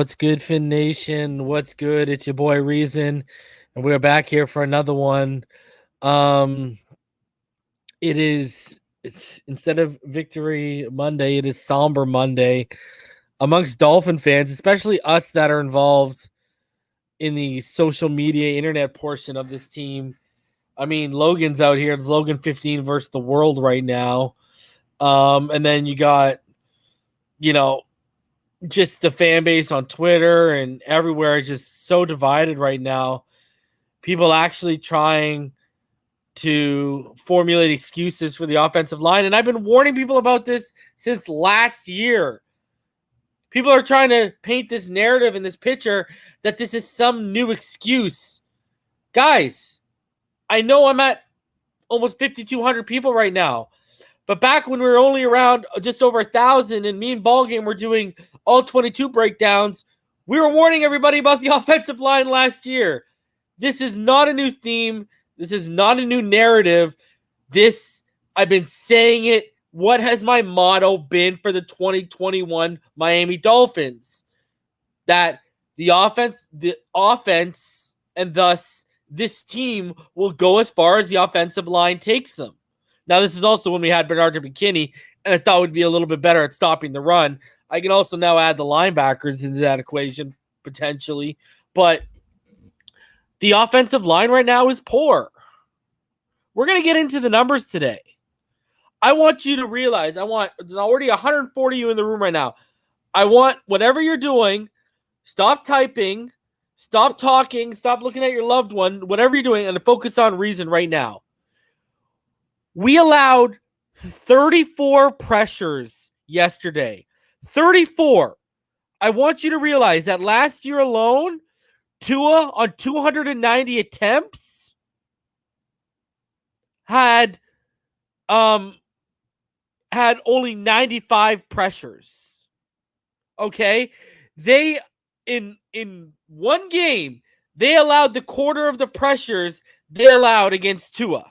What's good, Fin Nation? What's good? It's your boy Reason, and we're back here for another one. Um, it's instead of Victory Monday, it is Somber Monday amongst Dolphin fans, especially us that are involved in the social media, internet portion of this team. I mean, Logan's out here. It's Logan 15 versus the world right now. And then you got, just the fan base on Twitter and everywhere is just so divided right now. People actually trying to formulate excuses for the offensive line. And I've been warning people about this since last year. People are trying to paint this narrative and this picture that this is some new excuse. Guys, I know I'm at almost 5,200 people right now. But back when we were only around just over 1,000 and me and Ballgame were doing all 22 breakdowns, we were warning everybody about the offensive line last year. This is not a new theme. This is not a new narrative. I've been saying it. What has my motto been for the 2021 Miami Dolphins? That the offense, and thus this team will go as far as the offensive line takes them. Now, this is also when we had Bernard McKinney, and I thought we'd be a little bit better at stopping the run. I can also now add the linebackers into that equation, potentially. But the offensive line right now is poor. We're going to get into the numbers today. I want you to realize, there's already 140 of you in the room right now. I want whatever you're doing, stop typing, stop talking, stop looking at your loved one, whatever you're doing, and focus on Reason right now. We allowed 34 pressures yesterday. 34. I want you to realize that last year alone, Tua on 290 attempts had only 95 pressures. Okay? They in one game, they allowed the quarter of the pressures they allowed against Tua.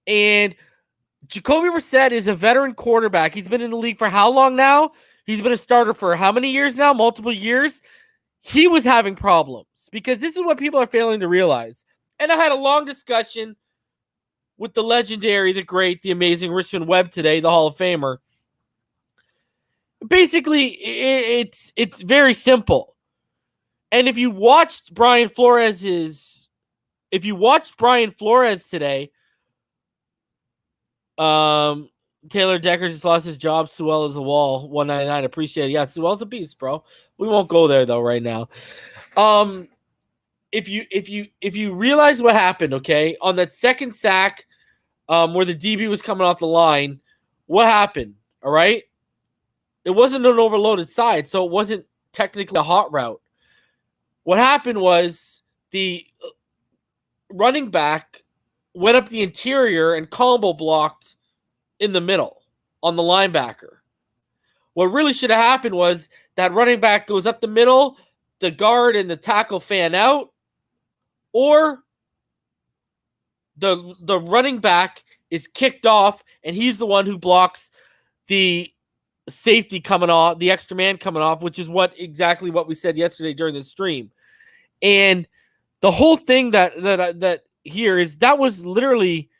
And Jacoby Brissett is a veteran quarterback. He's been in the league for how long now? He's been a starter for how many years now? Multiple years. He was having problems because this is what people are failing to realize. And I had a long discussion with the legendary, the great, the amazing Richmond Webb today, the Hall of Famer. Basically, it's very simple. And if you watched Brian Flores today, Taylor Decker just lost his job. Sewell is a wall. 199. Appreciate it. Yeah, Sewell's a beast, bro. We won't go there though right now. If you realize what happened, okay, on that second sack, where the DB was coming off the line, what happened? All right, it wasn't an overloaded side, so it wasn't technically a hot route. What happened was the running back went up the interior and combo blocked in the middle on the linebacker. What really should have happened was that running back goes up the middle, the guard and the tackle fan out, or the running back is kicked off and he's the one who blocks the safety coming off, the extra man coming off, which is exactly what we said yesterday during the stream. And the whole thing that here is that was literally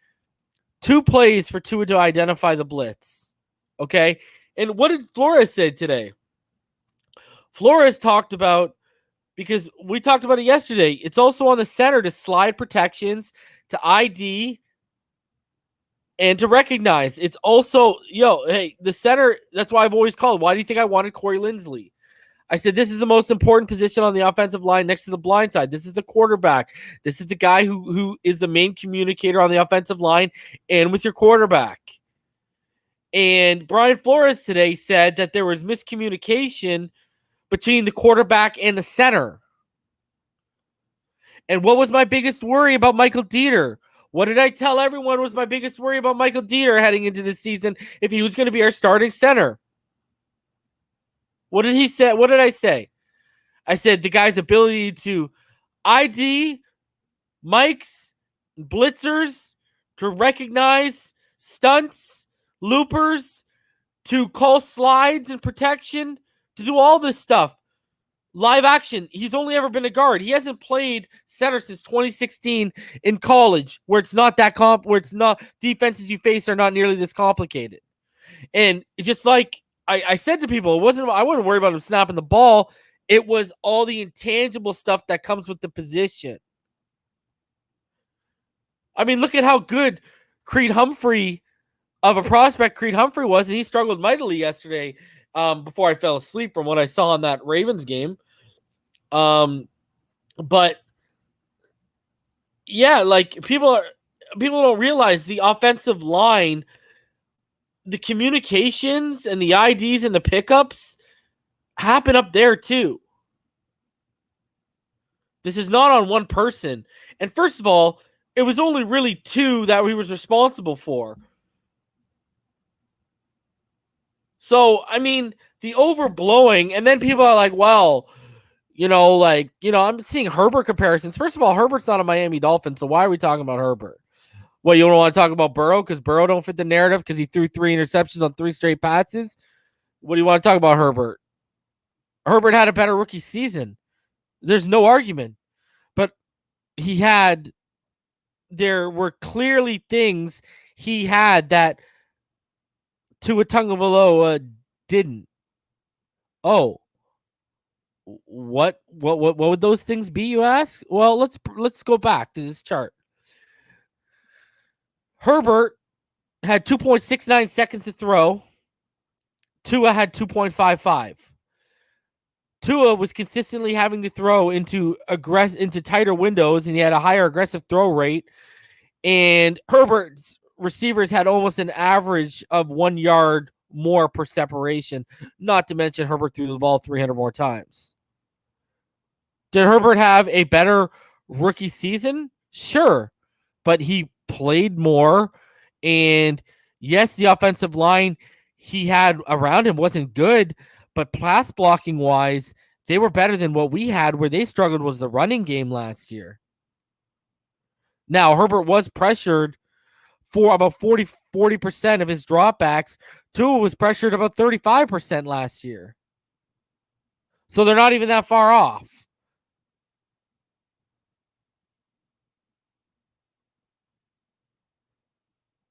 2 plays for Tua to identify the blitz. Okay? And what did Flores say today? Flores talked about, because we talked about it yesterday, it's also on the center to slide protections, to ID, and to recognize. It's also, hey, the center, that's why I've always called. Why do you think I wanted Corey Linsley? I said, this is the most important position on the offensive line next to the blind side. This is the quarterback. This is the guy who is the main communicator on the offensive line and with your quarterback. And Brian Flores today said that there was miscommunication between the quarterback and the center. And what was my biggest worry about Michael Dieter? What did I tell everyone was my biggest worry about Michael Dieter heading into this season if he was going to be our starting center? What did he say? What did I say? I said the guy's ability to ID, mics, blitzers, to recognize stunts, loopers, to call slides and protection, to do all this stuff. Live action. He's only ever been a guard. He hasn't played center since 2016 in college, where it's not that where it's not defenses you face are not nearly this complicated. And just like I said to people, I wouldn't worry about him snapping the ball. It was all the intangible stuff that comes with the position. I mean, look at how good Creed Humphrey of a prospect Creed Humphrey was, and he struggled mightily yesterday before I fell asleep from what I saw in that Ravens game. But yeah, like people don't realize the offensive line, the communications and the IDs and the pickups happen up there too. This is not on one person. And first of all, it was only really two that he was responsible for. So, I mean, the overblowing, and then people are like, well, I'm seeing Herbert comparisons. First of all, Herbert's not a Miami Dolphin, so why are we talking about Herbert? Well, you don't want to talk about Burrow because Burrow don't fit the narrative because he threw 3 interceptions on 3 straight passes? What do you want to talk about Herbert? Herbert had a better rookie season. There's no argument. But there were clearly things he had that Tagovailoa didn't. Oh, what would those things be, you ask? Well, let's go back to this chart. Herbert had 2.69 seconds to throw. Tua had 2.55. Tua was consistently having to throw into tighter windows, and he had a higher aggressive throw rate. And Herbert's receivers had almost an average of 1 yard more per separation. Not to mention Herbert threw the ball 300 more times. Did Herbert have a better rookie season? Sure. But he played more. And yes, the offensive line he had around him wasn't good, but pass blocking wise, they were better than what we had. Where they struggled was the running game last year. Now, Herbert was pressured for about 40% of his dropbacks. Tua was pressured about 35% last year. So they're not even that far off.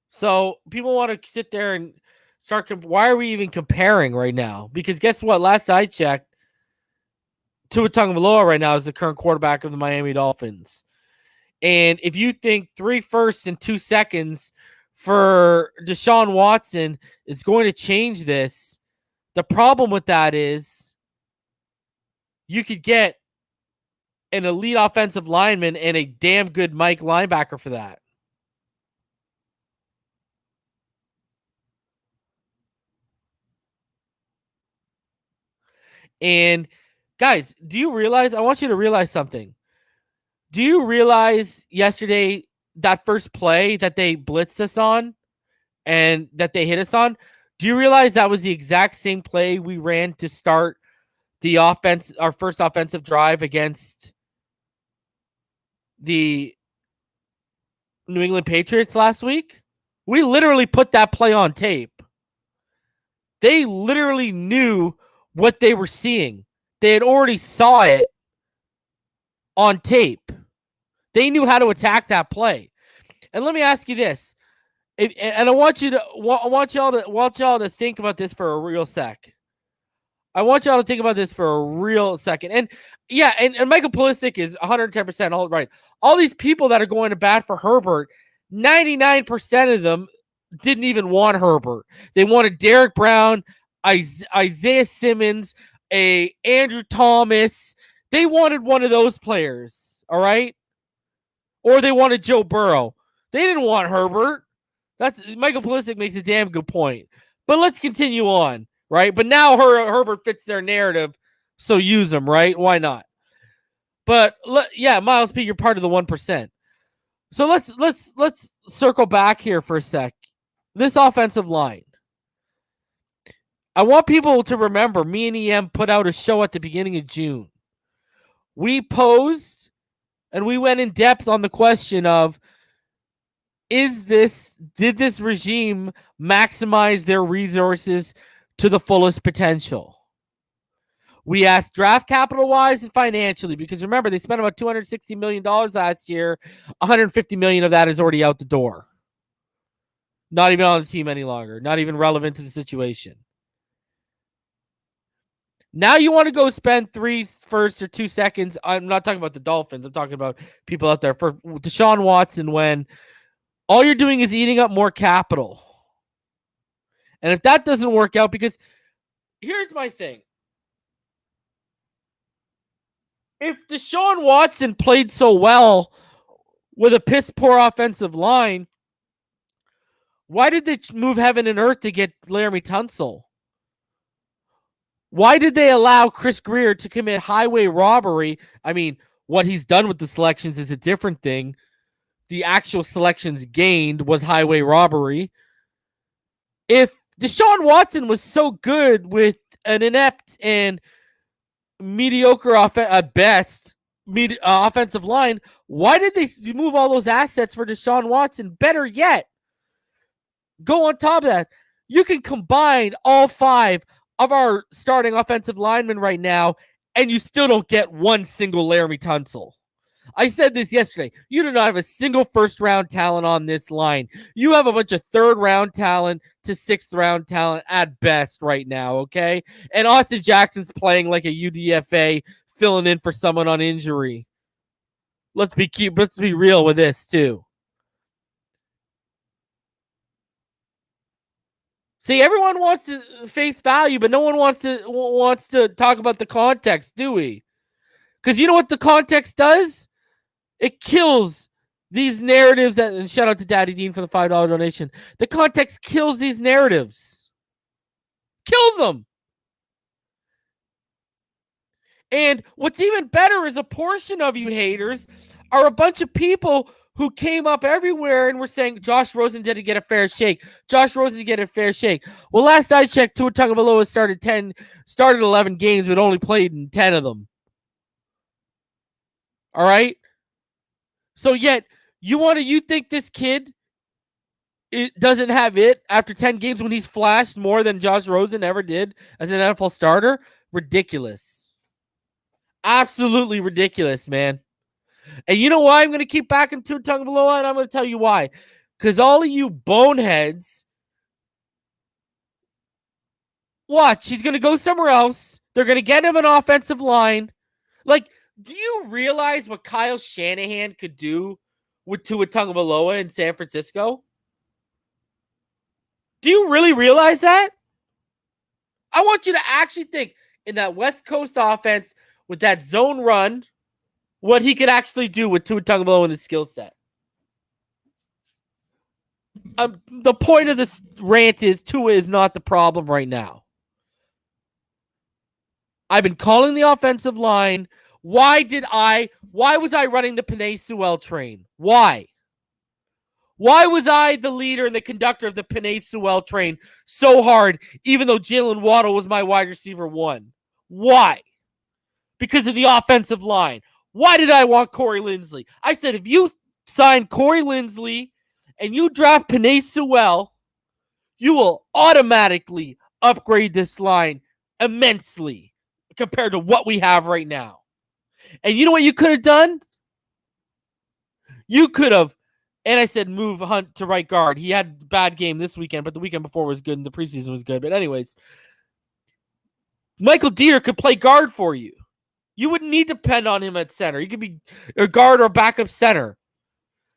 So people want to sit there and start. Why are we even comparing right now? Because guess what? Last I checked, Tua Tagovailoa right now is the current quarterback of the Miami Dolphins. And if you think 3 firsts and 2 seconds for Deshaun Watson is going to change this, the problem with that is you could get an elite offensive lineman and a damn good Mike linebacker for that. And guys, do you realize, I want you to realize something. Do you realize yesterday that first play that they blitzed us on and that they hit us on? Do you realize that was the exact same play we ran to start the offense, our first offensive drive against the New England Patriots last week? We literally put that play on tape. They literally knew what they were seeing. They had already saw it on tape. They knew how to attack that play. And let me ask you this. And I want y'all to think about this for a real sec. I want y'all to think about this for a real second. And yeah, and Michael Pulisic is 110% all right. All these people that are going to bat for Herbert, 99% of them didn't even want Herbert. They wanted Derek Brown, Isaiah Simmons, Andrew Thomas. They wanted one of those players, all right? Or they wanted Joe Burrow. They didn't want Herbert. Michael Pulisic makes a damn good point. But let's continue on, right? But now Herbert fits their narrative, so use him, right? Why not? But yeah, Miles P, you're part of the 1%. So let's circle back here for a sec. This offensive line. I want people to remember me and EM put out a show at the beginning of June. We posed and we went in depth on the question of, did this regime maximize their resources to the fullest potential? We asked draft capital wise and financially, because remember, they spent about $260 million last year. $150 million of that is already out the door. Not even on the team any longer. Not even relevant to the situation. Now you want to go spend 3 firsts or 2 seconds. I'm not talking about the Dolphins. I'm talking about people out there for Deshaun Watson, when all you're doing is eating up more capital. And if that doesn't work out, because here's my thing. If Deshaun Watson played so well with a piss-poor offensive line, why did they move heaven and earth to get Laremy Tunsil? Why did they allow Chris Greer to commit highway robbery? I mean, what he's done with the selections is a different thing. The actual selections gained was highway robbery. If Deshaun Watson was so good with an inept and mediocre at best offensive line, why did they move all those assets for Deshaun Watson? Better yet, go on top of that. You can combine all 5 of our starting offensive linemen right now, and you still don't get one single Laremy Tunsil. I said this yesterday. You do not have a single first-round talent on this line. You have a bunch of third-round talent to sixth-round talent at best right now, okay? And Austin Jackson's playing like a UDFA, filling in for someone on injury. Let's be real with this, too. See, everyone wants to face value, but no one wants to talk about the context, do we? Because you know what the context does? It kills these narratives. And shout out to Daddy Dean for the $5 donation. The context kills these narratives. Kills them. And what's even better is a portion of you haters are a bunch of people who came up everywhere and were saying Josh Rosen didn't get a fair shake. Josh Rosen didn't get a fair shake. Well, last I checked, Tua Tagovailoa started 11 games, but only played in 10 of them. All right? So yet, you think this kid doesn't have it after 10 games when he's flashed more than Josh Rosen ever did as an NFL starter? Ridiculous. Absolutely ridiculous, man. And you know why I'm going to keep backing Tua Tagovailoa? And I'm going to tell you why. Because all of you boneheads, watch, he's going to go somewhere else. They're going to get him an offensive line. Like, do you realize what Kyle Shanahan could do with Tua Tagovailoa in San Francisco? Do you really realize that? I want you to actually think in that West Coast offense with that zone run, what he could actually do with Tua Tagovailoa and his skill set. The point of this rant is Tua is not the problem right now. I've been calling the offensive line. Why was I running the Penei Sewell train? Why? Why was I the leader and the conductor of the Penei Sewell train so hard, even though Jalen Waddle was my wide receiver 1? Why? Because of the offensive line. Why did I want Corey Linsley? I said, if you sign Corey Linsley and you draft Penei Sewell, you will automatically upgrade this line immensely compared to what we have right now. And you know what you could have done? You could have, and I said move Hunt to right guard. He had a bad game this weekend, but the weekend before was good and the preseason was good. But anyways, Michael Dieter could play guard for you. You wouldn't need to depend on him at center. He could be a guard or backup center.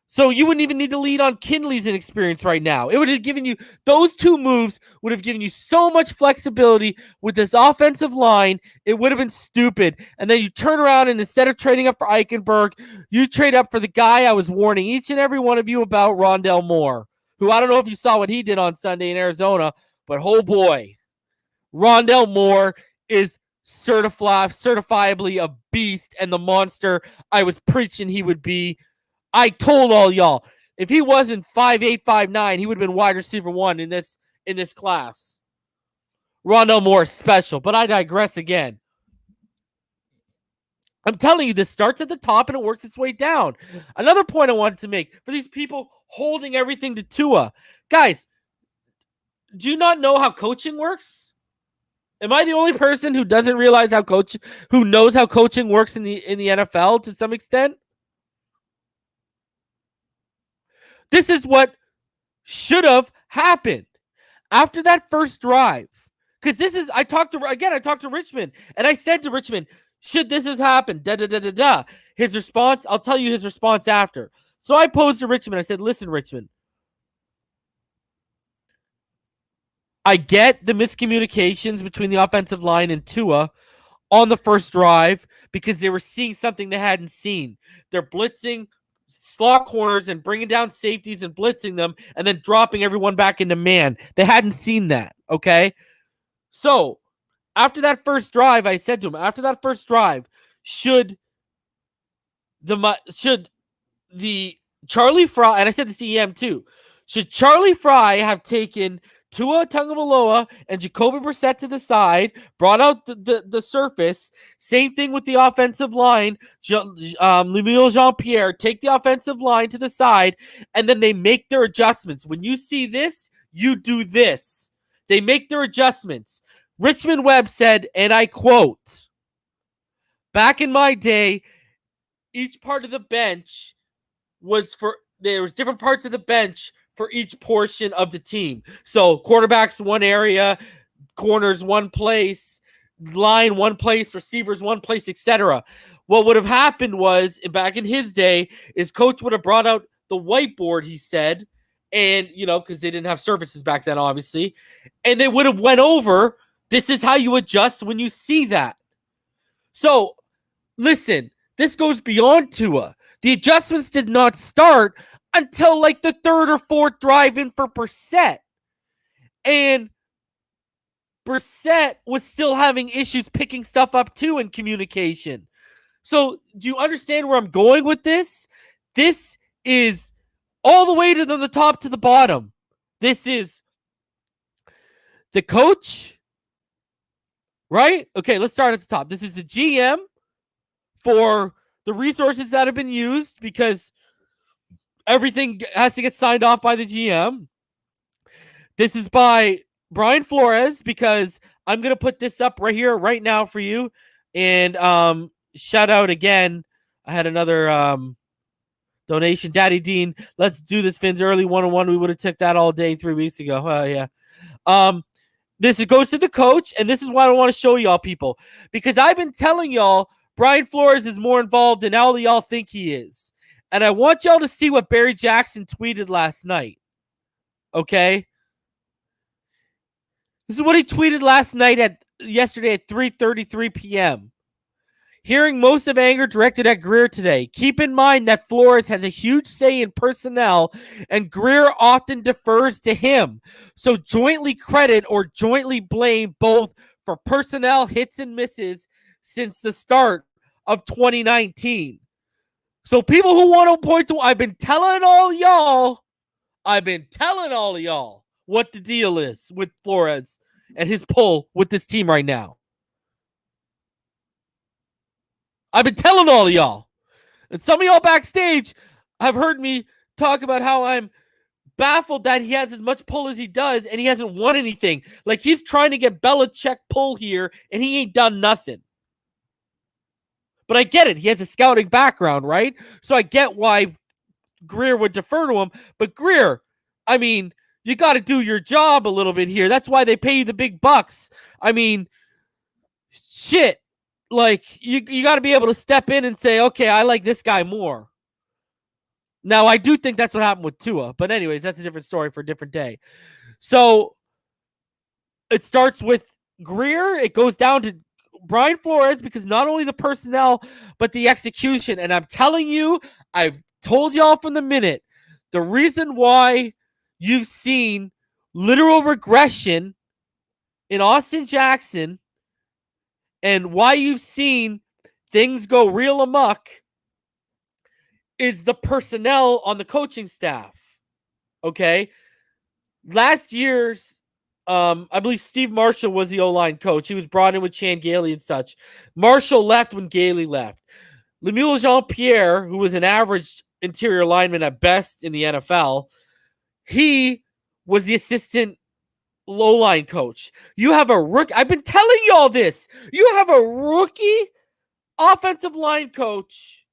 So you wouldn't even need to lean on Kinley's inexperience right now. It would have given you, those 2 moves would have given you so much flexibility with this offensive line. It would have been stupid. And then you turn around and instead of trading up for Eichenberg, you trade up for the guy I was warning each and every one of you about, Rondell Moore, who I don't know if you saw what he did on Sunday in Arizona, but oh boy, Rondell Moore is certifiably a beast and the monster I was preaching he would be. I told all y'all, if he wasn't 5'8", 5'9", he would have been wide receiver 1 in this class. Rondell Moore is special, but I digress again. I'm telling you, this starts at the top and it works its way down. Another point I wanted to make for these people holding everything to Tua. Guys, do you not know how coaching works? Am I the only person who doesn't realize who knows how coaching works in the NFL to some extent? This is what should have happened after that first drive. Because I talked to Richmond, and I said to Richmond, should this has happened? Da da da da da. His response, I'll tell you his response after. So I posed to Richmond. I said, listen, Richmond, I get the miscommunications between the offensive line and Tua on the first drive because they were seeing something they hadn't seen. They're blitzing slot corners and bringing down safeties and blitzing them and then dropping everyone back into man. They hadn't seen that, okay? So after that first drive, I said to him, after that first drive, should the Charlie Fry, and I said this to EM too, should Charlie Fry have taken Tua Tagovailoa and Jacoby Brissett to the side, brought out the surface, same thing with the offensive line, Lemuel Jean-Pierre, take the offensive line to the side, and then they make their adjustments. When you see this, you do this. They make their adjustments. Richmond Webb said, and I quote, back in my day, each part of the bench there was different parts of the bench for each portion of the team. So quarterbacks one area, corners one place, line one place, receivers one place, etc. What would have happened was, back in his day, is coach would have brought out the whiteboard, he said, and, because they didn't have surfaces back then, obviously, and they would have went over, this is how you adjust when you see that. So, listen, this goes beyond Tua. The adjustments did not start until like the third or fourth drive in for Brissett. And Brissett was still having issues picking stuff up too in communication. So do you understand where I'm going with this? This is all the way to the top to the bottom. This is the coach, right? Okay, let's start at the top. This is the GM for the resources that have been used, because everything has to get signed off by the GM. This is by Brian Flores, because I'm going to put this up right here, right now for you. And shout out again. I had another donation. Daddy Dean, let's do this Fins early 101. We would have took that all day 3 weeks ago. Yeah. This goes to the coach, and this is what I want to show y'all, people, because I've been telling y'all Brian Flores is more involved than all y'all think he is. And I want y'all to see what Barry Jackson tweeted last night. Okay? This is what he tweeted yesterday at 3:33 p.m. Hearing most of anger directed at Greer today. Keep in mind that Flores has a huge say in personnel, and Greer often defers to him. So jointly credit or jointly blame both for personnel hits and misses since the start of 2019. So people who want to point to, I've been telling all y'all what the deal is with Flores and his pull with this team right now. I've been telling all of y'all. And some of y'all backstage have heard me talk about how I'm baffled that he has as much pull as he does and he hasn't won anything. Like, he's trying to get Belichick pull here and he ain't done nothing. But I get it. He has a scouting background, right? So I get why Greer would defer to him. But Greer, I mean, you got to do your job a little bit here. That's why they pay you the big bucks. I mean, shit. Like, you got to be able to step in and say, okay, I like this guy more. Now, I do think that's what happened with Tua. But anyways, that's a different story for a different day. So it starts with Greer. It goes down to Brian Flores, because not only the personnel, but the execution. And I'm telling you, I've told y'all from the minute, the reason why you've seen literal regression in Austin Jackson and why you've seen things go real amok is the personnel on the coaching staff. Okay? Last year's I believe Steve Marshall was the O-line coach. He was brought in with Chan Gailey and such. Marshall left when Gailey left. Lemuel Jean-Pierre, who was an average interior lineman at best in the NFL, he was the assistant low-line coach. You have a rookie. I've been telling you all this. You have a rookie offensive line coach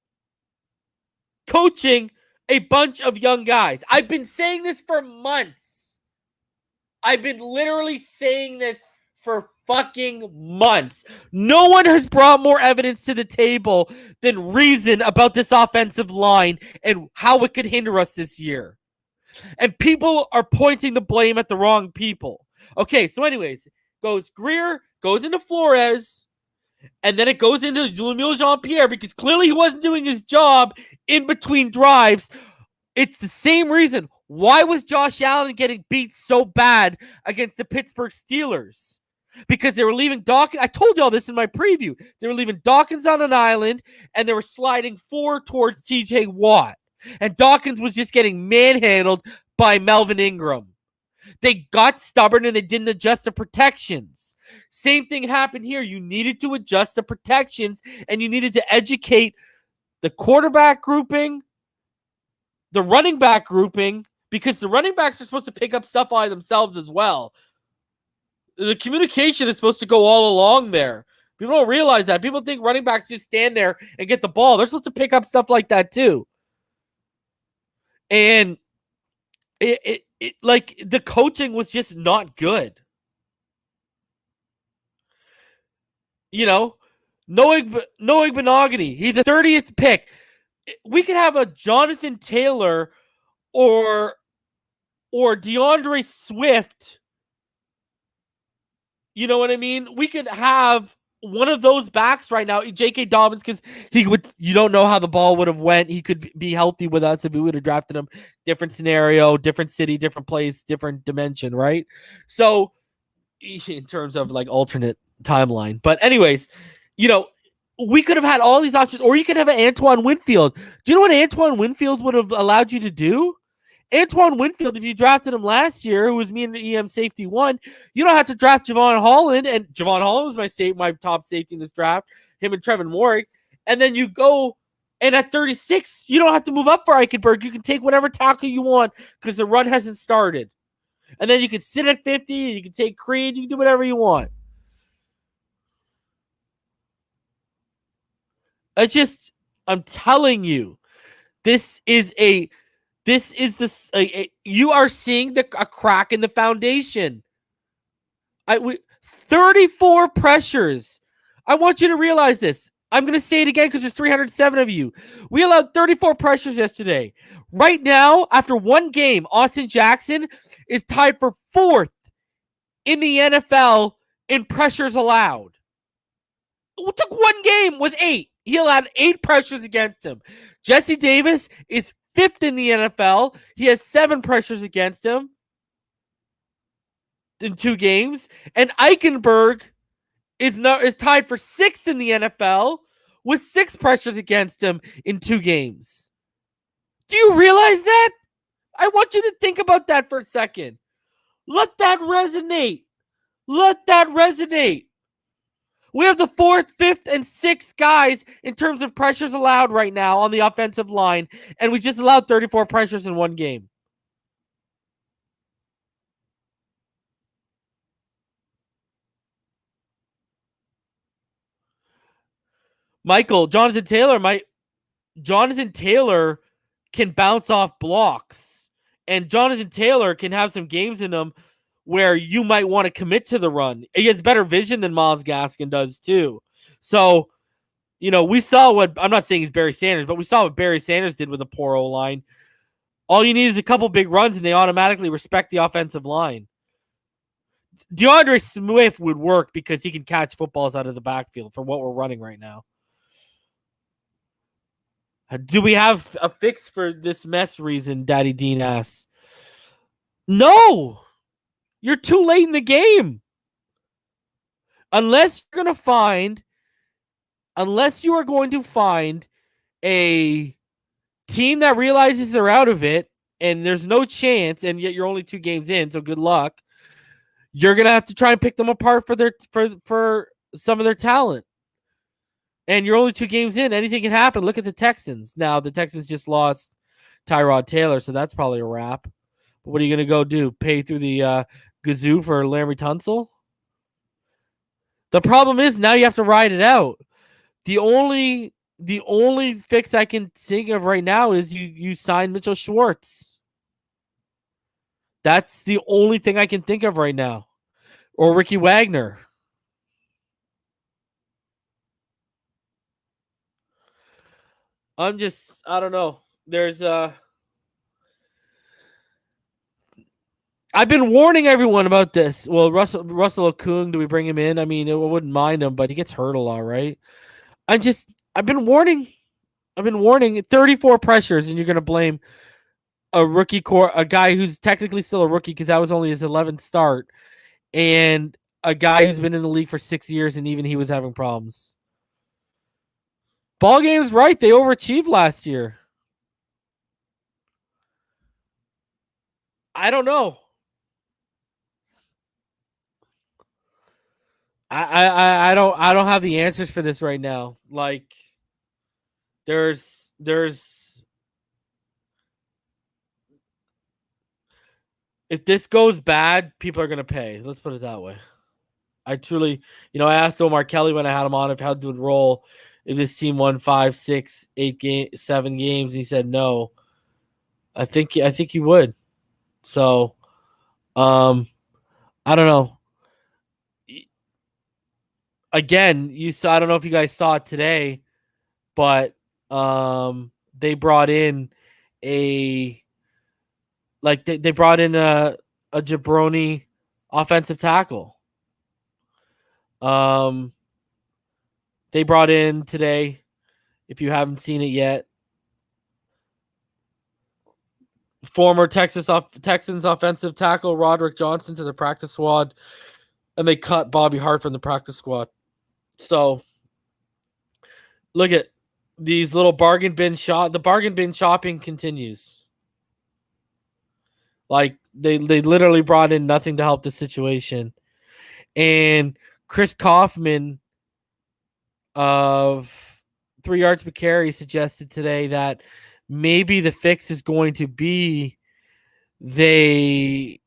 coaching a bunch of young guys. I've been saying this for months. I've been literally saying this for fucking months. No one has brought more evidence to the table than reason about this offensive line and how it could hinder us this year. And people are pointing the blame at the wrong people. Okay, so anyways, Greer goes into Flores, and then it goes into Lemuel Jean-Pierre because clearly he wasn't doing his job in between drives. It's the same reason. Why was Josh Allen getting beat so bad against the Pittsburgh Steelers? Because they were leaving Dawkins. I told you all this in my preview. They were leaving Dawkins on an island, and they were sliding 4 towards TJ Watt. And Dawkins was just getting manhandled by Melvin Ingram. They got stubborn, and they didn't adjust the protections. Same thing happened here. You needed to adjust the protections, and you needed to educate the quarterback grouping, the running back grouping, because the running backs are supposed to pick up stuff by themselves as well. The communication is supposed to go all along there. People don't realize that. People think running backs just stand there and get the ball. They're supposed to pick up stuff like that too. And like the coaching was just not good. You know, Noah Benogany, he's a 30th pick. We could have a Jonathan Taylor or DeAndre Swift. You know what I mean? We could have one of those backs right now, J.K. Dobbins, because you don't know how the ball would have went. He could be healthy with us if we would have drafted him. Different scenario, different city, different place, different dimension, right? So in terms of like alternate timeline. But anyways, you know, we could have had all these options, or you could have an Antoine Winfield. Do you know what Antoine Winfield would have allowed you to do? Antoine Winfield, if you drafted him last year, who was me and EM safety 1, you don't have to draft Javon Holland, and Javon Holland was my top safety in this draft, him and Trevin Warwick, and then you go, and at 36, you don't have to move up for Eichenberg. You can take whatever tackle you want because the run hasn't started. And then you can sit at 50, you can take Creed, you can do whatever you want. I'm telling you, you are seeing a crack in the foundation. 34 pressures. I want you to realize this. I'm going to say it again because there's 307 of you. We allowed 34 pressures yesterday. Right now, after one game, Austin Jackson is tied for 4th in the NFL in pressures allowed. It took one game with 8. He allowed 8 pressures against him. Jesse Davis is 5th in the NFL. He has 7 pressures against him in 2 games. And Eichenberg is tied for 6th in the NFL with 6 pressures against him in 2 games. Do you realize that? I want you to think about that for a second. Let that resonate. Let that resonate. We have the 4th, 5th, and 6th guys in terms of pressures allowed right now on the offensive line, and we just allowed 34 pressures in one game. Michael, Jonathan Taylor can bounce off blocks, and Jonathan Taylor can have some games in him where you might want to commit to the run. He has better vision than Myles Gaskin does too. So, you know, we saw what, I'm not saying he's Barry Sanders, but we saw what Barry Sanders did with a poor O-line. All you need is a couple big runs and they automatically respect the offensive line. DeAndre Swift would work because he can catch footballs out of the backfield for what we're running right now. Do we have a fix for this mess reason, Daddy Dean asks? No! You're too late in the game. Unless you are going to find a team that realizes they're out of it and there's no chance, and yet you're only 2 games in, so good luck. you're gonna have to try and pick them apart for some of their talent. And you're only 2 games in. Anything can happen. Look at the Texans. Now the Texans just lost Tyrod Taylor, so that's probably a wrap. But what are you gonna go do? Pay through the gazoo for Larry Tunsil? The problem is now you have to ride it out. The only fix I can think of right now is you sign Mitchell Schwartz. That's the only thing I can think of right now. Or Ricky Wagner. I don't know. I've been warning everyone about this. Well, Russell Okung, do we bring him in? I mean, I wouldn't mind him, but he gets hurt a lot, right? I've been warning 34 pressures, and you're gonna blame a guy who's technically still a rookie because that was only his 11th start, and a guy who's been in the league for 6 years, and even he was having problems. Ball game's right. They overachieved last year. I don't know. I don't have the answers for this right now. Like there's if this goes bad, people are gonna pay. Let's put it that way. I truly, I asked Omar Kelly when I had him on if how it would roll if this team won 5, 6, 8 7 games. And he said no. I think he would. So, I don't know. Again, I don't know if you guys saw it today, but they brought in they brought in a jabroni offensive tackle. They brought in today, if you haven't seen it yet, former Texans offensive tackle Roderick Johnson to the practice squad, and they cut Bobby Hart from the practice squad. So look at these little bargain bin shop. The bargain bin shopping continues. Like they literally brought in nothing to help the situation. And Chris Kaufman of 3 yards per carry suggested today that maybe the fix is going to be they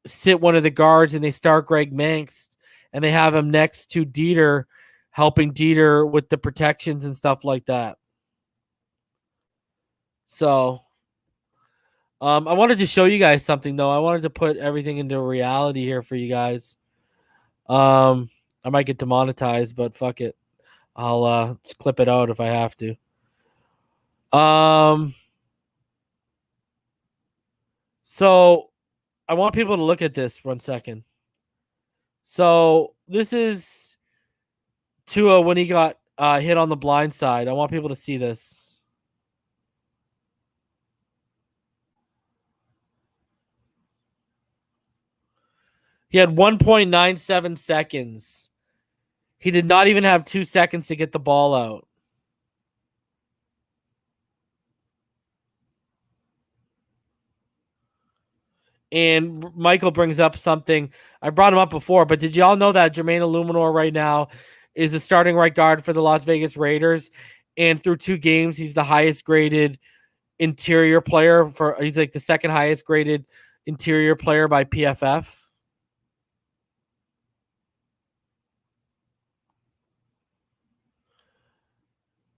sit one of the guards and they start Greg Manx and they have him next to Dieter, helping Dieter with the protections and stuff like that. So I wanted to show you guys something, though. I wanted to put everything into reality here for you guys. I might get demonetized, but fuck it. I'll just clip it out if I have to. So I want people to look at this 1 second. So this is Tua when he got hit on the blind side. I want people to see this. He had 1.97 seconds. He did not even have 2 seconds to get the ball out. And Michael brings up something. I brought him up before, but did y'all know that Jermaine Illuminor right now is the starting right guard for the Las Vegas Raiders? And through 2 games, he's the highest graded interior player he's like the second highest graded interior player by PFF.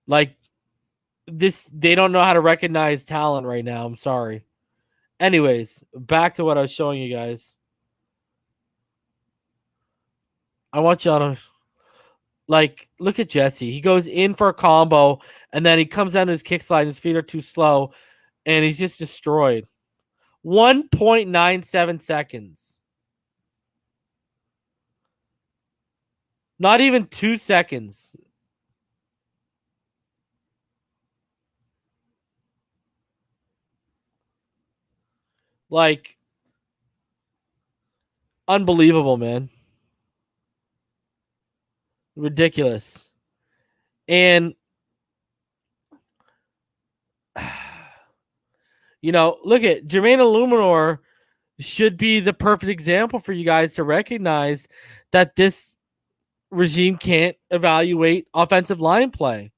Like this, they don't know how to recognize talent right now. I'm sorry. Anyways, back to what I was showing you guys. I want y'all to look at Jesse. He goes in for a combo, and then he comes down to his kick slide, and his feet are too slow, and he's just destroyed. 1.97 seconds. Not even 2 seconds. Like, unbelievable, man. Ridiculous. And, look at Jermaine Illuminor should be the perfect example for you guys to recognize that this regime can't evaluate offensive line play.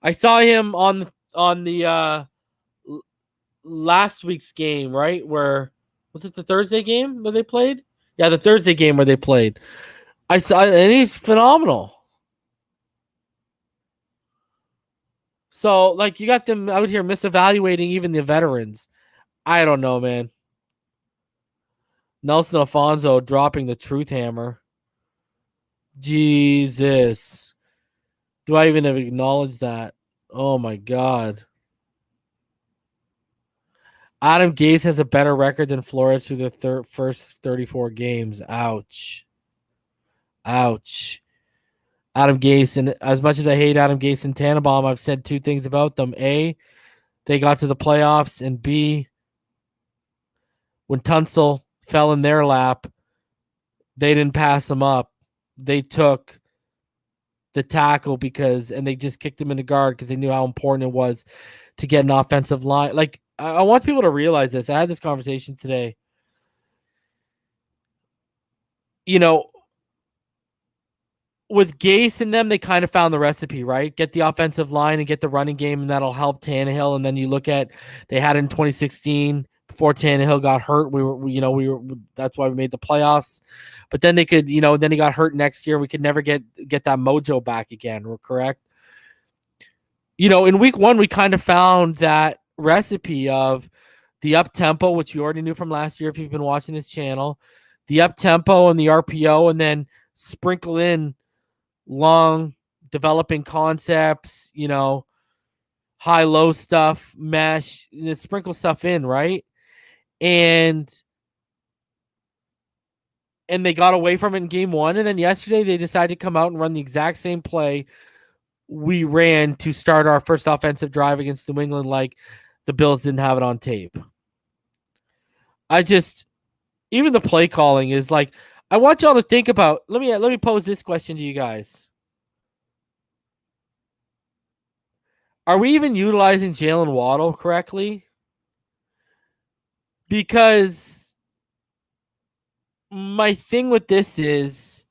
I saw him on the last week's game, right? Where was it, the Thursday game where they played? Yeah, the Thursday game where they played. I saw, and he's phenomenal. So, like, you got them out here misevaluating even the veterans. I don't know, man. Nelson Alfonso dropping the truth hammer. Jesus. Do I even acknowledge that? Oh, my God. Adam Gase has a better record than Flores through the first 34 games. Ouch. Ouch. Adam Gase, and as much as I hate Adam Gase and Tannenbaum, I've said two things about them. A, they got to the playoffs, and B, when Tunsil fell in their lap, they didn't pass him up. They took the tackle and they just kicked him in the guard because they knew how important it was to get an offensive line. Like, I want people to realize this. I had this conversation today. You know, with Gase and them, they kind of found the recipe, right? Get the offensive line and get the running game, and that'll help Tannehill. And then you look at, they had it in 2016 before Tannehill got hurt. That's why we made the playoffs. But then they could, then he got hurt next year. We could never get that mojo back again. We're correct. In week one, we kind of found that recipe of the up tempo, which you already knew from last year if you've been watching this channel, the up tempo and the RPO, and then sprinkle in long developing concepts, high-low stuff, mesh, sprinkle stuff in, right? And they got away from it in game one. And then yesterday they decided to come out and run the exact same play we ran to start our first offensive drive against New England, like the Bills didn't have it on tape. Even the play calling is like, I want y'all to think about, let me pose this question to you guys. Are we even utilizing Jalen Waddle correctly? Because my thing with this is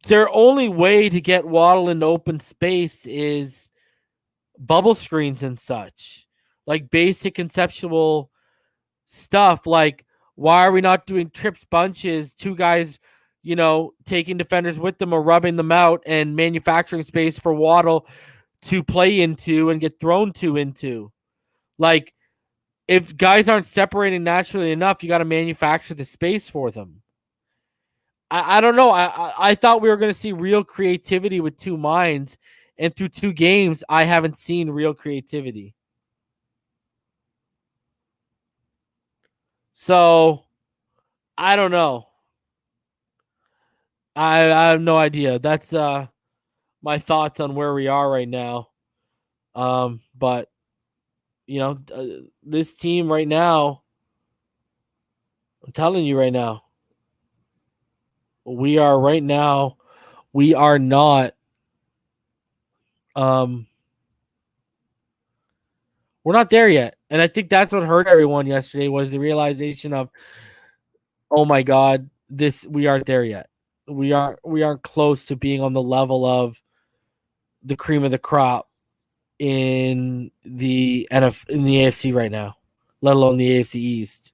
their only way to get Waddle into open space is bubble screens and such, like basic conceptual stuff. Like, why are we not doing trips bunches, two guys, taking defenders with them or rubbing them out and manufacturing space for Waddle to play into and get thrown into? Like, if guys aren't separating naturally enough, you got to manufacture the space for them. I don't know. I thought we were going to see real creativity with two minds, and through two games, I haven't seen real creativity. So, I don't know. I have no idea. That's my thoughts on where we are right now. But this team right now, I'm telling you right now, we are not we're not there yet. And I think that's what hurt everyone yesterday was the realization of, oh my God, we aren't there yet. We aren't close to being on the level of the cream of the crop in the AFC right now, let alone the AFC East.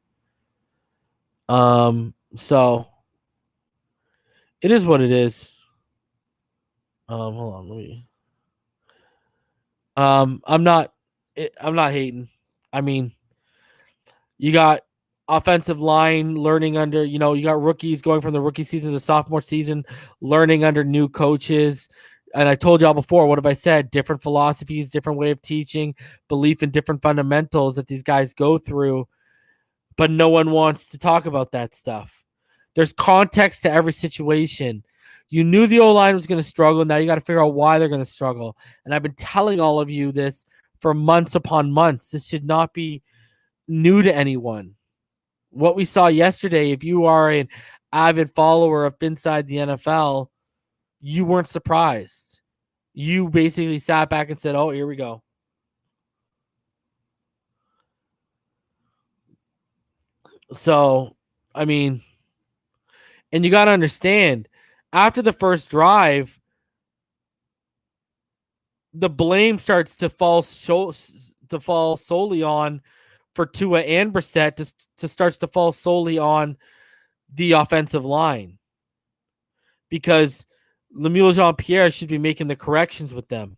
So it is what it is. Hold on, let me. I'm not hating. I mean, you got offensive line learning under, you got rookies going from the rookie season to sophomore season, learning under new coaches. And I told y'all before, what have I said? Different philosophies, different way of teaching, belief in different fundamentals that these guys go through, but no one wants to talk about that stuff. There's context to every situation. You knew the O-line was going to struggle. Now you got to figure out why they're going to struggle. And I've been telling all of you this for months upon months. This should not be new to anyone. What we saw yesterday, if you are an avid follower of Phinside the NFL, you weren't surprised. You basically sat back and said, oh, here we go. So I mean, and you got to understand, after the first drive, the blame starts to fall solely on for Tua and Brissett starts to fall solely on the offensive line, because Lemuel Jean-Pierre should be making the corrections with them.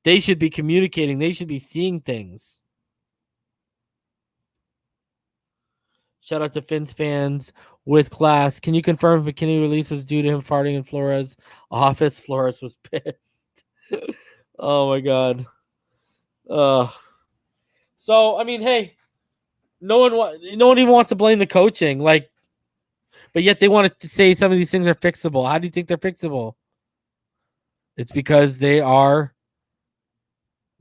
They should be communicating. They should be seeing things. Shout out to Fins fans with class. Can you confirm if McKinney release was due to him farting in Flores' office? Flores was pissed. Oh my god. So I mean, hey, no one even wants to blame the coaching, like, but yet they want to say some of these things are fixable. How do you think they're fixable? It's because they are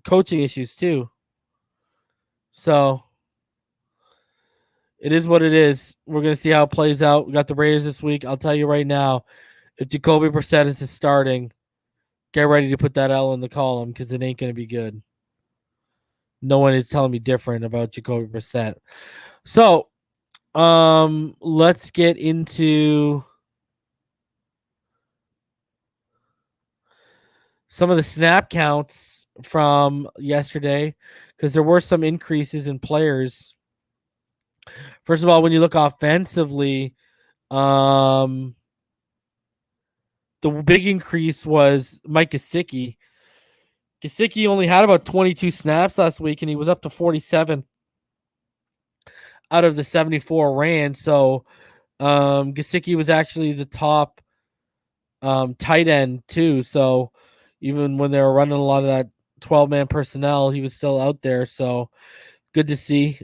coaching issues too. So it is what it is. We're going to see how it plays out. We got the Raiders this week. I'll tell you right now, if Jacoby Brissett is starting, get ready to put that L in the column because it ain't going to be good. No one is telling me different about Jacoby Brissett. So, let's get into some of the snap counts from yesterday because there were some increases in players. First of all, when you look offensively, the big increase was Mike Gesicki. Gesicki only had about 22 snaps last week, and he was up to 47 out of the 74 ran. So Gesicki was actually the top tight end too. So even when they were running a lot of that 12-man personnel, he was still out there. So good to see.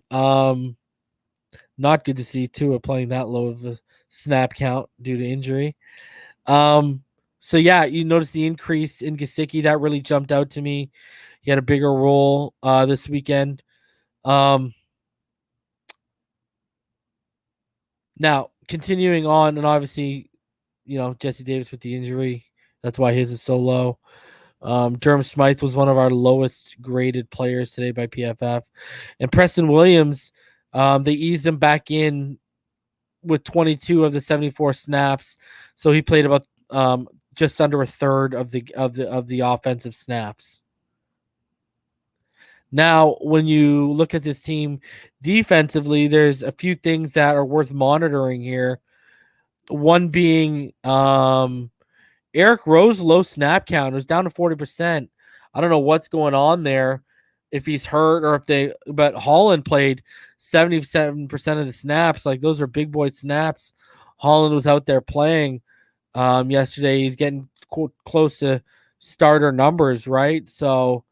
Not good to see Tua playing that low of the snap count due to injury. So yeah, you notice the increase in Gesicki. That really jumped out to me. He had a bigger role this weekend. Now continuing on, and obviously, Jesse Davis with the injury. That's why his is so low. Durham Smythe was one of our lowest graded players today by PFF. And Preston Williams, they eased him back in with 22 of the 74 snaps. So he played about just under a third of the offensive snaps. Now, when you look at this team defensively, there's a few things that are worth monitoring here. One being Eric Rowe's low snap count was down to 40%. I don't know what's going on there, if he's hurt or but Holland played 77% of the snaps. Like, those are big boy snaps. Holland was out there playing yesterday. He's getting close to starter numbers, right? So,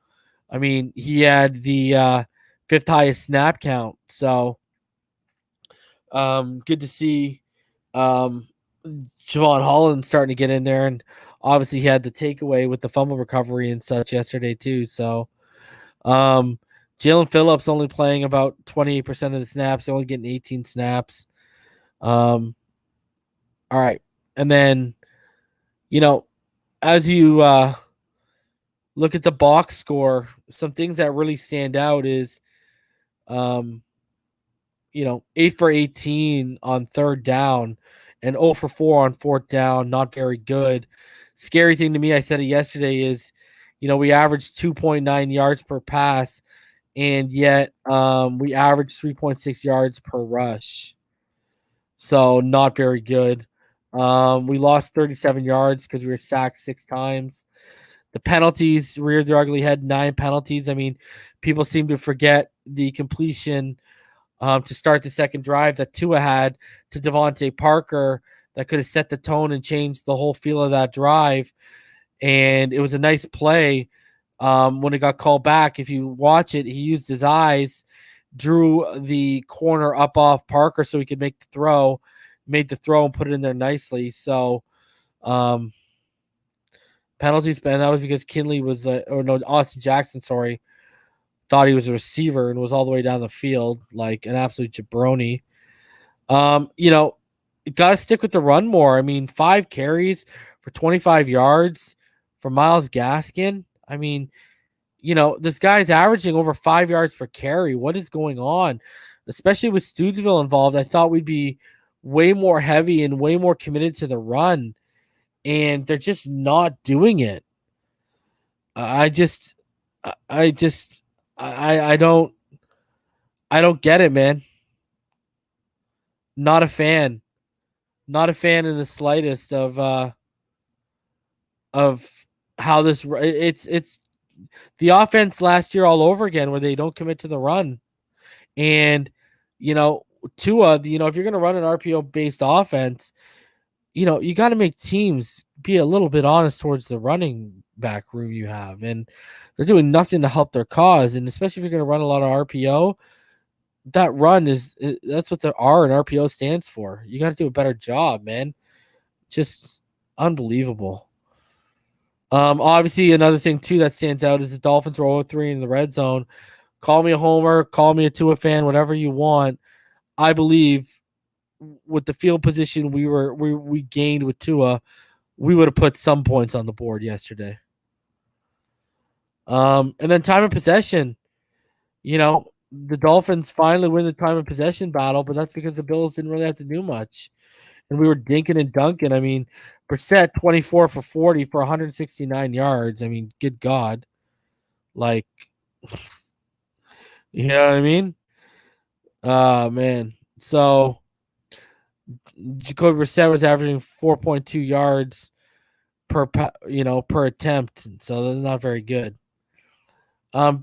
I mean, he had the fifth highest snap count. So, good to see Javon Holland starting to get in there, and obviously he had the takeaway with the fumble recovery and such yesterday too. So, Jalen Phillips only playing about 28% of the snaps, only getting 18 snaps. All right, and then as you look at the box score, some things that really stand out is 8 for 18 on third down and 0 for 4 on fourth down. Not very good. Scary thing to me, I said it yesterday, is, we averaged 2.9 yards per pass, and yet we averaged 3.6 yards per rush. So not very good. We lost 37 yards because we were sacked 6 times. The penalties reared their ugly head, 9 penalties. I mean, people seem to forget the completion to start the second drive that Tua had to Devontae Parker that could have set the tone and changed the whole feel of that drive. And it was a nice play when it got called back. If you watch it, he used his eyes, drew the corner up off Parker so he could make the throw, made the throw and put it in there nicely. So penalties, and that was because Austin Jackson, thought he was a receiver and was all the way down the field like an absolute jabroni. Got to stick with the run more. I mean, 5 carries for 25 yards for Myles Gaskin. I mean, this guy's averaging over 5 yards per carry. What is going on? especially with Stootsville involved, I thought we'd be way more heavy and way more committed to the run, and they're just not doing it. I just, I just, I don't get it, man. Not a fan. Not a fan in the slightest of how this. It's the offense last year all over again, where they don't commit to the run, and Tua. If you're going to run an RPO based offense, you got to make teams be a little bit honest towards the running back room you have, and they're doing nothing to help their cause. And especially if you're going to run a lot of RPO, that run that's what the R and RPO stands for. You got to do a better job, man. Just unbelievable. Obviously, another thing too that stands out is the Dolphins are 0-3 in the red zone. Call me a homer, call me a Tua fan, whatever you want. I believe with the field position we gained with Tua, we would have put some points on the board yesterday. And then time of possession, the Dolphins finally win the time of possession battle, but that's because the Bills didn't really have to do much. And we were dinking and dunking. I mean, Brissett 24 for 40 for 169 yards. I mean, good God. Like, you know what I mean? Man. So Jacoby Brissett was averaging 4.2 yards per attempt. So that's not very good.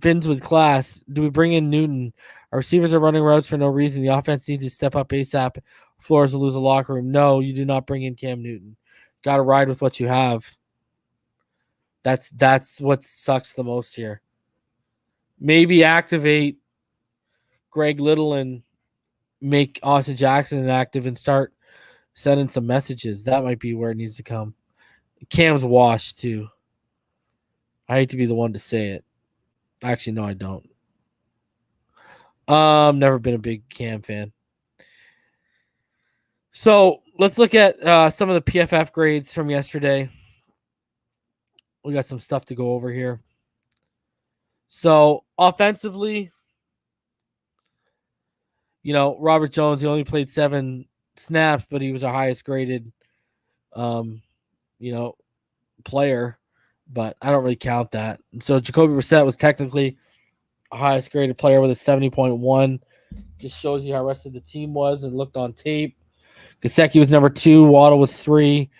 Fins with class. Do we bring in Newton? Our receivers are running routes for no reason. The offense needs to step up ASAP. Flores will lose a locker room. No, you do not bring in Cam Newton. Got to ride with what you have. That's what sucks the most here. Maybe activate Greg Little and make Austin Jackson inactive and start sending some messages. That might be where it needs to come. Cam's washed too. I hate to be the one to say it. Actually, no, I don't. Never been a big Cam fan. So let's look at some of the PFF grades from yesterday. We got some stuff to go over here. So offensively, Robert Jones, he only played 7 snaps, but he was our highest graded, player. But I don't really count that. So Jacoby Brissett was technically a highest graded player with a 70.1. Just shows you how the rest of the team was and looked on tape. Gesicki was number 2. Waddle was 3.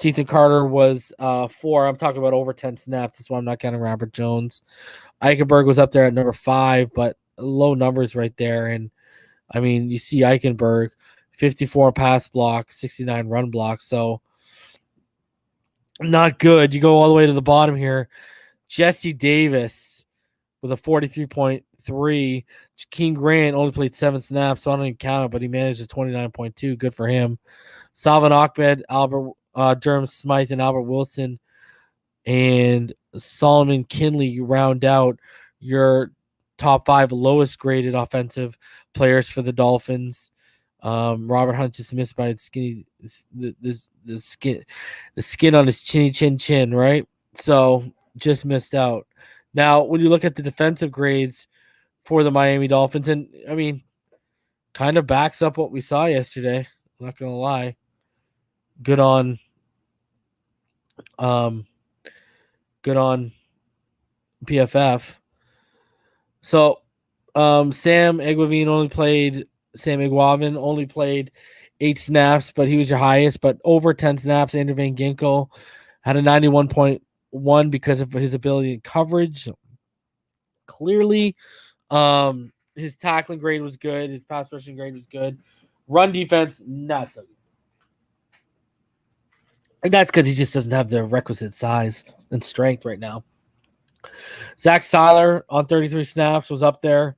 Ethan Carter was 4. I'm talking about over 10 snaps. That's why I'm not counting Robert Jones. Eichenberg was up there at number 5, but low numbers right there. And, I mean, you see Eichenberg, 54 pass block, 69 run block. So, not good. You go all the way to the bottom here. Jesse Davis with a 43.3. King Grant only played 7 snaps, so I don't even count it, but he managed a 29.2. Good for him. Salvin Ahmed, Durham Smythe, and Albert Wilson, and Solomon Kinley round out your top 5 lowest graded offensive players for the Dolphins. Robert Hunt just missed by the skin on his chin, right? So just missed out. Now, when you look at the defensive grades for the Miami Dolphins, and I mean, kind of backs up what we saw yesterday. I'm not gonna lie. Good on PFF. So Sam Eguavoen only played 8 snaps, but he was your highest. But over 10 snaps, Andrew Van Ginkel had a 91.1 because of his ability in coverage. Clearly, his tackling grade was good. His pass rushing grade was good. Run defense, not so good. And that's because he just doesn't have the requisite size and strength right now. Zach Seiler on 33 snaps was up there.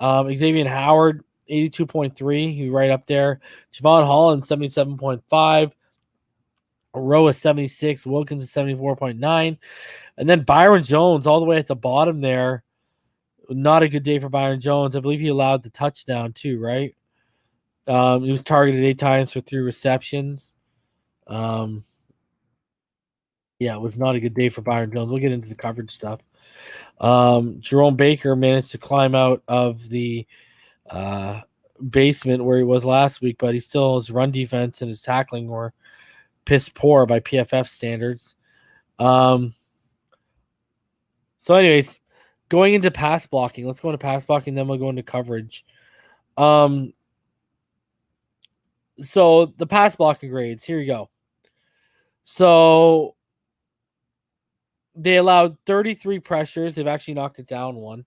Xavier Howard, 82.3. He was right up there. Javon Holland, 77.5. Aroa, 76. Wilkins, 74.9. And then Byron Jones all the way at the bottom there. Not a good day for Byron Jones. I believe he allowed the touchdown too, right? He was targeted 8 times for 3 receptions. Yeah, it was not a good day for Byron Jones. We'll get into the coverage stuff. Jerome Baker managed to climb out of the basement where he was last week, but he still his run defense and his tackling were piss poor by PFF standards. So anyways, going into pass blocking, let's go into pass blocking, then we'll go into coverage. So the pass blocking grades, here you go. So they allowed 33 pressures. They've actually knocked it down one.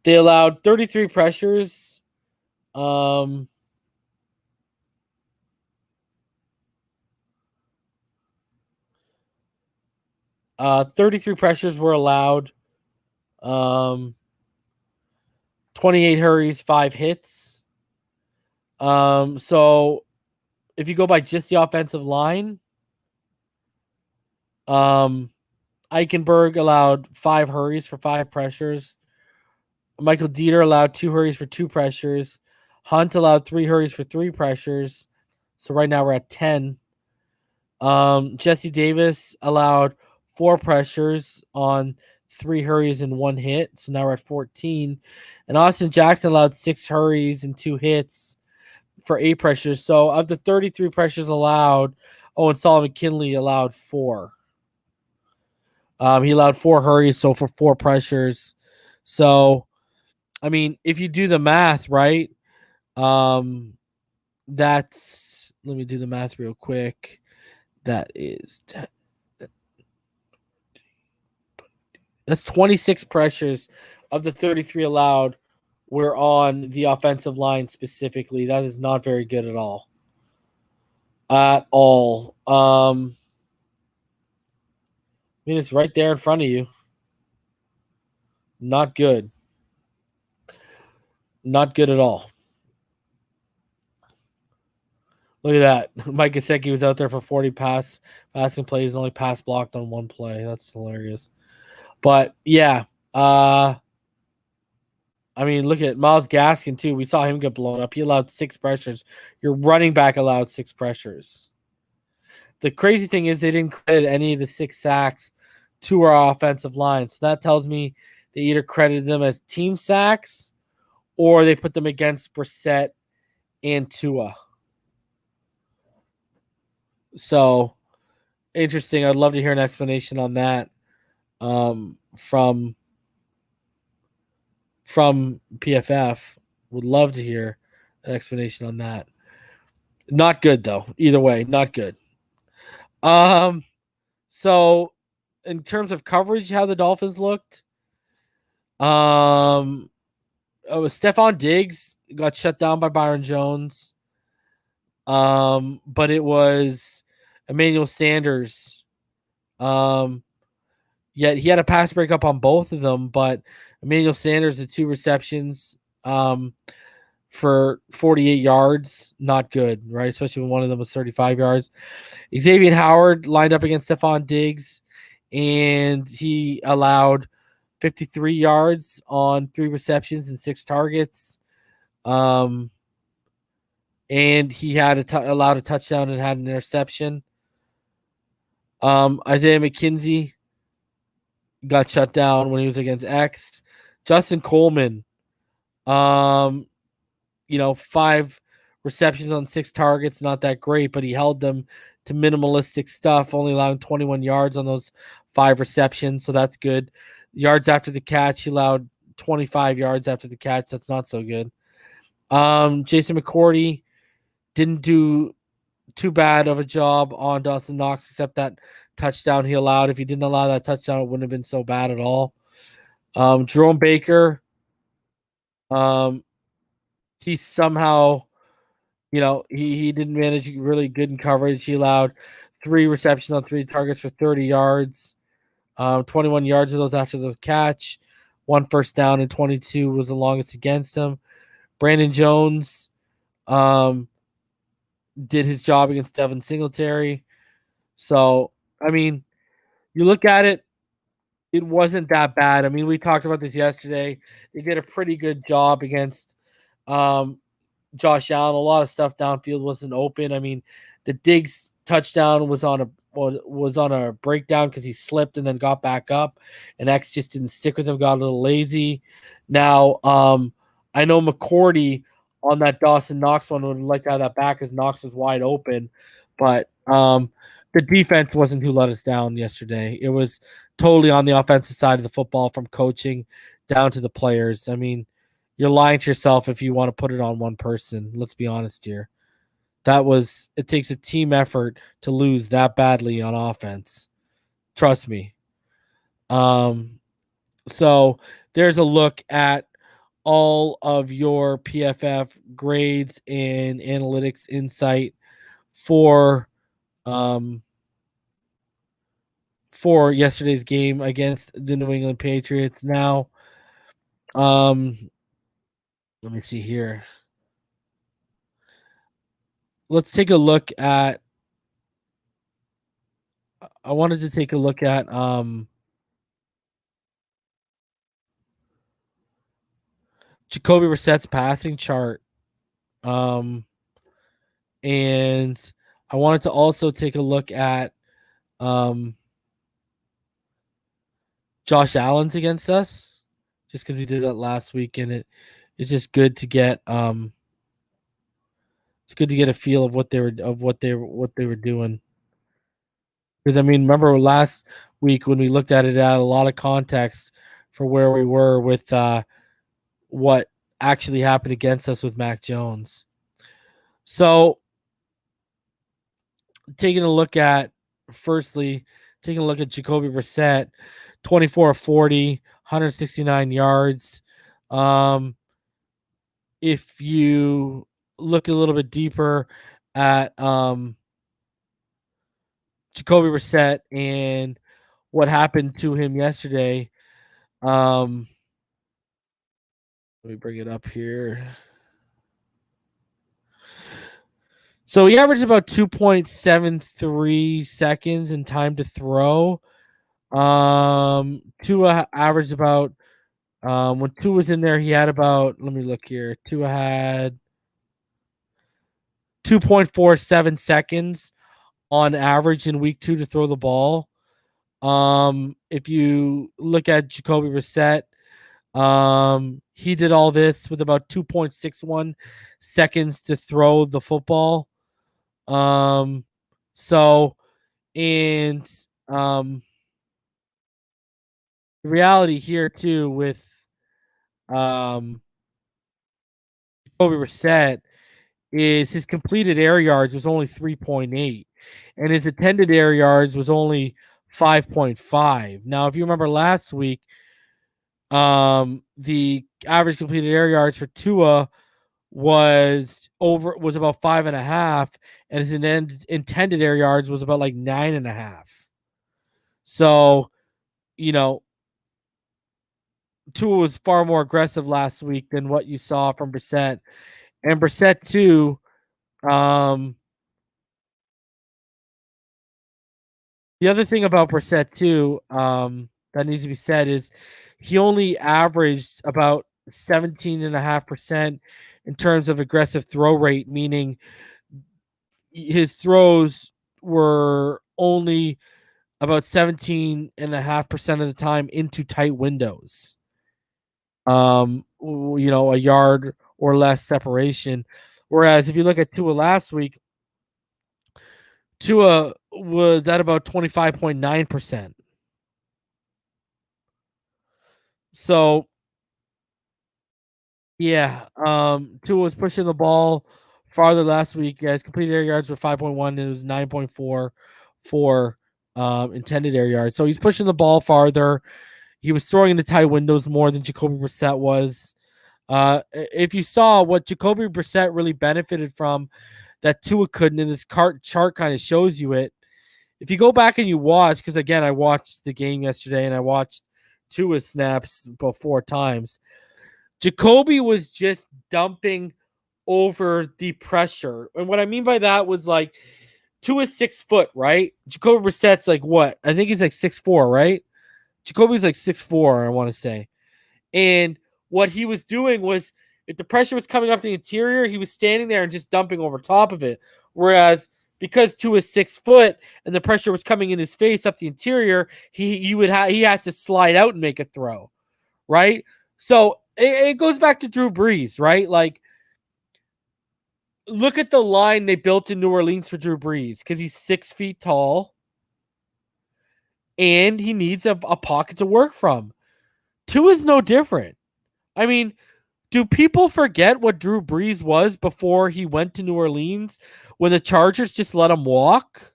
They allowed 33 pressures. 33 pressures were allowed. 28 hurries, 5 hits. So if you go by just the offensive line, Eichenberg allowed 5 hurries for 5 pressures. Michael Dieter allowed 2 hurries for 2 pressures. Hunt allowed 3 hurries for 3 pressures. So right now we're at 10. Jesse Davis allowed 4 pressures on 3 hurries and 1 hit. So now we're at 14. And Austin Jackson allowed 6 hurries and 2 hits for 8 pressures. So of the 33 pressures allowed, and Solomon Kinley allowed 4. He allowed 4 hurries, so for 4 pressures. So, I mean, if you do the math, right, that's, let me do the math real quick. That is 10. That's 26 pressures of the 33 allowed were on the offensive line specifically. That is not very good at all. At all. I mean, it's right there in front of you. Not good. Not good at all. Look at that. Mike Gesicki was out there for 40 passing plays, only pass blocked on 1 play. That's hilarious. But yeah, I mean, look at Myles Gaskin too. We saw him get blown up. He allowed 6 pressures. Your running back allowed 6 pressures. The crazy thing is they didn't credit any of the 6 sacks to our offensive line. So that tells me they either credited them as team sacks or they put them against Brissett and Tua. So interesting. I'd love to hear an explanation on that from PFF. Would love to hear an explanation on that. Not good though. Either way, not good. So in terms of coverage, how the Dolphins looked, Stephon Diggs got shut down by Byron Jones. But it was Emmanuel Sanders. Yet he had a pass breakup on both of them, but Emmanuel Sanders had 2 receptions for 48 yards. Not good, right? Especially when one of them was 35 yards. Xavier Howard lined up against Stephon Diggs, and he allowed 53 yards on 3 receptions and 6 targets. And he had allowed a touchdown and had an interception. Isaiah McKenzie got shut down when he was against X. Justin Coleman, 5 receptions on 6 targets, not that great, but he held them to minimalistic stuff, only allowing 21 yards on those 5 receptions, so that's good. Yards after the catch, he allowed 25 yards after the catch. That's not so good. Jason McCourty didn't do too bad of a job on Dawson Knox, except that touchdown he allowed. If he didn't allow that touchdown, it wouldn't have been so bad at all. Jerome Baker, he somehow, he didn't manage really good in coverage. He allowed 3 receptions on 3 targets for 30 yards. 21 yards of those after the catch. 1 first down and 22 was the longest against him. Brandon Jones did his job against Devin Singletary. So, I mean, you look at it, it wasn't that bad. I mean, we talked about this yesterday. They did a pretty good job against Josh Allen. A lot of stuff downfield wasn't open. I mean, the Diggs touchdown was on a breakdown because he slipped and then got back up, and X just didn't stick with him, got a little lazy. Now, I know McCourty on that Dawson Knox one would like to have that back because Knox is wide open, but the defense wasn't who let us down yesterday. It was totally on the offensive side of the football, from coaching down to the players. I mean, you're lying to yourself if you want to put it on one person. Let's be honest here. It takes a team effort to lose that badly on offense. Trust me. So there's a look at all of your PFF grades and analytics insight for yesterday's game against the New England Patriots. Now, let me see here. Let's take a look at. I wanted to take a look at Jacoby Brissett's passing chart. And I wanted to also take a look at Josh Allen's against us, just because we did that last week, and it's just good to get a feel of what they were doing. Because I mean, remember last week when we looked at it, at a lot of context for where we were with what actually happened against us with Mac Jones. So taking a look at Jacoby Brissett, 24 of 40, 169 yards. If you look a little bit deeper at Jacoby Brissett and what happened to him yesterday, let me bring it up here. So he averaged about 2.73 seconds in time to throw. Tua averaged about when Tua was in there, he had about, let me look here. Tua had 2.47 seconds on average in week 2 to throw the ball. If you look at Jacoby Brissett, he did all this with about 2.61 seconds to throw the football. The reality here too with Jacoby Brissett is his completed air yards was only 3.8, and his attended air yards was only 5.5. Now, if you remember last week, the average completed air yards for Tua was about 5.5, and his intended air yards was about like 9.5. So, Tua was far more aggressive last week than what you saw from Brissett. And Brissett too, the other thing about Brissett too, that needs to be said is he only averaged about 17.5% in terms of aggressive throw rate, meaning his throws were only about 17.5% of the time into tight windows. A yard or less separation. Whereas if you look at Tua last week, Tua was at about 25.9%. So, yeah, Tua was pushing the ball farther last week. His completed air yards were 5.1, and it was 9.4 for intended air yards. So he's pushing the ball farther. He was throwing into tight windows more than Jacoby Brissett was. If you saw what Jacoby Brissett really benefited from that Tua couldn't, and this chart kind of shows you it. If you go back and you watch, because again, I watched the game yesterday and I watched Tua's snaps about 4 times. Jacoby was just dumping over the pressure. And what I mean by that was like Tua's 6 foot, right? Jacoby Brissett's like what? I think he's like 6'4", right? Jacoby's like 6'4", I want to say. And what he was doing was, if the pressure was coming up the interior, he was standing there and just dumping over top of it. Whereas because Tua is 6 foot and the pressure was coming in his face up the interior, he has to slide out and make a throw, right? So it goes back to Drew Brees, right? Like, look at the line they built in New Orleans for Drew Brees because he's 6 feet tall and he needs a pocket to work from. Tua is no different. I mean, do people forget what Drew Brees was before he went to New Orleans when the Chargers just let him walk?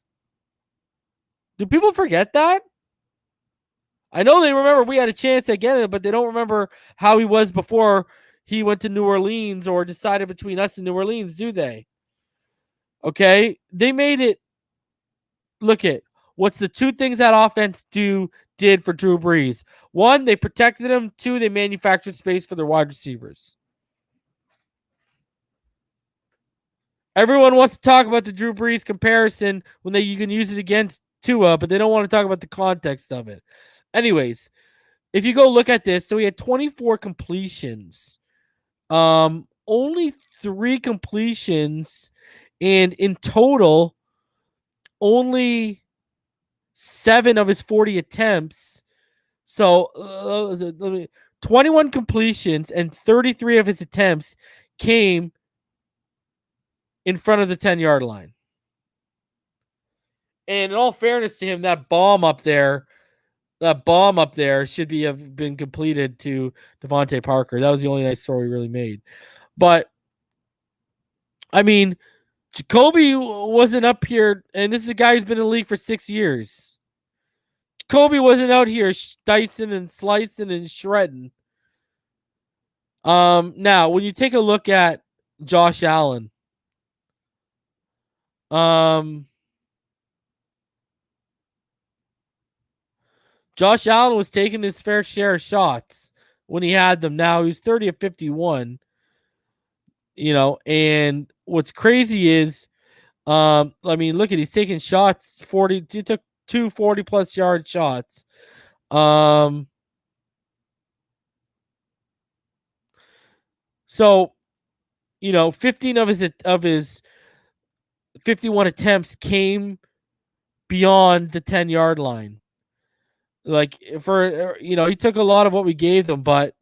Do people forget that? I know they remember we had a chance at getting it, but they don't remember how he was before he went to New Orleans or decided between us and New Orleans, do they? Okay? They made it. Look at what's the two things that offense did for Drew Brees. One, they protected him. Two, they manufactured space for their wide receivers. Everyone wants to talk about the Drew Brees comparison when you can use it against Tua, but they don't want to talk about the context of it. Anyways, if you go look at this, so he had 24 completions. Only 3 completions, and in total, only 7 of his 40 attempts. So 21 completions and 33 of his attempts came in front of the 10-yard line. And in all fairness to him, that bomb up there should have been completed to Devontae Parker. That was the only nice throw he really made. But I mean, Jacoby wasn't up here, and this is a guy who's been in the league for 6 years. Jacoby wasn't out here dicing and slicing and shredding. Now, when you take a look at Josh Allen, Josh Allen was taking his fair share of shots when he had them. Now he's 30 of 51. And what's crazy is, I mean, look at he's taking shots. 40. He took 2 40+ yard shots. So, 15 of his 51 attempts came beyond the 10-yard line. Like he took a lot of what we gave them, but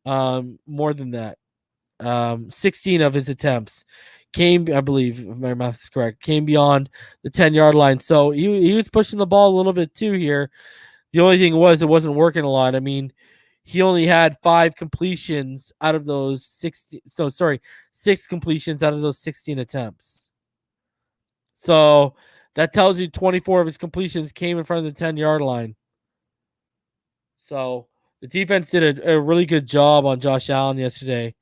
more than that. 16 of his attempts came, I believe, if my math is correct, came beyond the 10-yard line. So he was pushing the ball a little bit too here. The only thing was it wasn't working a lot. I mean, he only had 5 completions out of those 16. So 6 completions out of those 16 attempts. So that tells you 24 of his completions came in front of the 10-yard line. So the defense did a really good job on Josh Allen yesterday.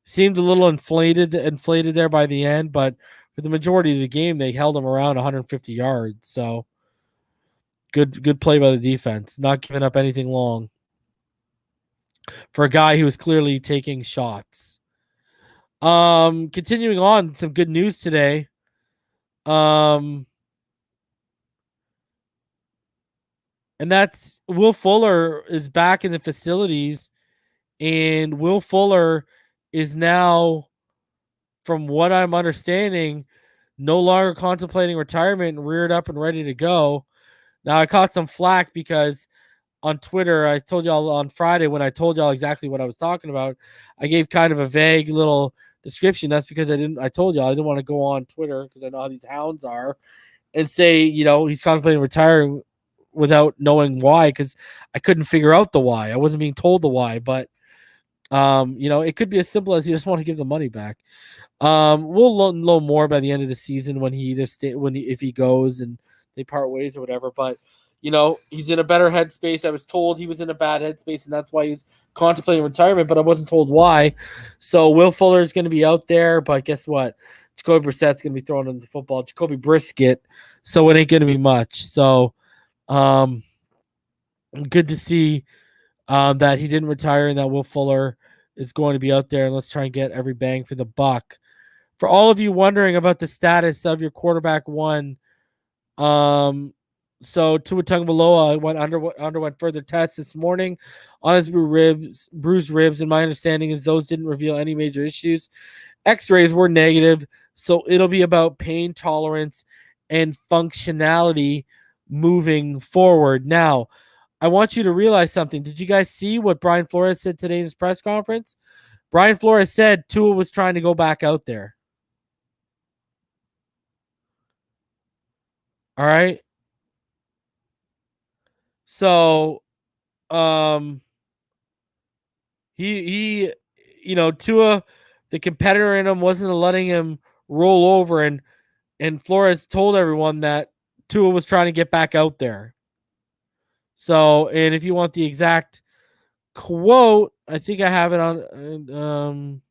Seemed a little inflated there by the end, but for the majority of the game, they held him around 150 yards. So good play by the defense, not giving up anything long for a guy who was clearly taking shots. Continuing on, some good news today. And that's Will Fuller is back in the facilities, and Will Fuller is now, from what I'm understanding, no longer contemplating retirement and reared up and ready to go. Now, I caught some flack because on Twitter, I told y'all on Friday when I told y'all exactly what I was talking about, I gave kind of a vague little description. That's because I told y'all I didn't want to go on Twitter because I know how these hounds are and say, he's contemplating retiring without knowing why, because I couldn't figure out the why. I wasn't being told the why, but it could be as simple as he just want to give the money back. We'll know more by the end of the season when if he goes and they part ways or whatever. But he's in a better headspace. I was told he was in a bad headspace, and that's why he's contemplating retirement. But I wasn't told why. So Will Fuller is going to be out there, but guess what? Jacoby Brissett's going to be throwing in the football. Jacoby Brisket, so it ain't going to be much. So, good to see that he didn't retire and that Will Fuller is going to be out there, and let's try and get every bang for the buck. For all of you wondering about the status of your quarterback one, so Tua Tagovailoa underwent further tests this morning on his bruised ribs, and my understanding is those didn't reveal any major issues. X-rays were negative, so it'll be about pain tolerance and functionality moving forward. Now, I want you to realize something. Did you guys see what Brian Flores said today in his press conference? Brian Flores said Tua was trying to go back out there. All right. So, um, he, Tua, the competitor in him wasn't letting him roll over, and Flores told everyone that Tua was trying to get back out there. So, and if you want the exact quote, I think I have it on.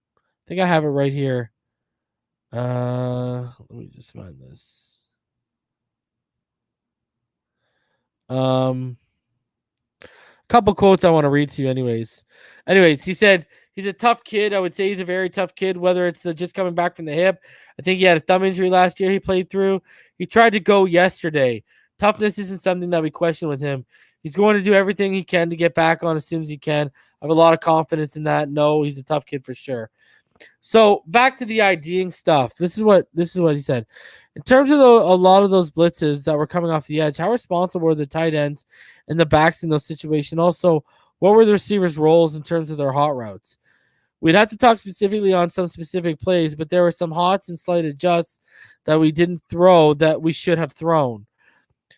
I think I have it right here. Let me just find this. Couple quotes I want to read to you, anyways. He said he's a tough kid. I would say he's a very tough kid, whether it's just coming back from the hip. I think he had a thumb injury last year he played through. He tried to go yesterday. Toughness isn't something that we question with him. He's going to do everything he can to get back on as soon as he can. I have a lot of confidence in that. No, he's a tough kid for sure. So back to the IDing stuff. This is what he said. In terms of a lot of those blitzes that were coming off the edge, how responsible were the tight ends and the backs in those situations? Also, what were the receivers' roles in terms of their hot routes? We'd have to talk specifically on some specific plays, but there were some hots and slight adjusts that we didn't throw that we should have thrown.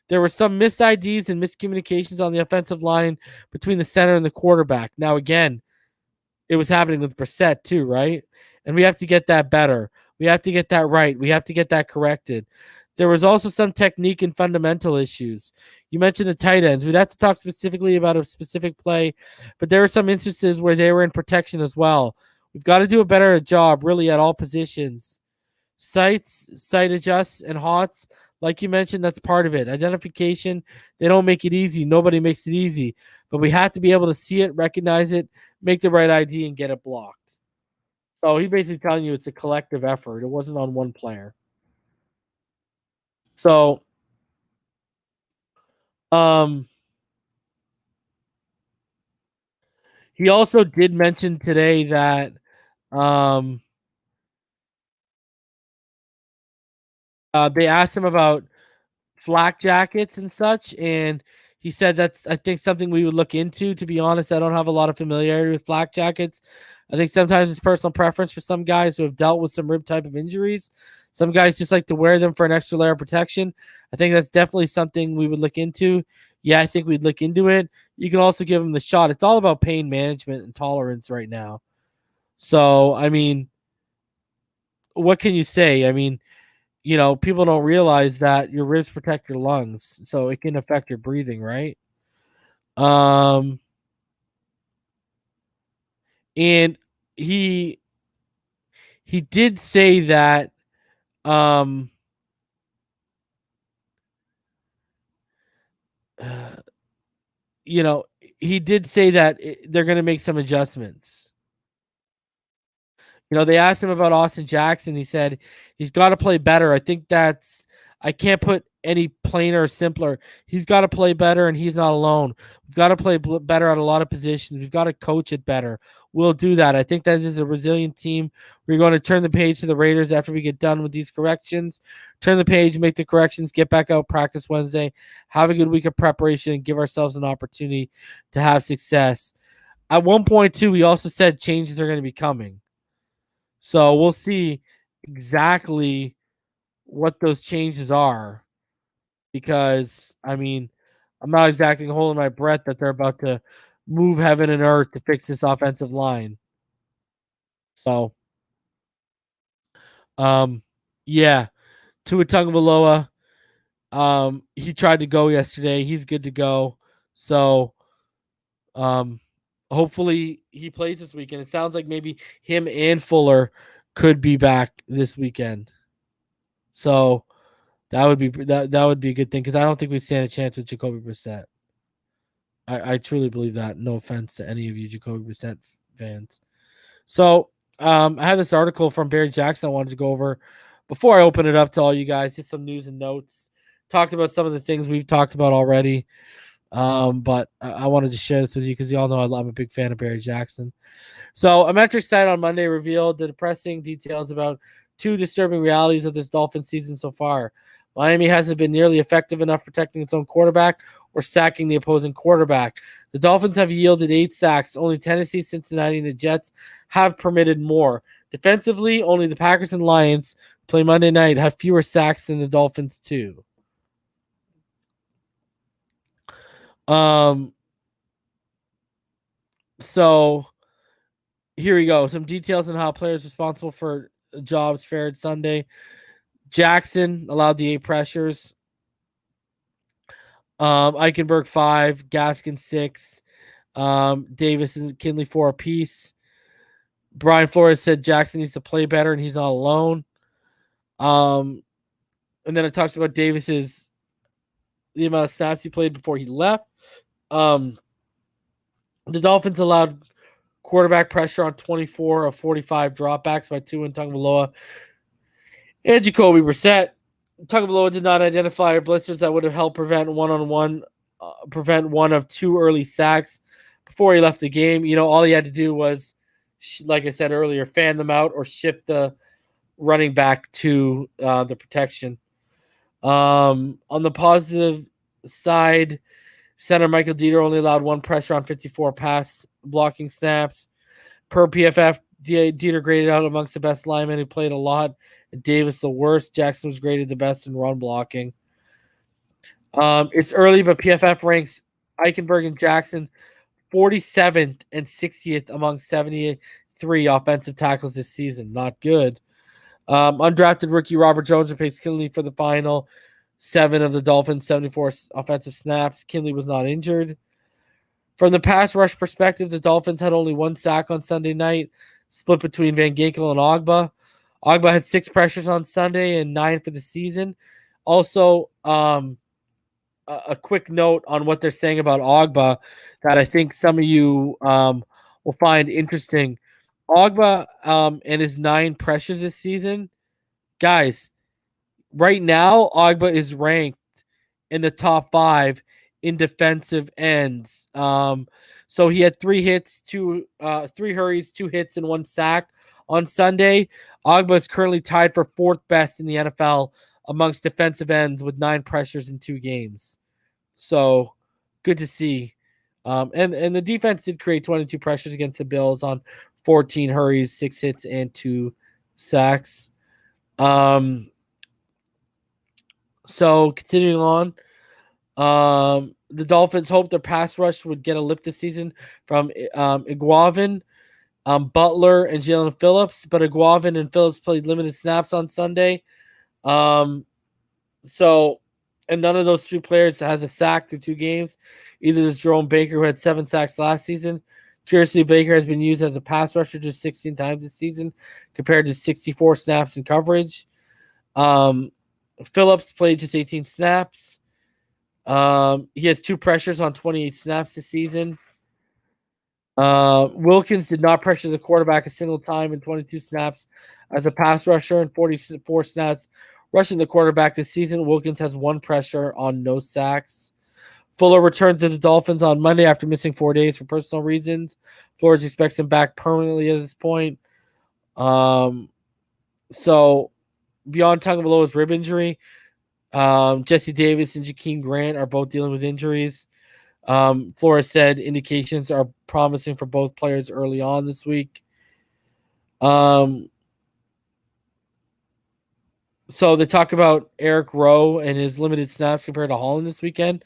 There were some missed IDs and miscommunications on the offensive line between the center and the quarterback. Now, again, it was happening with Brissett too, right? And we have to get that better. We have to get that right. We have to get that corrected. There was also some technique and fundamental issues. You mentioned the tight ends. We'd have to talk specifically about a specific play, but there were some instances where they were in protection as well. We've got to do a better job really at all positions. Sights, sight adjusts, and hots, like you mentioned, that's part of it. Identification, they don't make it easy. Nobody makes it easy. But we have to be able to see it, recognize it, make the right ID, and get it blocked. So he basically telling you it's a collective effort. It wasn't on one player. So, he also did mention today that they asked him about flak jackets and such, and he said that's, I think, something we would look into. To be honest, I don't have a lot of familiarity with flak jackets. I think sometimes it's personal preference for some guys who have dealt with some rib type of injuries. Some guys just like to wear them for an extra layer of protection. I think that's definitely something we would look into. Yeah, I think we'd look into it. You can also give them the shot. It's all about pain management and tolerance right now. So, I mean, what can you say? I mean, people don't realize that your ribs protect your lungs, so it can affect your breathing, right? And he did say that he did say that they're going to make some adjustments. They asked him about Austin Jackson. He said he's got to play better. I think I can't put any plainer or simpler. He's got to play better, and he's not alone. We've got to play better at a lot of positions. We've got to coach it better. We'll do that. I think that is a resilient team. We're going to turn the page to the Raiders after we get done with these corrections. Turn the page, make the corrections, get back out, practice Wednesday, have a good week of preparation, and give ourselves an opportunity to have success. At one point, too, we also said changes are going to be coming. So we'll see exactly what those changes are, because, I mean, I'm not exactly holding my breath that they're about to move heaven and earth to fix this offensive line. So, yeah, Tua Tagovailoa, he tried to go yesterday. He's good to go. So, hopefully he plays this weekend. It sounds like maybe him and Fuller could be back this weekend. So that would be a good thing, because I don't think we stand a chance with Jacoby Brissett. I truly believe that. No offense to any of you Jacoby Brissett fans. So I had this article from Barry Jackson I wanted to go over before I open it up to all you guys. Just some news and notes. Talked about some of the things we've talked about already. But I wanted to share this with you because you all know I'm a big fan of Barry Jackson. So a metric site on Monday revealed the depressing details about two disturbing realities of this Dolphins season so far. Miami hasn't been nearly effective enough protecting its own quarterback or sacking the opposing quarterback. The Dolphins have yielded 8 sacks. Only Tennessee, Cincinnati, and the Jets have permitted more. Defensively, only the Packers and Lions play Monday night have fewer sacks than the Dolphins too. So here we go. Some details on how players responsible for jobs fared Sunday. Jackson allowed the 8 pressures. Eichenberg 5, Gaskin 6, Davis and Kinley 4 apiece. Brian Flores said Jackson needs to play better and he's not alone. And then it talks about Davis's the amount of snaps he played before he left. The Dolphins allowed quarterback pressure on 24 of 45 dropbacks by Tua and Tagovailoa and Jacoby Brissett. Tagovailoa did not identify blitzers that would have helped prevent one of 2 early sacks before he left the game. All he had to do was, like I said earlier, fan them out or shift the running back to the protection. On the positive side, center Michael Dieter only allowed 1 pressure on 54 pass blocking snaps. Per PFF, Dieter graded out amongst the best linemen who played a lot. Davis the worst. Jackson was graded the best in run blocking. It's early, but PFF ranks Eichenberg and Jackson 47th and 60th among 73 offensive tackles this season. Not good. Undrafted rookie Robert Jones replaced Kinley for the final 7 of the Dolphins' 74 offensive snaps. Kinley was not injured. From the pass rush perspective, the Dolphins had only 1 sack on Sunday night, split between Van Ginkel and Ogba. Ogba had 6 pressures on Sunday and 9 for the season. Also, a quick note on what they're saying about Ogba that I think some of you will find interesting. Ogba and his 9 pressures this season, guys, right now Ogba is ranked in the top 5 in defensive ends. So he had 3 hits, 3 hurries, 2 hits, and 1 sack on Sunday. Ogba is currently tied for 4th best in the NFL amongst defensive ends with 9 pressures in 2 games. So good to see. And the defense did create 22 pressures against the Bills on 14 hurries, 6 hits, and 2 sacks. So continuing on, the Dolphins hoped their pass rush would get a lift this season from Iguavin, Butler, and Jalen Phillips, but Iguavin and Phillips played limited snaps on Sunday. And none of those 3 players has a sack through 2 games. Either does Jerome Baker, who had 7 sacks last season. Curiously, Baker has been used as a pass rusher just 16 times this season, compared to 64 snaps in coverage. Phillips played just 18 snaps. He has 2 pressures on 28 snaps this season. Wilkins did not pressure the quarterback a single time in 22 snaps as a pass rusher and 44 snaps rushing the quarterback this season. Wilkins has 1 pressure on no sacks. Fuller returned to the Dolphins on Monday after missing 4 days for personal reasons. Flores expects him back permanently at this point. So beyond Tagovailoa's rib injury, Jesse Davis and Jakeem Grant are both dealing with injuries. Flores said indications are promising for both players early on this week. So they talk about Eric Rowe and his limited snaps compared to Holland this weekend.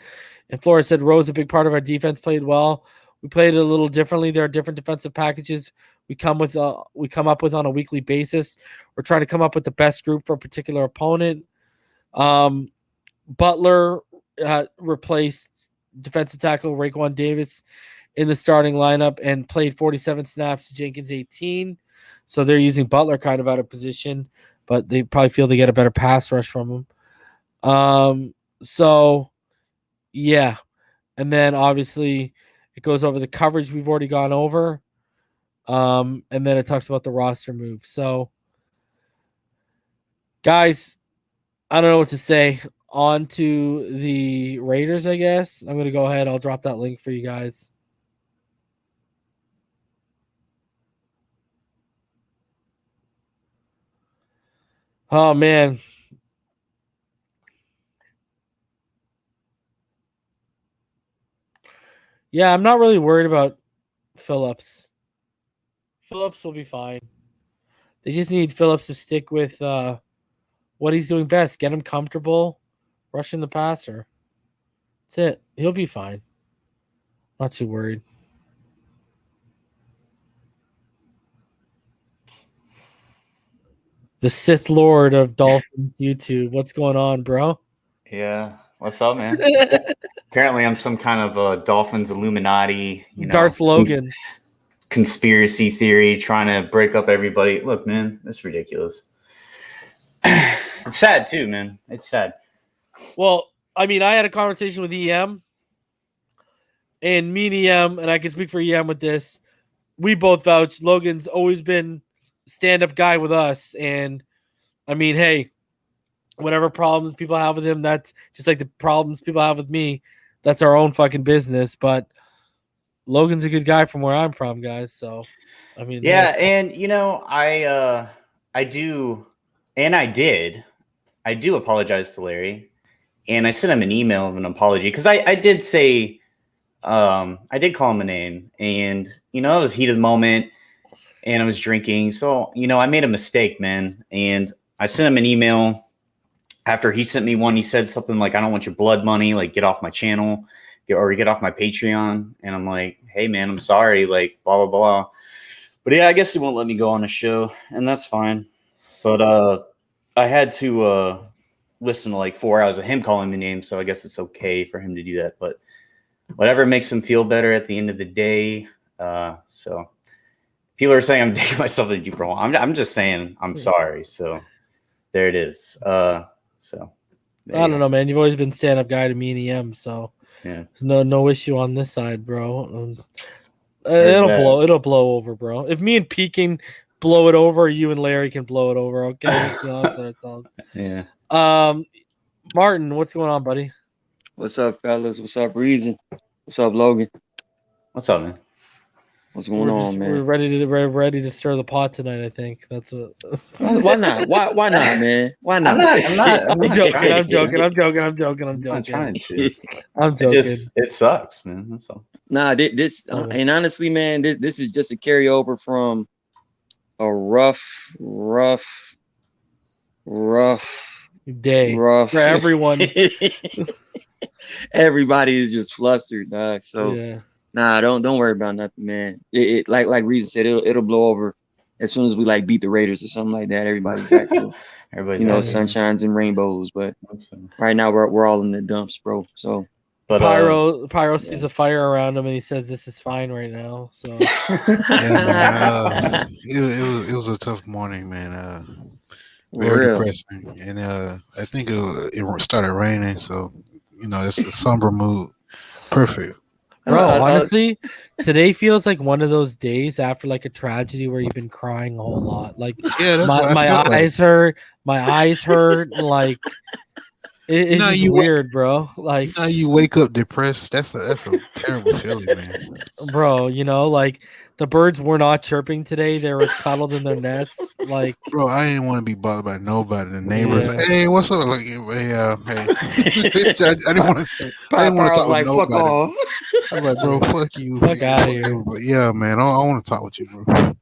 And Flores said Rowe's a big part of our defense, played well. We played it a little differently. There are different defensive packages we come up with on a weekly basis. We're trying to come up with the best group for a particular opponent. Butler replaced defensive tackle Raekwon Davis in the starting lineup and played 47 snaps to Jenkins 18. So they're using Butler kind of out of position, but they probably feel they get a better pass rush from him. So yeah. And then obviously it goes over the coverage we've already gone over. And then it talks about the roster move. So guys, I don't know what to say. On to the Raiders, I guess. I'm going to go ahead. I'll drop that link for you guys. Oh, man. Yeah, I'm not really worried about Phillips. Phillips will be fine. They just need Phillips to stick with what he's doing best. Get him comfortable, rushing the passer. That's it. He'll be fine. Not too worried. The Sith Lord of Dolphins YouTube. What's going on, bro? Yeah. What's up, man? Apparently, I'm some kind of a Dolphins Illuminati, Darth Logan. Conspiracy theory trying to break up everybody. Look, man, that's ridiculous. It's sad, too, man. It's sad. Well, I mean, I had a conversation with EM, and me and EM, and I can speak for EM with this, we both vouch. Logan's always been stand-up guy with us, and I mean, hey, whatever problems people have with him, that's just like the problems people have with me. That's our own fucking business, but Logan's a good guy from where I'm from, guys. So, I mean, yeah, and I do apologize to Larry, and I sent him an email of an apology because I did say, I did call him a name, and it was heat of the moment, and I was drinking, so I made a mistake, man, and I sent him an email. After he sent me one, he said something like, "I don't want your blood money, like get off my channel, or get off my Patreon." And I'm like, "Hey, man, I'm sorry, like blah blah blah." But yeah, I guess he won't let me go on the show, and that's fine. But I had to listen to like 4 hours of him calling me names, so I guess it's okay for him to do that. But whatever makes him feel better at the end of the day. So people are saying I'm digging myself into deep hole. I'm just saying I'm sorry. So there it is. So I don't know, man. You've always been stand-up guy to me and EM, so yeah, there's no issue on this side, bro. It'll blow over, bro. If me and Pete can blow it over, you and Larry can blow it over. Okay, let's be honest with ourselves. Yeah. Martin, what's going on, buddy? What's up, fellas? What's up, Reason? What's up, Logan? What's up, man? What's going on, man? We're ready to stir the pot tonight. I think that's what. Why not? Why not, man? Why not? I'm joking. I'm joking. I'm not trying to. I'm joking. It sucks, man. That's all. Nah, this and honestly, man, this is just a carryover from a rough day for everyone. Everybody is just flustered, dog. So yeah. Nah, don't worry about nothing, man. It like Reason said, it'll blow over as soon as we like beat the Raiders or something like that. Everybody's back to sunshines and rainbows. But right now we're all in the dumps, bro. So but Pyro sees a fire around him and he says this is fine right now. So yeah, man, it was a tough morning, man. Very depressing. And I think it started raining, so it's a somber mood. Perfect. Bro, honestly, today feels like one of those days after like a tragedy where you've been crying a whole lot. Like my eyes hurt, like it's just weird, bro. Like now you wake up depressed. That's a terrible feeling, man. Bro, like the birds were not chirping today. They were cuddled in their nests. Like, bro, I didn't want to be bothered by nobody. The neighbors, hey, what's up? Like, hey. I didn't want to talk with nobody. Fuck off. I was like, bro, fuck you. Fuck out of here. But yeah, man, I want to talk with you, bro.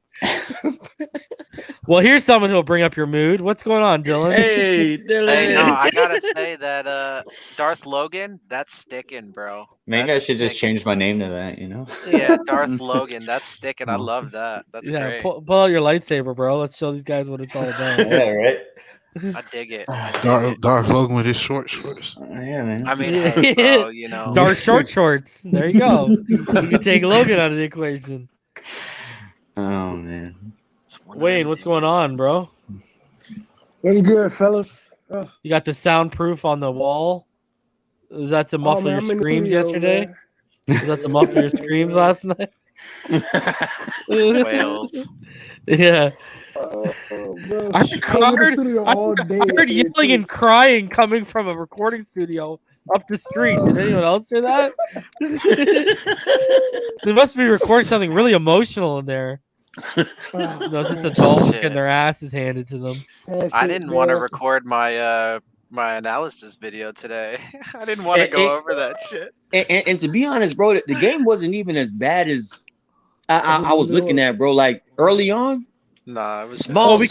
Well, here's someone who'll bring up your mood. What's going on, Dylan? Hey, Dylan. Hey, no, I gotta say that Darth Logan, that's sticking, bro. Maybe I should just change my name to that, Yeah, Darth Logan, that's sticking. I love that. That's great. Pull out your lightsaber, bro. Let's show these guys what it's all about. Yeah, right. I dig it. Darth Logan with his short shorts. Yeah, man. I mean, hey, bro, Darth short shorts. There you go. You can take Logan out of the equation. Oh man. Wayne, what's going on, bro? What's good, fellas? You got the soundproof on the wall. Is that to muffle your screams yesterday? Is that to muffle your screams last night? Wales. Yeah. Bro, I heard yelling and crying coming from a recording studio up the street. Did anyone else hear that? They must be recording something really emotional in there. It's just adults getting their asses handed to them. I didn't want to record my my analysis video today. I didn't want to go over that shit. And to be honest, bro, the game wasn't even as bad as I was looking at, bro. Like early on, Nah, it was small. We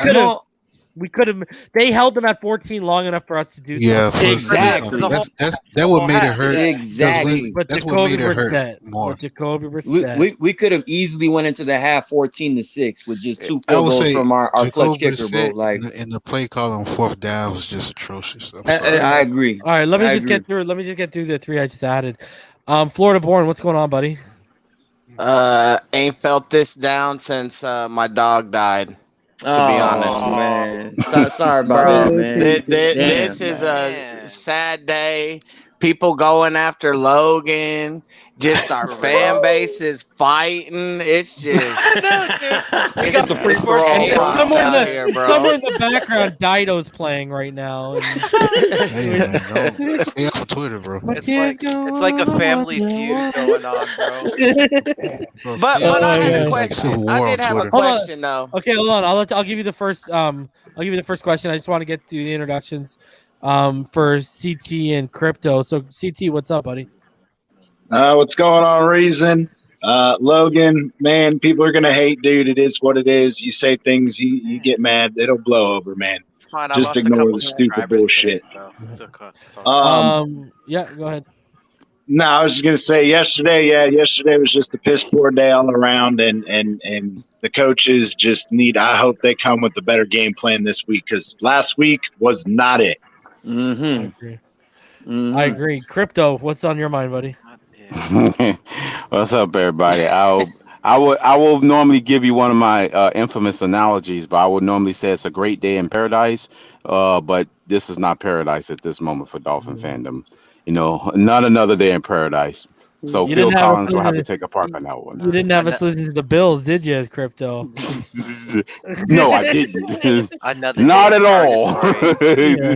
could have. They held them at 14 long enough for us to do something. Exactly. That what made it hurt. Exactly. But that's Jacoby what made it hurt Brissett. more. With Jacoby Brissett. We could have easily went into the half 14-6 with just 2 field goals from our clutch kicker, bro. Like in the play call on 4th down was just atrocious. I agree. All right, let me just get through the 3 I just added. Florida born, what's going on, buddy? Ain't felt this down since my dog died. To be honest, man. Sorry about that, man. This is a sad day. People going after Logan. Just our fan base is fighting. It's just it's a free for all out here, bro. Somewhere in the background, Dido's playing right now. Hey, man, stay off of Twitter, bro. It's like a family feud going on, bro. But I had a question. I did have a question though. Okay, hold on. I'll give you the first. I'll give you the first question. I just want to get through the introductions. For CT and Crypto. So CT, what's up, buddy? What's going on, Reason? Logan, man, people are gonna hate, dude. It is what it is. You say things, you get mad, it'll blow over, man. It's fine. Just ignore the stupid bullshit. Today, so it's okay. Yeah, go ahead. No, I was just gonna say yesterday was just a piss poor day all around, and the coaches just need. I hope they come with a better game plan this week because last week was not it. I agree. Crypto, what's on your mind, buddy? What's up, everybody? I will normally give you one of my infamous analogies, but I would normally say it's a great day in paradise. But this is not paradise at this moment for Dolphin fandom. You know, not another day in paradise. So Phil Collins will have to take a park on that one. You didn't have us listen to the Bills, did you, Crypto? No, I didn't. Not at all.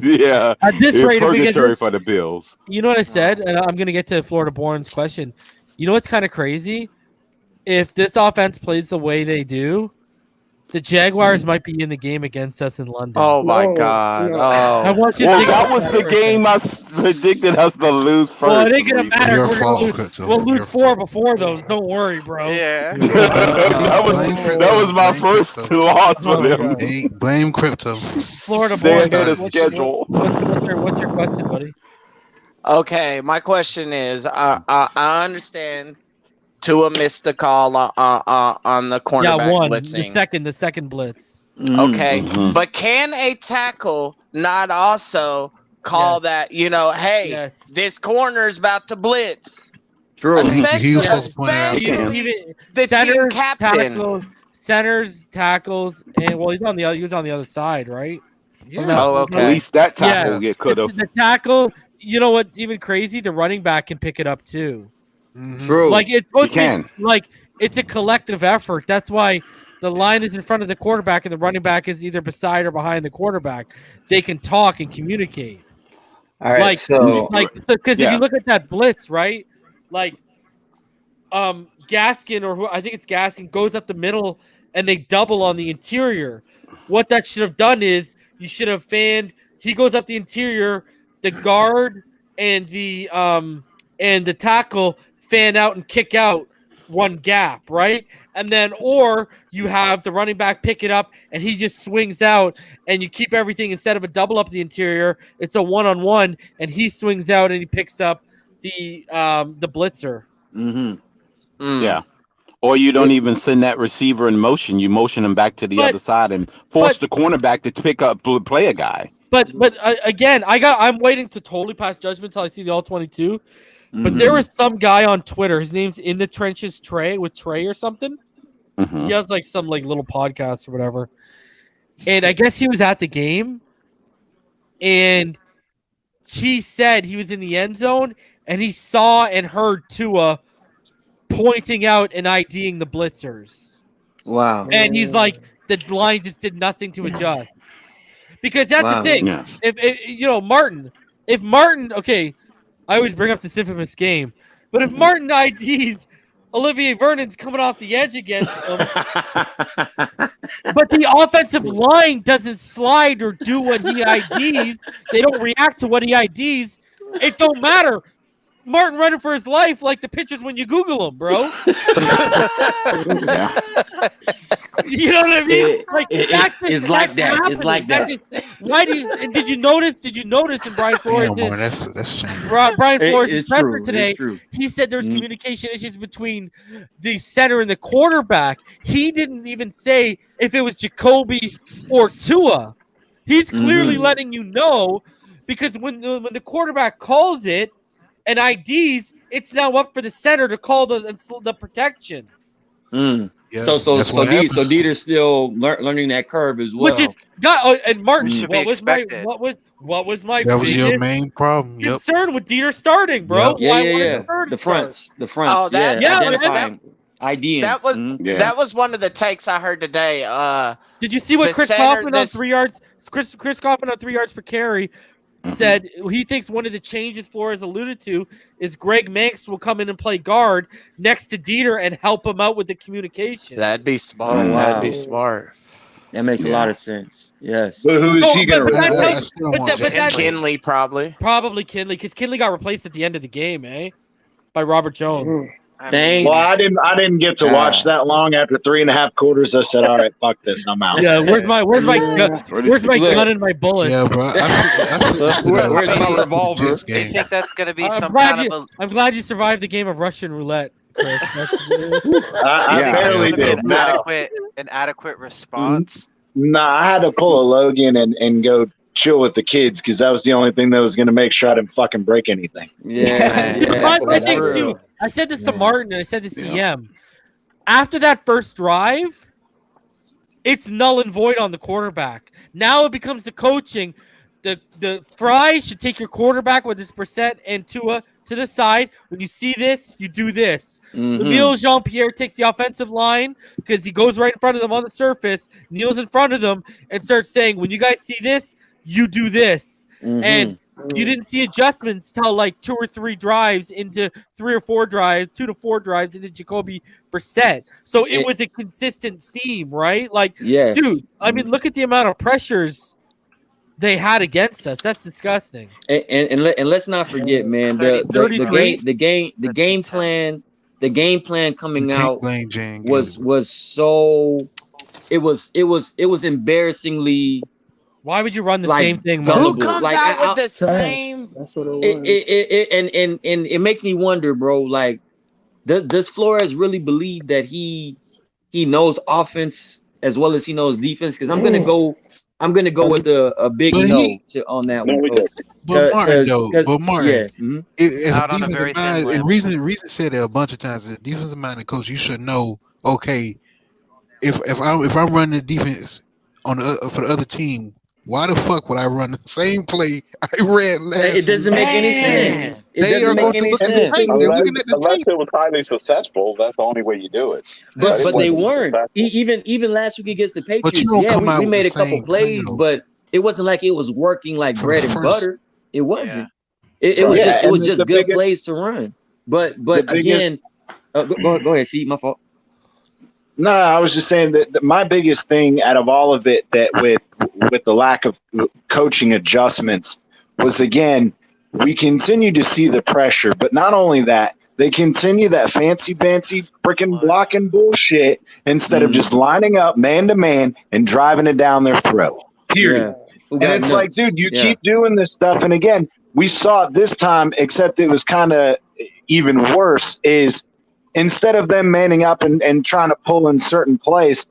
Yeah. At this rate, purgatory for the Bills. You know what I said? And I'm going to get to Florida Born's question. You know what's kind of crazy? If this offense plays the way they do, the Jaguars might be in the game against us in London. Oh my God! Oh, I want you that was the game I predicted us to lose first. Well, it ain't gonna matter. We'll lose 4 before those. Don't worry, bro. Yeah. that was my first loss for them. Hey, blame Crypto. Florida They Born. had a schedule. What's your question, buddy? Okay, my question is, I understand Tua missed the call on the cornerback blitzing. The second blitz. Okay, but can a tackle not also call that? You know, hey, this corner's about to blitz. True. Especially the team captain. Centers, tackles, and he was on the other side, right? Yeah. Oh, okay. At least that tackle could have. The tackle. You know what's even crazy? The running back can pick it up too. True. Like it's supposed to be, like it's a collective effort. That's why the line is in front of the quarterback and the running back is either beside or behind the quarterback. They can talk and communicate. All right. Because if you look at that blitz, right? Like, Gaskin I think it's Gaskin goes up the middle and they double on the interior. What that should have done is you should have fanned. He goes up the interior, the guard and the tackle fan out and kick out one gap, right? And then, or you have the running back pick it up and he just swings out and you keep everything instead of a double up the interior. It's a one-on-one and he swings out and he picks up the blitzer. Yeah. Or you don't even send that receiver in motion. You motion him back to the other side and force the cornerback to play a guy. But again, I'm waiting to totally pass judgment until I see the all 22. But there was some guy on Twitter. His name's In the Trenches Trey or something. He has like some like little podcast or whatever. And I guess he was at the game. And he said he was in the end zone and he saw and heard Tua pointing out and IDing the blitzers. Wow. And he's like, the line just did nothing to adjust. Because that's the thing. Yeah. If Martin, okay, I always bring up this infamous game, but if Martin IDs Olivier Vernon's coming off the edge against him. But the offensive line doesn't slide or do what he IDs. They don't react to what he IDs. It don't matter. Martin running for his life like the pictures when you Google him, bro. You know what I mean? It's like that. It's like that. Why do you? And did you notice? And Brian Flores Damn, that's shameful. Brian Flores' presser true. today. He said there's communication issues between the center and the quarterback. He didn't even say if it was Jacoby or Tua. He's clearly letting you know, because when the quarterback calls it and IDs, it's now up for the center to call the protections. Yeah, so Dieter's still learning that curve as well. Which is and Martin should be expected. What was my that was your main problem? Concern with Dieter starting, bro? Yeah. The front. Oh, ID. That was one of the takes I heard today. Did you see what Chris Kaufman on 3 yards? Chris Kaufman on 3 yards per carry said he thinks one of the changes Flores alluded to is Greg Manx will come in and play guard next to Dieter and help him out with the communication. That'd be smart. Wow. That'd be smart. That makes a lot of sense. Yes. But who is he going to replace? Kinley, probably. Probably Kinley, because Kinley got replaced at the end of the game, by Robert Jones. Well, I didn't get to watch that long. After 3.5 quarters, I said, "All right, fuck this, I'm out." Yeah, where's my gun and my bullets? Yeah, bro. Where's my revolver? You think that's gonna be some kind of? I'm glad you survived the game of Russian roulette, Chris. I barely did. An adequate response. Nah, I had to pull a Logan and go chill with the kids because that was the only thing that was going to make sure I didn't fucking break anything. I said this to Martin and I said this to Em. After that first drive, it's null and void on the quarterback. Now it becomes the coaching. The Fry should take your quarterback with his Brissett and Tua to the side. When you see this, you do this. Emile Jean-Pierre takes the offensive line because he goes right in front of them on the surface, kneels in front of them, and starts saying, when you guys see this, you do this. And you didn't see adjustments till like 2 or 3 drives into 3 or 4 drives, 2 to 4 drives into Jacoby Brissett. So it was a consistent theme, right? Like, dude, I mean, look at the amount of pressures they had against us. That's disgusting. And let's not forget, man, the game plan coming out was so it was embarrassingly. Why would you run the same thing? Who comes out with the same? That's what it was. And it makes me wonder, bro. Like, does Flores really believe that he knows offense as well as he knows defense? Because I'm gonna go with a big on that one. But Martin, as Out a on a very defensive thin mind, limb. and reason said it a bunch of times. As a defensive minded coach, you should know. Okay, if I'm running the defense for the other team, why the fuck would I run the same play I ran last? It doesn't make any sense. They are going to look at the tape. They're looking at the Unless tape. it was highly successful, that's the only way you do it. But they weren't. Even last week against the Patriots, we made a couple plays, but it wasn't like it was working like bread and butter. It wasn't. It was just good plays to run. But again, go ahead. See, my fault. No, I was just saying that my biggest thing out of all of it, that with the lack of coaching adjustments, was, again, we continue to see the pressure, but not only that, they continue that fancy freaking blocking bullshit instead of just lining up man to man and driving it down their throat. Period. Yeah. And it's like, dude, you keep doing this stuff, and again, we saw it this time, except it was kind of even worse. Is instead of them manning up and trying to pull in certain plays,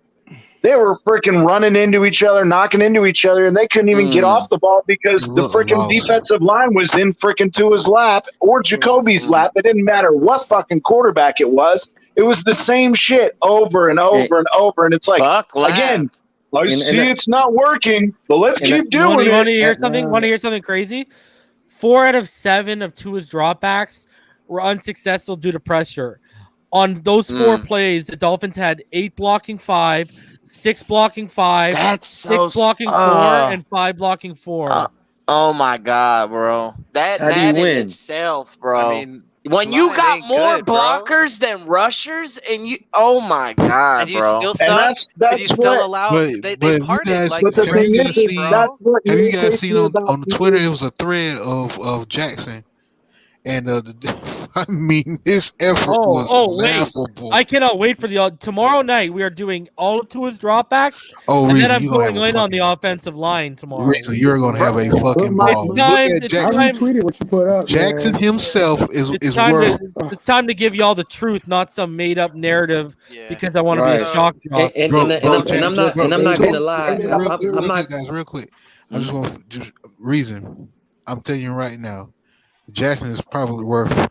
they were freaking running into each other, knocking into each other, and they couldn't even get off the ball because the freaking defensive line was in freaking Tua's lap or Jacoby's lap. It didn't matter what fucking quarterback it was. It was the same shit over and over and over. And it's like, again, I see it's not working, but let's keep doing it. Want to hear something? Want to hear something crazy? 4 out of 7 of Tua's dropbacks were unsuccessful due to pressure. On those 4 plays, the Dolphins had 8 blocking 5, 6 blocking 5, 6 blocking 4, and 5 blocking 4. Oh my God, bro! That in itself, bro. I mean, When you got more blockers than rushers, and you, oh my god, and you bro! still suck, and you still allow they parted like but the thing is, bro. have you guys seen on Twitter? It was a thread of Jackson, and I mean, his effort was laughable. Wait. I cannot wait for tomorrow night. We are doing all of Tua's dropbacks, and Reason, then I'm going in on the offensive line tomorrow. Reason, you're going to have a fucking ball. Look at Jackson. I retweeted what you put up. Jackson himself is worth. It's time to give y'all the truth, not some made up narrative, because I want to be a shock jock. And I'm not gonna lie. I'm not, guys, real quick. I just want just Reason. I'm telling you right now, Jackson is probably worth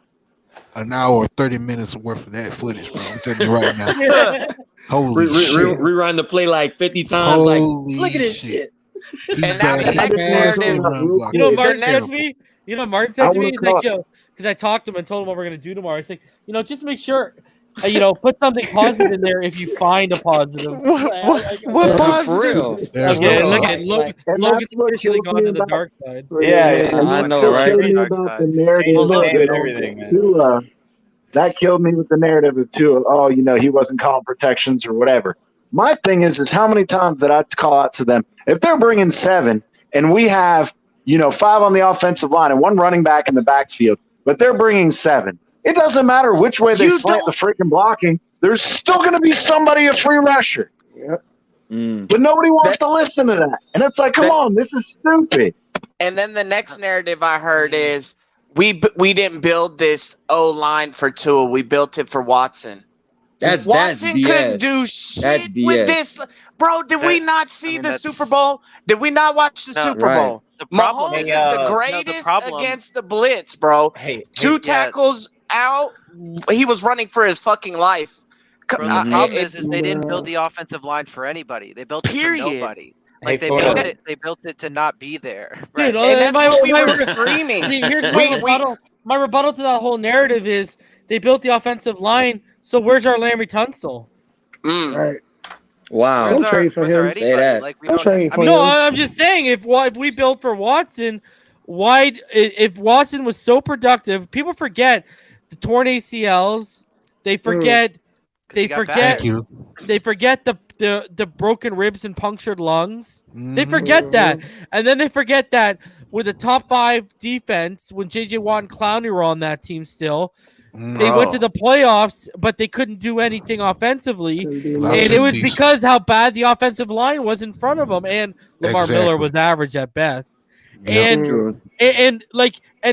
an hour or 30 minutes worth of that footage, bro. I'm telling you right now. Holy shit. Rerun the play like 50 times. Holy look at this shit. And now the next narrative. You know, Martin said to me. You know, Martin said to me, he's like, yo, because I talked to him and told him what we're gonna do tomorrow. He's like, just make sure. Put something positive in there if you find a positive. What positive? For real? Okay, look at Logan's officially gone to the dark side. Yeah, I know, right? About the narrative Tua, that killed me with the narrative of Tua. Oh, he wasn't calling protections or whatever. My thing is how many times that I call out to them, if they're bringing 7 and we have, 5 on the offensive line and 1 running back in the backfield, but they're bringing 7. It doesn't matter which way they slant the freaking blocking. There's still going to be somebody a free rusher. Yep. But nobody wants to listen to that. And it's like, come on, this is stupid. And then the next narrative I heard is we didn't build this O-line for Tua. We built it for Watson. Watson couldn't do shit with this. Bro, did we not see the Super Bowl? Did we not watch the Super Bowl? Mahomes is the greatest against the blitz, bro. 2 tackles out. He was running for his fucking life. Bro, the problem is they didn't build the offensive line for anybody. They built it for nobody. Like they built it to not be there. Right? Dude, and that's what we were screaming. See, here's my rebuttal. My rebuttal to that whole narrative is they built the offensive line. So where's our Larry Tunsil? Right. Wow. Don't trade for him. Say that. Like, I'm just saying if we built for Watson, if Watson was so productive, people forget the torn ACLs. They forget the broken ribs and punctured lungs. They forget that. And then they forget that with the top 5 defense, when JJ Watt and Clowney were on that team still, they went to the playoffs, but they couldn't do anything offensively. And it was because how bad the offensive line was in front of them. And Lamar Miller was average at best. And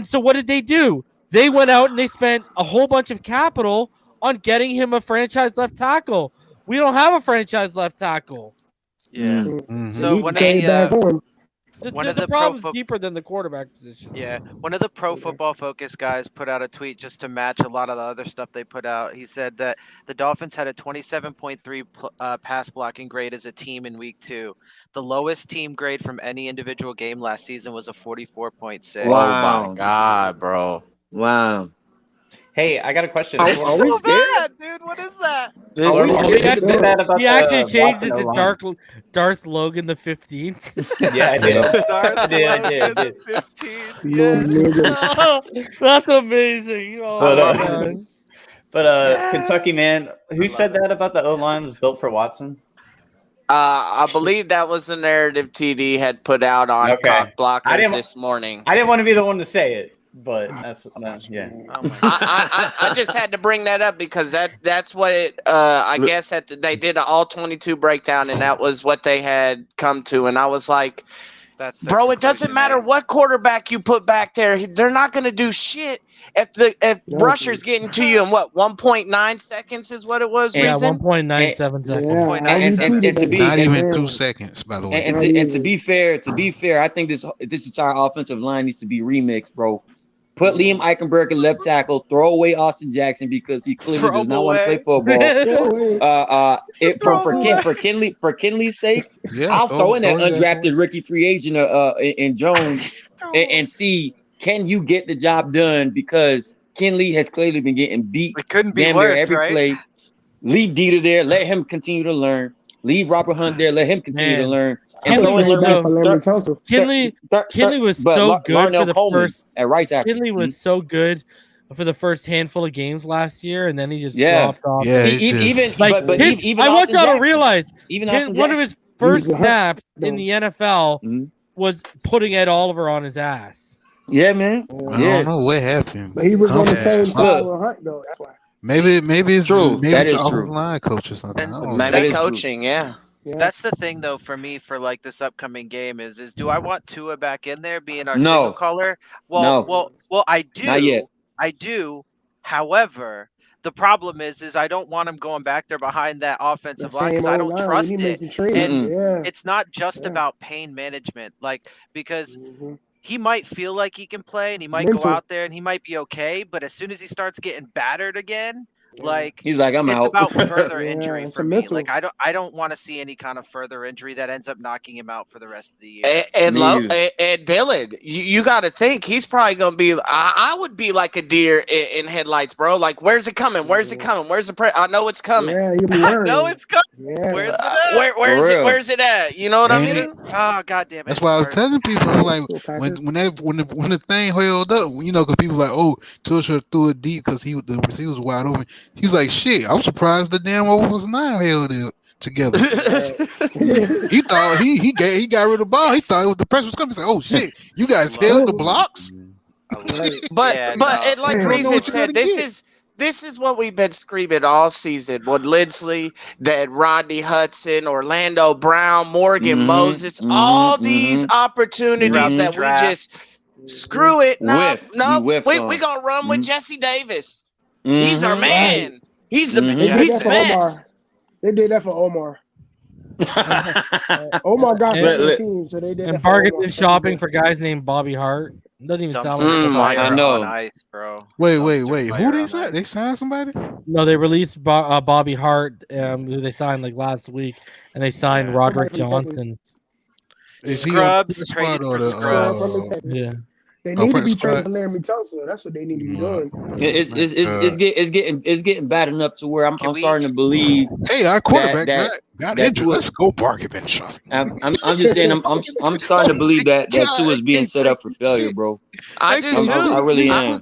so what did they do? They went out and they spent a whole bunch of capital on getting him a franchise left tackle. We don't have a franchise left tackle. Yeah. So one of the problems deeper than the quarterback position. Yeah. One of the Pro Football Focus guys put out a tweet just to match a lot of the other stuff they put out. He said that the Dolphins had a 27.3 pass blocking grade as a team in week 2. The lowest team grade from any individual game last season was a 44.6. Wow. Oh my God, bro. Wow. Hey, I got a question. It's so bad, dude. What is that? He actually changed it to Darth Logan the 15th. Yeah, I did. Darth Logan the 15th. Yes. That's amazing. But Kentucky man, who said that about the O-line was built for Watson? I believe that was the narrative TD had put out on Cock Blockers this morning. I didn't want to be the one to say it. But yeah. I just had to bring that up because that's what I guess they did an all 22 breakdown and that was what they had come to, and I was like, bro, it doesn't matter what quarterback you put back there, they're not going to do shit if rusher's getting to you in 1.9 seconds is what it was. Yeah, 1.97 seconds. Not even 2 seconds, by the way. And to be fair, I think this entire offensive line needs to be remixed, bro. Put Liam Eichenberg at left tackle. Throw away Austin Jackson because he clearly does not want to play football. For Kinley's sake, I'll throw in that undrafted rookie free agent in Jones and see, can you get the job done? Because Kinley has clearly been getting beat. It couldn't be worse, every play. Leave Dieter there. Let him continue to learn. Leave Robert Hunt there. Let him continue to learn. Kinley was so good for the first. At right tackle. Kinley was so good for the first handful of games last year, and then he just dropped off. Yeah, even I want y'all to realize one of his first snaps in the NFL was putting Ed Oliver on his ass. Yeah, man. I don't know what happened. But he was on the same side with Hunt, though. That's why. Maybe it's true. Maybe That it's is the true. line coach or something. Maybe coaching, yeah. That's the thing, though, for me, for like this upcoming game is do I want Tua back in there being our signal caller? Well, I do. Not yet. I do. However, the problem is I don't want him going back there behind that offensive line because I don't trust it. And it's not just about pain management, because he might feel like he can play and he might go out there and he might be okay, but as soon as he starts getting battered again, he's like, I'm it's out. about further injury for me. Like I don't want to see any kind of further injury that ends up knocking him out for the rest of the year. And Dylan, you got to think he's probably gonna be. I would be like a deer in headlights, bro. Like, where's it coming? Where's it coming? Where's the I know it's coming. Yeah, you'll be I know it's coming. Yeah. Where's it at? Where's it at? You know what I mean? Oh, God damn it! That's why I was telling people, like, when the thing held up, because people were like, oh, Tua should have threw it deep because the receiver was wide open. He was like, shit, I'm surprised the damn offensive line held it together. He thought he got rid of the ball. He thought the press was coming. He's like, oh shit, you guys held the blocks. But like Reason said, this is what we've been screaming all season. When Lindsley, that Rodney Hudson, Orlando Brown, Morgan Moses, all these opportunities that we just screw it. No, we gonna run with Jesse Davis. He's our man. He's the best. They did that for Omar. Omar got the team, so they did. And bargained shopping for guys named Bobby Hart. Doesn't even sound like I know. Ice, bro. Wait. Who they signed? They signed somebody? No, they released Bobby Hart, who they signed like last week, and they signed Roderick Johnson. Scrubs traded for Scrubs. Yeah. They need to be trading for Laramie Tulsa. That's what they need to be doing. It's getting bad enough to where I'm starting to believe. Hey, our quarterback got injured. Let's go bargain bin shopping. I'm just saying I'm starting to believe that Tua is being set up for failure, bro. I do too. I really am.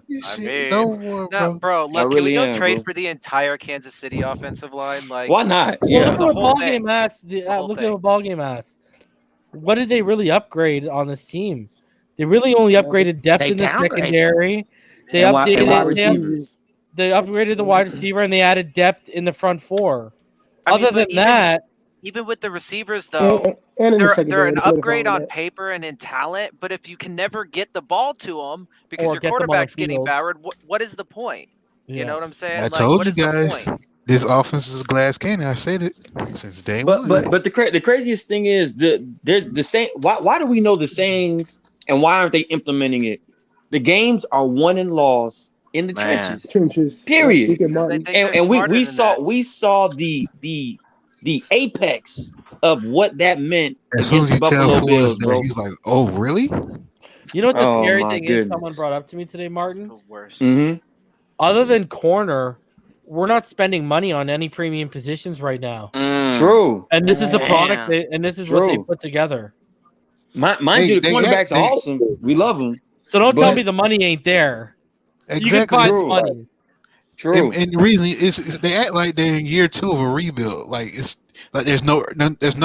Bro, look, can we go trade for the entire Kansas City offensive line? Like, why not? Yeah. Look at what ball game asked. Look at what ball game asked. What did they really upgrade on this team? They really only upgraded depth in the secondary. They upgraded the wide receiver and they added depth in the front four. Other than that, even with the receivers, though, they're an upgrade on paper and in talent. But if you can never get the ball to them because your quarterback's getting battered, what is the point? Yeah. You know what I'm saying? I told you guys, this offense is a glass cannon. I said it since day one. But the craziest thing is there's the same. Why do we know the sayings and why aren't they implementing it? The games are won and lost in the trenches. Period. And we saw the apex of what that meant against the Buffalo Bills, bro. He's like, oh, really? You know what the scary thing is? Someone brought up to me today, Martin. It's the worst. Other than corner, we're not spending money on any premium positions right now. True. And this is the product, and this is what they put together. Mind you, the cornerbacks are awesome. We love them. So don't tell me the money ain't there. Exactly. You can find the money. True. And the reason is they act like they're in year 2 of a rebuild. Like it's like there's no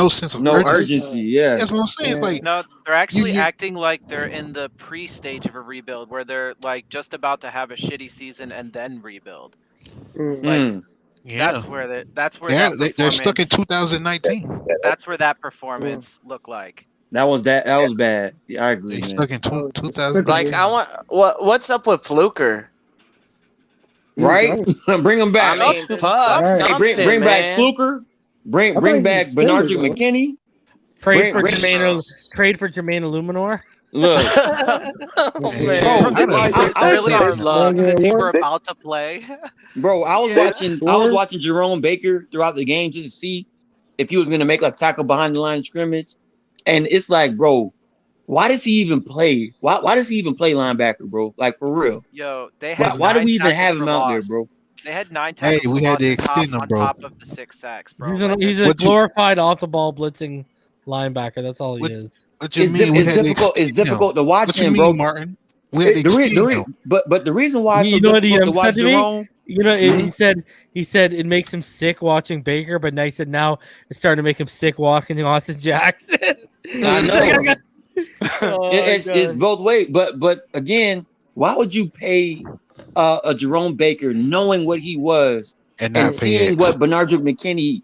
sense of urgency. Yeah, that's what I'm saying. It's like no, they're actually acting like they're in the pre-stage of a rebuild, where they're like just about to have a shitty season and then rebuild. Like, that's where they're stuck in 2019. That's where that performance looked like. That was bad. Yeah, I agree. They stuck in 2000. Like I want what's up with Fluker? Right? Bring him back. I mean, fuck something, bring back Fluker. Bring back Bernard McKinney. Trade for Jermaine Illuminor. Look, the team we're about to play. Bro, I was watching Jerome Baker throughout the game just to see if he was gonna make like tackle behind the line of scrimmage, and it's like, bro, why does he even play? Why does he even play linebacker, bro? Like for real. Yo, they have. Why do we even have him out there, bro? They had 9 tackles. Hey, we had to extend him, bro. On top of the 6 sacks, bro. He's a glorified off-the-ball blitzing linebacker. That's all he is. What you mean? It's difficult to watch him, bro. Martin? had to extend him. But the reason why it's so You know what he difficult to watch said to me? Jerome, You know, he said it makes him sick watching Baker, but now he said now it's starting to make him sick watching Austin Jackson. I know. It's both ways. But again, why would you pay a Jerome Baker knowing what he was and seeing what Bernardrick McKinney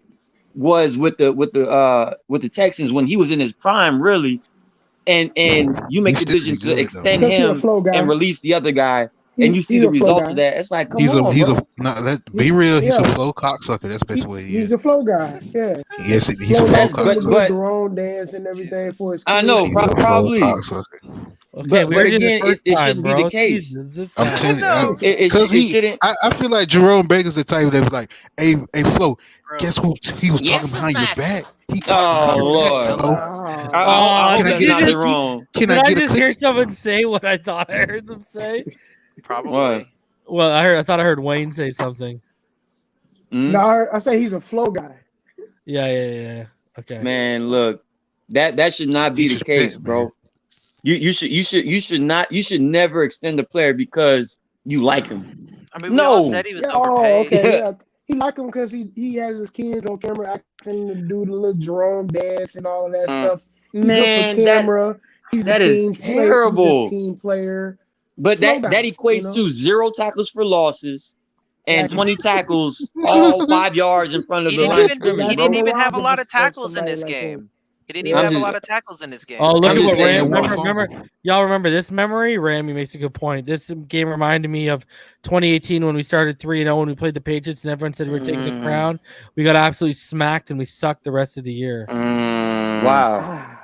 was with the Texans when he was in his prime, really, and you make the decision to extend him and release the other guy, and you see the results of that. It's like, be real. He's a flow cocksucker. That's the best way. He's a flow guy. Yeah. Yes, he's a flow cocksucker. But Jerome dance and everything for his. I know, probably. Okay, but again, it shouldn't be the case. I'm telling you, because I feel like Jerome Baker's the type that's like, hey, Flo, guess who he was talking behind your back? He talking behind your back. Can I just hear someone say what I thought I heard them say? Probably. What? Well, I thought I heard Wayne say something. No, I say he's a flow guy. Yeah. Okay. Man, look, that should not be the case, bro. You should never extend a player because you like him. I mean, we all said he was overpaid. Okay, yeah. He like him because he has his kids on camera asking him to do the little Jerome dance and all of that stuff. He's Man, that is terrible. He's a team player. But that equates to 0 tackles for losses and 20 tackles all 5 yards in front of the line. He didn't even have a lot of tackles in this game. He didn't even have a lot of tackles in this game. Oh, look at what Ram. Y'all remember this memory? Rammy makes a good point. This game reminded me of 2018 when we started 3-0 when we played the Patriots and everyone said we were taking the crown. We got absolutely smacked and we sucked the rest of the year. Wow.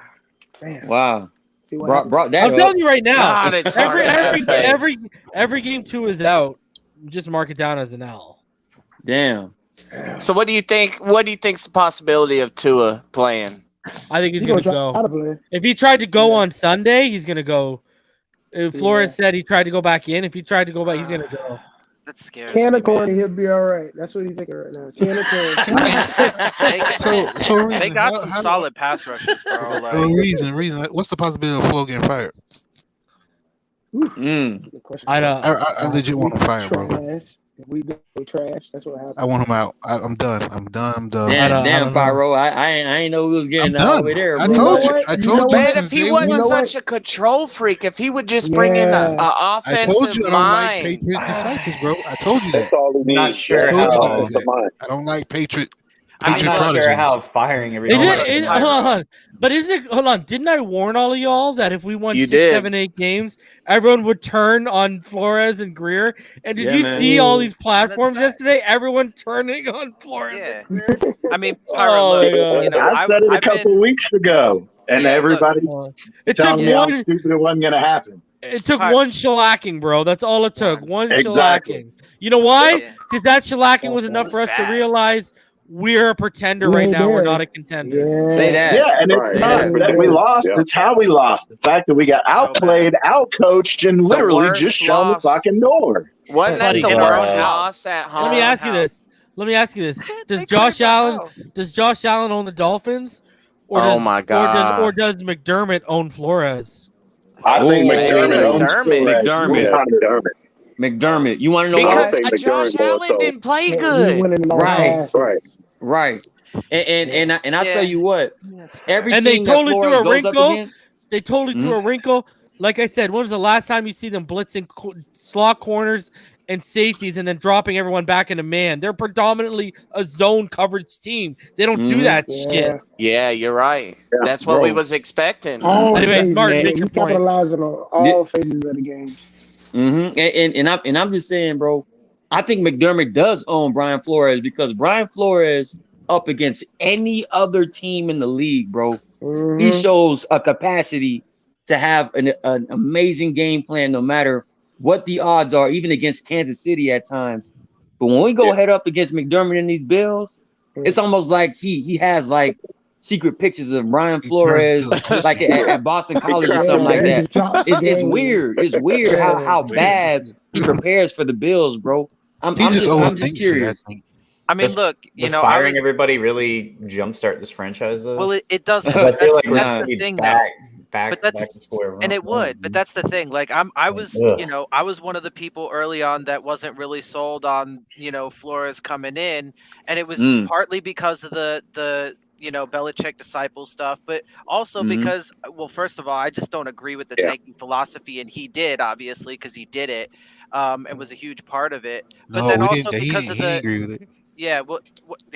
Wow. Brought that I'm telling you right now. God, it's every game 2 is out. Just mark it down as an L. Damn. So what do you think? What do you think's the possibility of Tua playing? I think he's going to go. If he tried to go on Sunday, he's going to go. Flores said he tried to go back in. If he tried to go back, he's going to go. That's scary. Can of corn, he'll be all right. That's what he's thinking right now. Can of corn. They got some solid pass rushes, bro. Like, reason. What's the possibility of Flo getting fired? I legit want him fired, bro. If we go trash, that's what happens. I want him out. I'm done. I'm done. Damn, Pyro. I ain't know we was getting all the way there. I told you. Man, if he wasn't such a control freak, if he would just bring in an offensive mind. I told you I don't like Patriot disciples, bro. I told you that. That's all we need. Not sure how. I don't like Patriot. I'm not sure how firing everything. Hold on. But hold on. Didn't I warn all of y'all that if we won 6, 7, 8 games, everyone would turn on Flores and Greer? And did you see all these platforms yesterday? Everyone turning on Flores. Yeah. I mean, I said it a couple weeks ago, and everybody telling me how stupid it wasn't going to happen. It took one shellacking, bro. That's all it took. One shellacking. You know why? Because that shellacking was enough for us to realize we're a pretender right now. We're not a contender. Yeah, and it's not that we lost. It's how we lost. The fact that we got outplayed, outcoached, and literally just shown the fucking door. Wasn't that the worst loss at home? Let me ask you this. Does Josh Allen own the Dolphins? Or does McDermott own Flores? I think McDermott. McDermott. You want to know why? Because Josh Allen didn't play good. Right. And I tell you what, they totally threw a wrinkle. They totally threw a wrinkle. Like I said, when was the last time you see them blitzing slot corners and safeties and then dropping everyone back into man? They're predominantly a zone coverage team. They don't do that shit. Yeah, you're right. That's what we was expecting. He's capitalizing on all phases of the game. And I'm just saying, bro, I think McDermott does own Brian Flores because Brian Flores up against any other team in the league, bro. He shows a capacity to have an amazing game plan no matter what the odds are, even against Kansas City at times. But when we go head up against McDermott in these Bills, it's almost like he has like secret pictures of Brian Flores like at Boston College or something like that. It's weird. It's weird how bad he prepares for the Bills, bro. I'm just curious. I mean, look, firing everybody really jumpstart this franchise though? Well, it doesn't. But That's the thing, though. back to square one. And it would, but that's the thing. Like I was one of the people early on that wasn't really sold on, Flores coming in, and it was partly because of the Belichick disciple stuff, but also because, well, first of all, I just don't agree with the tanking philosophy, and he did, obviously, because he did it, and was a huge part of it. But then also because of the agree with it. Yeah,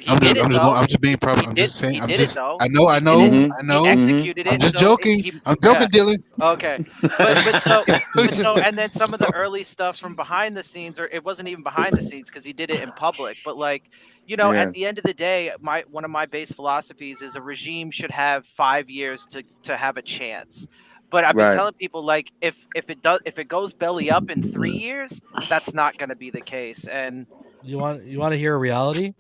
I'm just being proud. I'm just saying. He did it though. I know. He executed it. I'm just joking. I'm joking, Dylan. Okay, but so and then some of the early stuff from behind the scenes, or it wasn't even behind the scenes because he did it in public. But at the end of the day, one of my base philosophies is a regime should have 5 years to have a chance. But I've been telling people, if it goes belly up in 3 years, that's not going to be the case. And you want to hear a reality?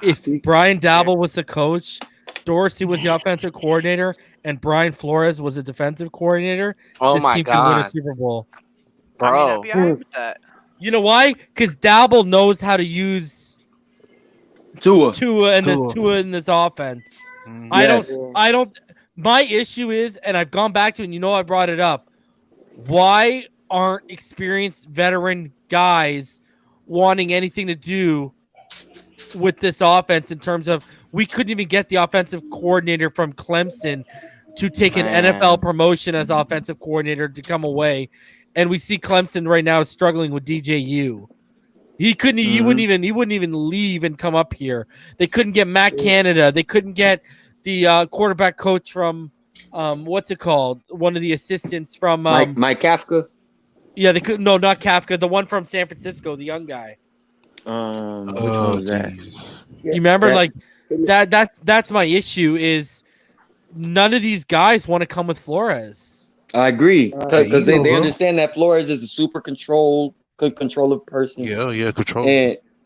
If Brian Daboll was the coach, Dorsey was the offensive coordinator, and Brian Flores was the defensive coordinator, this team could win a Super Bowl. Bro. I'd be all right with that. You know why? Because Daboll knows how to use Tua in this offense. Yes. I don't. My issue is, and I've gone back to it, and I brought it up. Why aren't experienced veteran guys wanting anything to do with this offense in terms of we couldn't even get the offensive coordinator from Clemson to take an NFL promotion as offensive coordinator to come away. And we see Clemson right now struggling with DJU. He couldn't, he wouldn't even leave and come up here. They couldn't get Matt Canada. They couldn't get the quarterback coach from what's it called? One of the assistants from Mike Kafka. Yeah, they could. No, not Kafka. The one from San Francisco, the young guy. Which one was that? You remember, that's my issue. Is none of these guys want to come with Flores. I agree because they understand that Flores is a super controlled person. Yeah, control.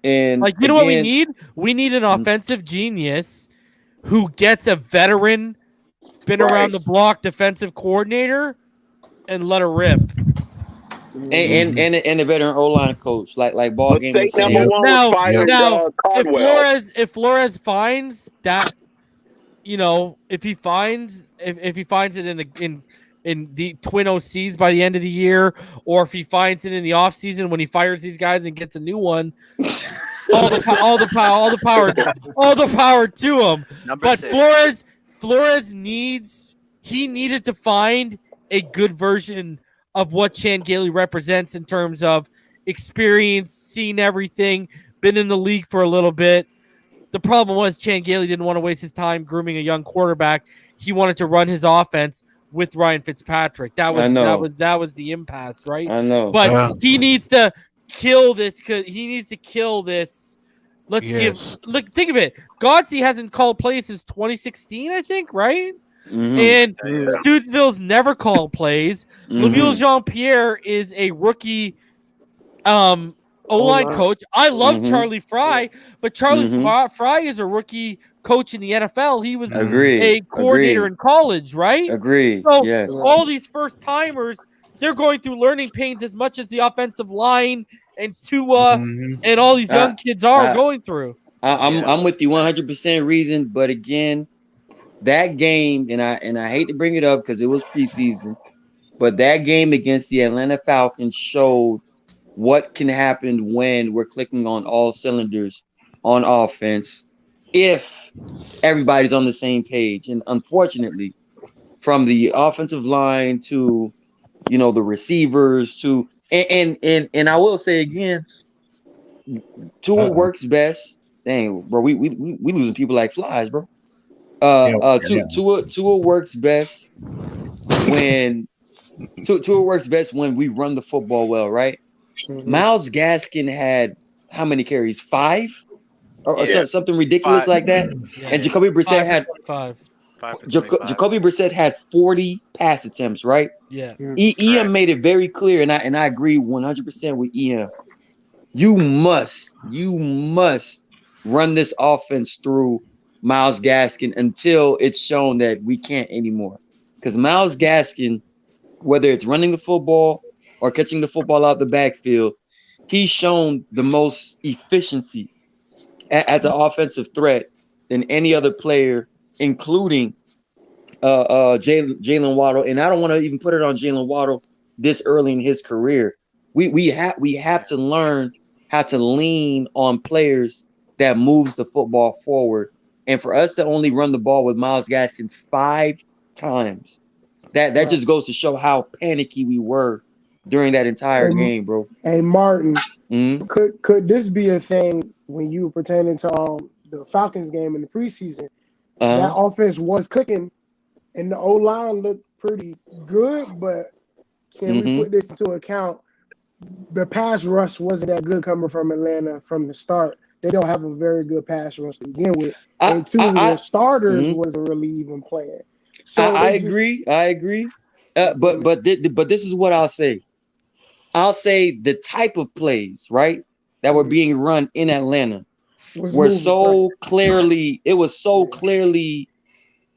And what we need? We need an offensive genius who gets a veteran, been around the block defensive coordinator, and let her rip. And a veteran O-line coach like ball game. If Flores finds that, if he finds it in the twin OCs by the end of the year, or if he finds it in the offseason when he fires these guys and gets a new one, all the power to him. But 6. Flores needed to find a good version of what Chan Gailey represents in terms of experience, seen everything, been in the league for a little bit. The problem was Chan Gailey didn't want to waste his time grooming a young quarterback. He wanted to run his offense with Ryan Fitzpatrick. That was the impasse, right? I know. But he needs to kill this. Think of it. Godsey hasn't called plays since 2016, I think, right? Mm-hmm. And Stuteville's never called plays. Lemuel Jean-Pierre is a rookie O-line coach. I love Charlie Fry, but Charlie Fry is a rookie coach in the NFL. He was a coordinator in college, right? Agreed. So all these first-timers, they're going through learning pains as much as the offensive line and Tua and all these young kids are going through. I'm with you 100% reason, but again, that game, and I hate to bring it up because it was preseason, but that game against the Atlanta Falcons showed what can happen when we're clicking on all cylinders on offense if everybody's on the same page. And unfortunately, from the offensive line to the receivers to and I will say again, Tua works best. Dang, bro, we losing people like flies, bro. Tua works best when Tua works best when we run the football well, right? Myles Gaskin had how many carries? 5 or something ridiculous like that. And Jacoby Brissett had 5. Jacoby Brissett had 40 pass attempts, right? Yeah. Ian made it very clear, and I agree 100% with Ian. You must run this offense through Myles Gaskin until it's shown that we can't anymore. Because Myles Gaskin, whether it's running the football or catching the football out the backfield, he's shown the most efficiency as an offensive threat than any other player, including Jalen Waddle, and I don't want to even put it on Jalen Waddle this early in his career. We have to learn how to lean on players that moves the football forward. And for us to only run the ball with Myles Gaskin 5 times, that just goes to show how panicky we were during that entire game, bro. Hey, Martin, could this be a thing when you were pertaining to the Falcons game in the preseason? That offense was cooking, and the O-line looked pretty good, but can we put this into account? The pass rush wasn't that good coming from Atlanta from the start. They don't have a very good pass rush to begin with. And two of their starters wasn't really even playing. So I agree. But this is what I'll say. I'll say the type of plays, right, that were being run in Atlanta were so clearly, it was so clearly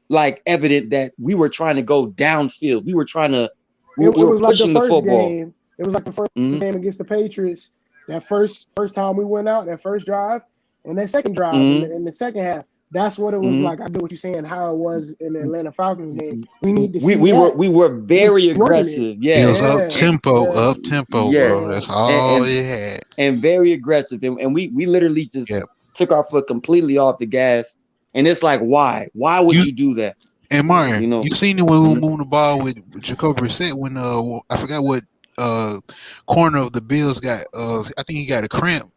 like evident that we were trying to go downfield. We were trying to, we were pushing the football. Game. It was like the first game against the Patriots. That first time we went out, that first drive, and that second drive in the second half. That's what it was like. I get what you're saying. How it was in the Atlanta Falcons game. We need to. We were very aggressive. Yeah, it was up tempo, bro. That's all it had. And very aggressive. And we literally just took our foot completely off the gas. And it's like, why? Why would you do that? And Martin, you seen it when we were moving the ball with Jacoby Brissett when I forgot what corner of the Bills got. I think he got a cramp.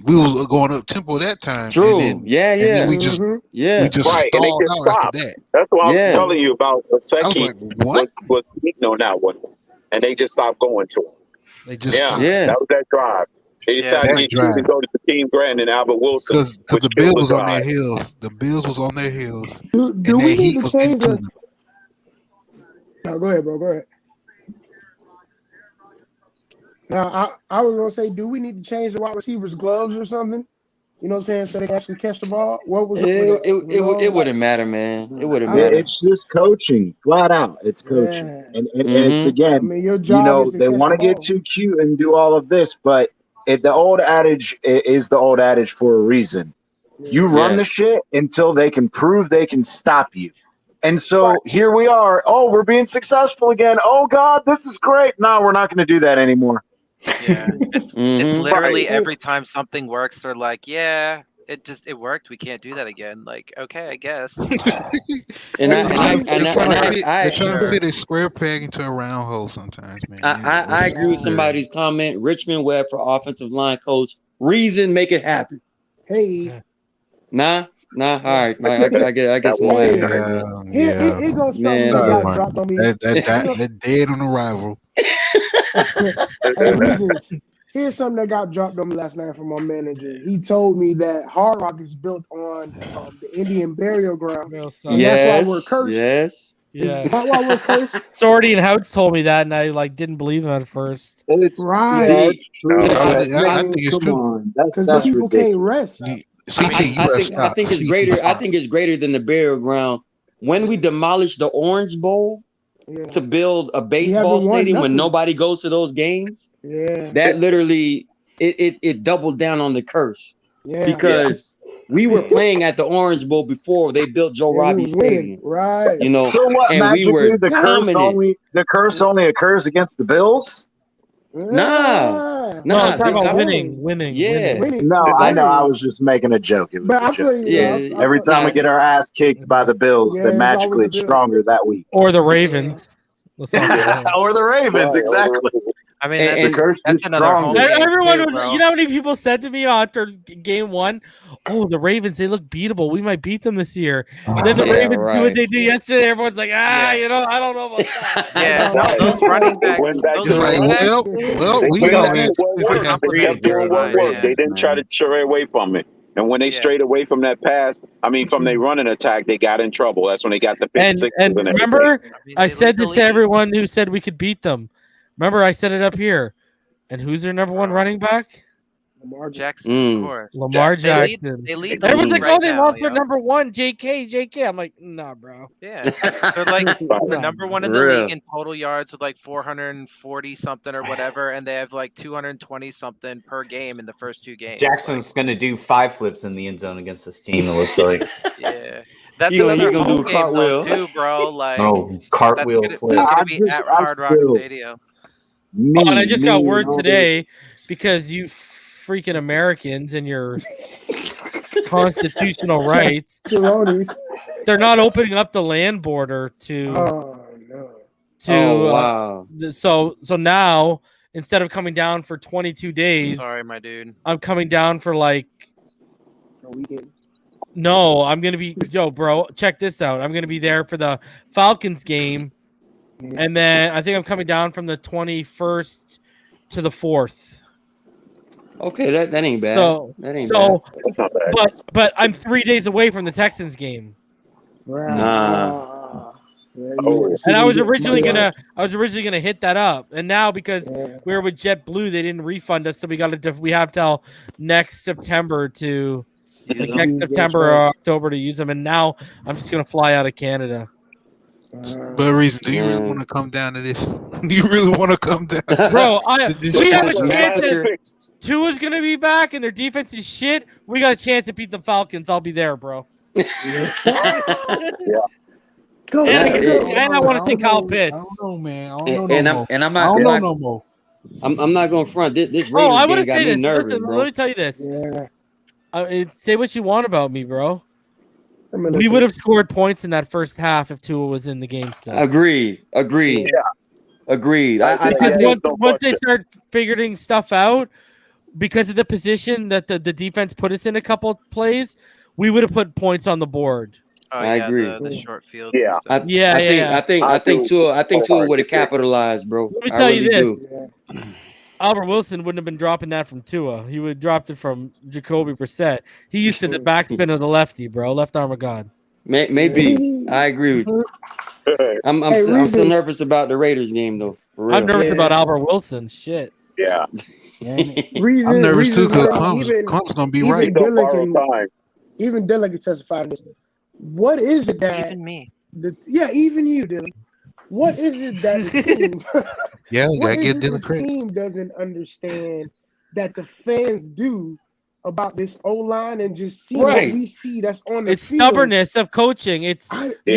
We was going up tempo that time. True. And then we just right, stalled and they just out stopped. after that. That's what I'm telling you about. Like, what? Was beating on that one, and they just stopped going to him. They just that was that drive. They decided to go to Team Grant and Albert Wilson because the Bills was on their heels. The Bills was on their heels. Do we need to change the? No, go ahead, bro. Go ahead. Now, I was going to say, do we need to change the wide receivers' gloves or something? You know what I'm saying? So they can actually catch the ball? What was it wouldn't matter, man. It wouldn't matter. It's just coaching, flat out. It's coaching. And it's, again, I mean, your job they want to get too cute and do all of this, but the old adage is the old adage for a reason. You run the shit until they can prove they can stop you. And so here we are. Oh, we're being successful again. Oh, God, this is great. No, we're not going to do that anymore. Yeah, it's literally every time something works, they're like, "Yeah, it worked. We can't do that again." Like, okay, I guess. They're trying to fit a square peg into a round hole sometimes, man. I agree with somebody's comment. Richmond Webb for offensive line coach. Reason, make it happen. Hey, nah. All right, I get some land. Here goes something that got dropped on me. That dead on arrival. Hey, Reasons, here's something that got dropped on me last night from my manager. He told me that Hard Rock is built on the Indian burial ground. And that's why we're cursed. Yes. Yeah. That's why we're cursed. Sorty and Houts told me that, and I didn't believe him at first. It's right. Yeah, it's true. I think it's true. Because the people can't rest. I think it's greater. I think it's greater than the burial ground. When we demolished the Orange Bowl to build a baseball stadium when nobody goes to those games, that literally it doubled down on the curse. Yeah. Because we were playing at the Orange Bowl before they built Joe Robbie Stadium. Right. You know, so what, and we were the curse only occurs against the Bills? Nah. It's talking about winning. Yeah. No, I know. I was just making a joke. It was a joke. Every time we get our ass kicked by the Bills, they're magically stronger that week. Or the Ravens. Or the Ravens, exactly. I mean, that's another home game. Everyone was, you know how many people said to me after game one, "Oh, the Ravens, they look beatable. We might beat them this year." And then the Ravens do what they did yesterday. Everyone's like, I don't know about that. Those running backs. They didn't try to stray away from it. And when they strayed away from that pass, from their running attack, they got in trouble. That's when they got the pick six. And remember, I said this to everyone who said we could beat them. Remember, I said it up here. And who's their number one running back? Lamar Jackson, of course. Lamar Jackson. They lead the Everyone's league like, right they now, lost their number one, JK. I'm like, nah, bro. Yeah. They're like the number one in the league in total yards with like 440 something or whatever, and they have like 220 something per game in the first two games. Jackson's going to do 5 flips in the end zone against this team, it looks like. Yeah. That's another home game though, too, bro. Like, cartwheel that's flip. gonna be at Hard Rock Stadium. And I just got word today because you freaking Americans and your constitutional rights. They're not opening up the land border to. Oh no! Wow! So now instead of coming down for 22 days, sorry, my dude, I'm coming down for like a weekend. No, I'm gonna be bro. Check this out. I'm gonna be there for the Falcons game, and then I think I'm coming down from the 21st to the 4th. Okay, that ain't bad. That ain't bad. That's not bad. But I'm 3 days away from the Texans game. And I was originally gonna hit that up, and now because we were with JetBlue, they didn't refund us, so we have till next September to. September or October to use them, and now I'm just gonna fly out of Canada. But reason, do you really want to come down to this? Do you really want to come down, bro? We have a chance that Tua's gonna be back, and their defense is shit. We got a chance to beat the Falcons. I'll be there, bro. And I want to see Kyle Pitts. I don't know, man. I'm not no more. I'm not going to front this. Oh, I want to got say me this. nervous, Listen, bro. let me tell you this. Yeah. Say what you want about me, bro. We would have scored points in that first half if Tua was in the game still. Agreed. Yeah. Agreed. Because once they start figuring stuff out, because of the position that the defense put us in a couple plays, we would have put points on the board. Oh, I agree. The short fields. Yeah. I think Tua would have capitalized, bro. Let me tell you this. Albert Wilson wouldn't have been dropping that from Tua. He would have dropped it from Jacoby Brissett. He used to the backspin of the lefty, bro. Left arm of God. Maybe. I agree with you. I'm still nervous about the Raiders game, though. For real. I'm nervous about Albert Wilson. Shit. Yeah. I'm nervous too because Clump's going to be right. Even Dylan can testify to this. What is it that... Even me. Even you, Dylan. What is it that the team? Gotta get Dylan credit. Team doesn't understand that the fans do about this O-line and just see what we see that's on the It's field. Stubbornness of coaching. You're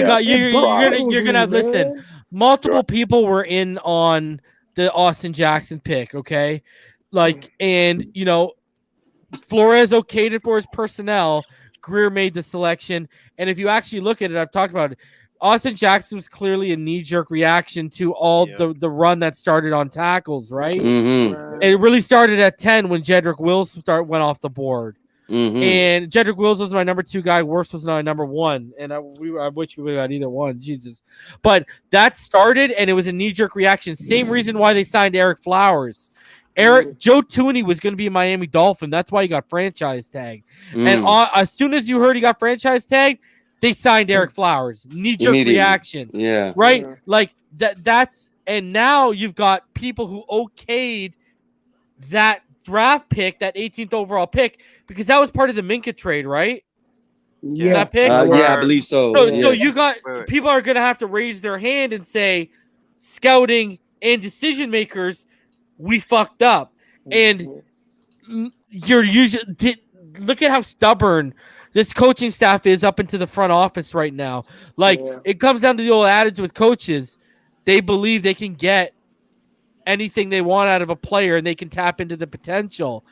gonna listen. Multiple people were in on the Austin Jackson pick. Okay, and Flores okayed it for his personnel. Greer made the selection, and if you actually look at it, I've talked about it. Austin Jackson was clearly a knee-jerk reaction to all the run that started on tackles, right? Mm-hmm. It really started at 10 when Jedrick Wills went off the board. Mm-hmm. And Jedrick Wills was my number 2 guy. Worst was my number 1. And I wish we would have got either one. Jesus. But that started, and it was a knee-jerk reaction. Same reason why they signed Eric Flowers. Joe Tooney was going to be a Miami Dolphin. That's why he got franchise tagged. And as soon as you heard he got franchise tagged, they signed Eric Flowers. Knee-jerk reaction. Yeah. Right? Like that's and now you've got people who okayed that draft pick, that 18th overall pick, because that was part of the Minka trade, right? Yeah. That pick? I believe so. So you got people are gonna have to raise their hand and say, scouting and decision makers, we fucked up. And you're usually look at how stubborn this coaching staff is up into the front office right now. It comes down to the old adage with coaches. They believe they can get anything they want out of a player and they can tap into the potential.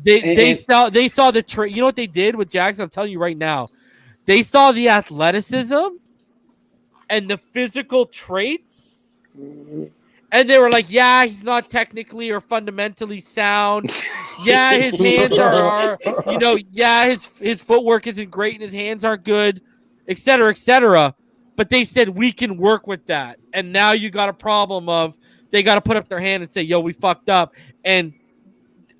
They saw the trade. You know what they did with Jackson? I'm telling you right now. They saw the athleticism and the physical traits. And they were like, yeah, he's not technically or fundamentally sound. Yeah, his hands are his footwork isn't great and his hands aren't good, et cetera, et cetera. But they said, we can work with that. And now you got a problem of they got to put up their hand and say, yo, we fucked up. And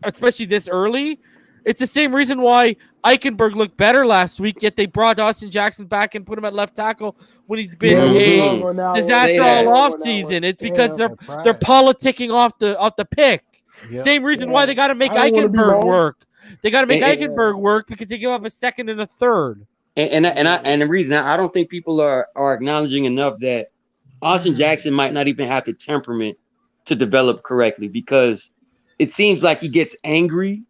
especially this early, it's the same reason why Eichenberg looked better last week, yet they brought Austin Jackson back and put him at left tackle when he's been a disaster all offseason. It's because they're politicking off the pick. Yep. Same reason why they got to make Eichenberg work. They got to make Eichenberg work because they give up a second and a third. And the reason I don't think people are acknowledging enough that Austin Jackson might not even have the temperament to develop correctly, because it seems like he gets angry,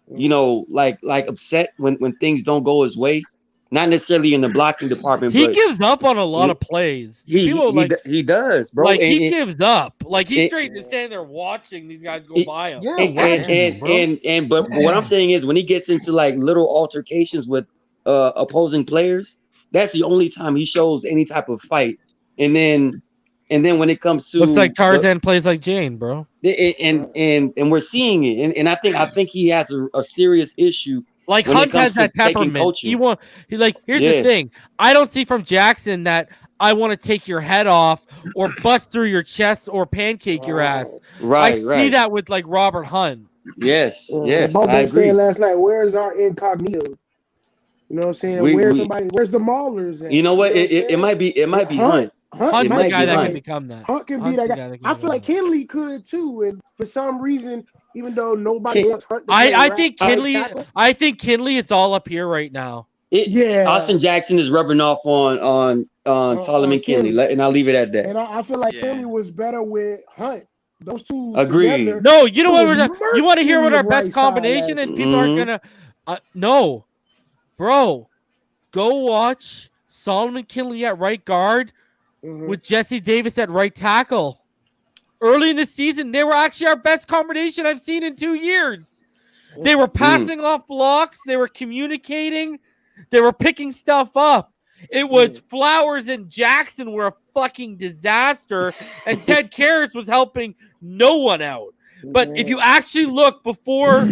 like upset when things don't go his way. Not necessarily in the blocking department. He but gives up on a lot of plays. He does, bro. Like he gives up. Like he's straight to stand there watching these guys go by him. But what I'm saying is when he gets into like little altercations with opposing players, that's the only time he shows any type of fight. And then when it comes to looks like Tarzan plays like Jane, bro. And we're seeing it. And I think he has a serious issue. Like Hunt has that temperament. Here's the thing. I don't see from Jackson that I want to take your head off or bust through your chest or pancake your ass. I see that with like Robert Hunt. Yes. Both were saying last night, where's our incognito? You know what I'm saying? Where's the Maulers? You know what? It might be Hunt. Hunt's the guy that can become that. Hunt can be that guy. I feel like Kinley could too, and for some reason, even though nobody wants Hunt, I think Kinley is all up here right now. Austin Jackson is rubbing off on Solomon Kinley, and I'll leave it at that. And I feel like Kinley was better with Hunt. Those two agreed. Together, no, you know what? You want to hear what our best combination, and people aren't gonna. No, bro, go watch Solomon Kinley at right guard. With Jesse Davis at right tackle. Early in the season, they were actually our best combination I've seen in 2 years. They were passing off blocks. They were communicating. They were picking stuff up. It was Flowers and Jackson were a fucking disaster, and Ted Karras was helping no one out. But if you actually look before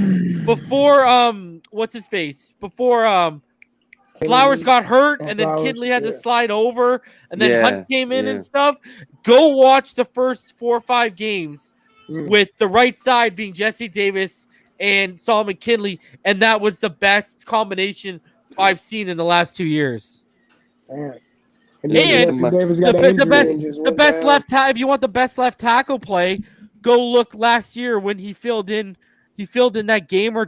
what's his face? Before Flowers got hurt, and then Kinley had to slide over, and then Hunt came in and stuff. Go watch the first 4 or 5 games with the right side being Jesse Davis and Solomon Kinley, and that was the best combination I've seen in the last 2 years. Damn. And the best left tackle. If you want the best left tackle play, go look last year when he filled in. He filled in that game or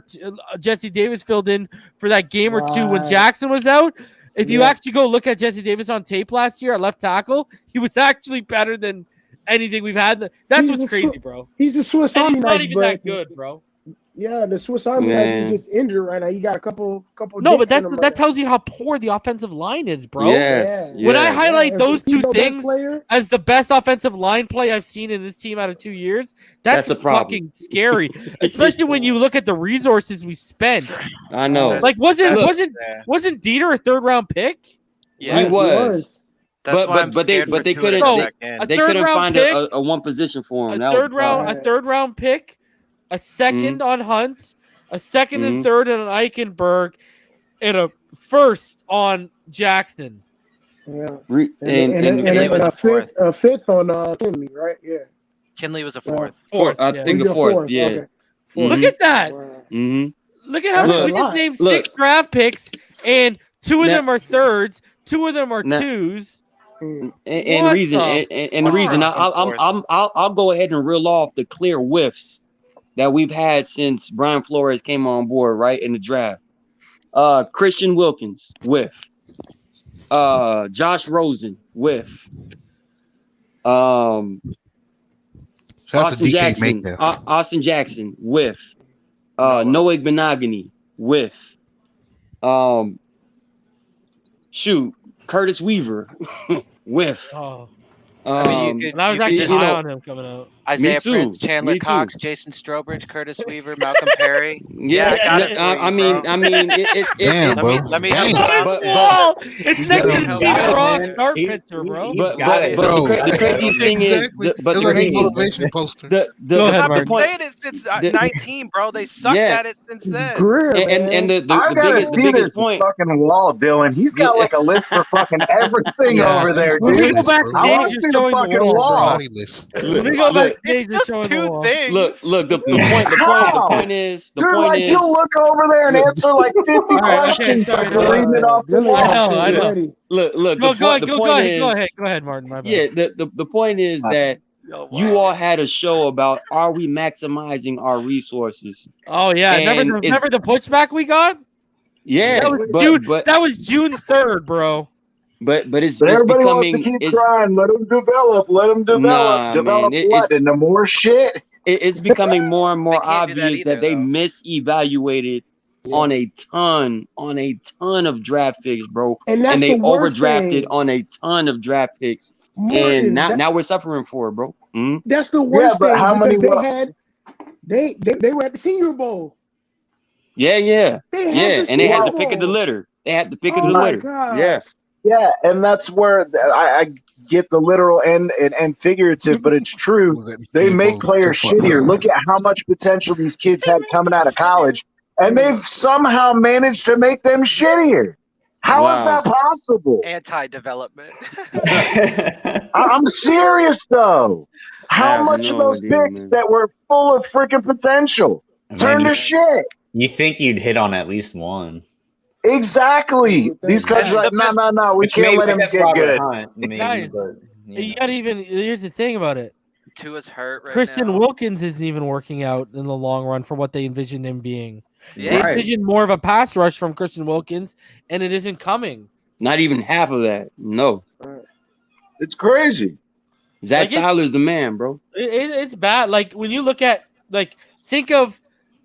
Jesse Davis filled in for that game or two when Jackson was out. If you actually go look at Jesse Davis on tape last year at left tackle, he was actually better than anything we've had. That's what's crazy, bro. He's a Swiss Army knife. He's not even that good, bro. Yeah, the Swiss Army knife is just injured right now. You got a couple. No, but that tells you how poor the offensive line is, bro. When I highlight those two things as the best offensive line play I've seen in this team out of 2 years, that's a fucking scary. Especially when you look at the resources we spent. I know. Like wasn't Dieter a 3rd round pick? Yeah, he was. But they couldn't find a one position for him. A third round pick. A second on Hunt, a second and third on Eichenberg, and a first on Jackson. Yeah, and a fifth on Kinley, right? Yeah, Kinley was a fourth. I think a fourth. Yeah. Okay. Look at that. Look at how we just named 6 draft picks, and 2 of them are thirds, 2 of them are twos. And the reason I'll go ahead and reel off the clear whiffs that we've had since Brian Flores came on board, right, in the draft. Christian Wilkins, whiff. Josh Rosen, whiff. Austin Jackson, whiff. Noah Benogany, whiff. Curtis Weaver, whiff. I was actually high on him coming out. Isaiah Prince, Chandler Cox, Jason Strobridge, Curtis Weaver, Malcolm Perry. I mean, it's it's next to Steve Ross, start pitcher, bro. But the crazy thing is, motivation poster. I've been saying it since 19, bro. They sucked at it since then. And the biggest point, fucking wall, Dylan. He's got like a list for fucking everything over there, dude. Let me go back to the fucking wall. Let me go back. It's just 2 things. Look. The point is, you'll look over there and answer like 50 questions. Reading it off. I know. Look. Go ahead, Martin. My bad. Yeah. The point is that you all had a show about are we maximizing our resources? Oh yeah, remember the pushback we got? Yeah, that was June 3rd, bro. But everybody wants to keep trying. Let them develop. Develop what? And the more shit. It's becoming more and more obvious that they misevaluated on a ton of draft picks, bro. And that's they the worst overdrafted thing. on a ton of draft picks. Martin, and now we're suffering for it, bro. Mm-hmm. That's the worst but thing how many they were at the Senior Bowl. Yeah. And they had the pick of the Bowl. litter. They had the pick of the my litter. God. Yeah, and that's where I get the literal and figurative, but it's true. They make players shittier. Look at how much potential these kids had coming out of college, and they've somehow managed to make them shittier. How is that possible? Anti-development. I'm serious, though. How much of those picks that were full of freaking potential turned to shit? You think you'd hit on at least one. Exactly. These guys are like, no. We can't let him get good. Guys, you gotta here's the thing about it. Tua's hurt right Christian now. Wilkins isn't even working out in the long run for what they envisioned him being. Yeah. They envisioned more of a pass rush from Christian Wilkins, and it isn't coming. Not even half of that. No. It's crazy. Zach Tyler's the man, bro. It's bad. Like, when you look at, think of,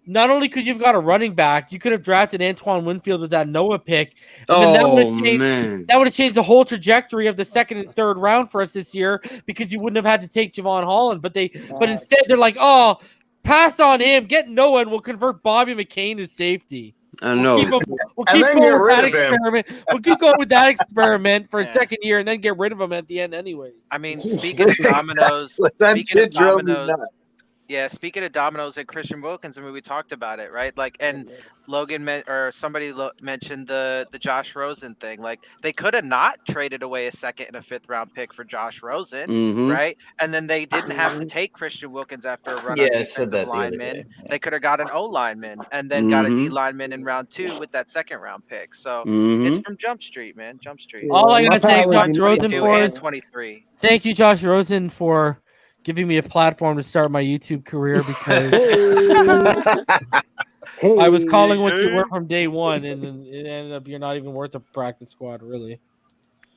not only could you've got a running back, you could have drafted Antoine Winfield with that Noah pick. And that would have changed the whole trajectory of the second and third round for us this year, because you wouldn't have had to take Javon Holland. But instead they're like, oh, pass on him, get Noah, and we'll convert Bobby McCain to safety. I know. We'll keep going with that experiment. We'll keep going with that experiment for a second year, and then get rid of him at the end anyway. I mean, speaking of dominoes, speaking of dominoes and Christian Wilkins, I mean, we talked about it, right? Like, and Logan somebody mentioned the Josh Rosen thing. Like, they could have not traded away a second and a fifth round pick for Josh Rosen, right? And then they didn't have to take Christian Wilkins after a run on defensive lineman. They could have got an O lineman and then got a D lineman in round 2 with that second round pick. So it's from Jump Street, man. Jump Street. All I gotta say, Josh Rosen, and 23. Thank you, Josh Rosen, for giving me a platform to start my YouTube career, because I was calling what you were from day one, and then it ended up you're not even worth a practice squad, really.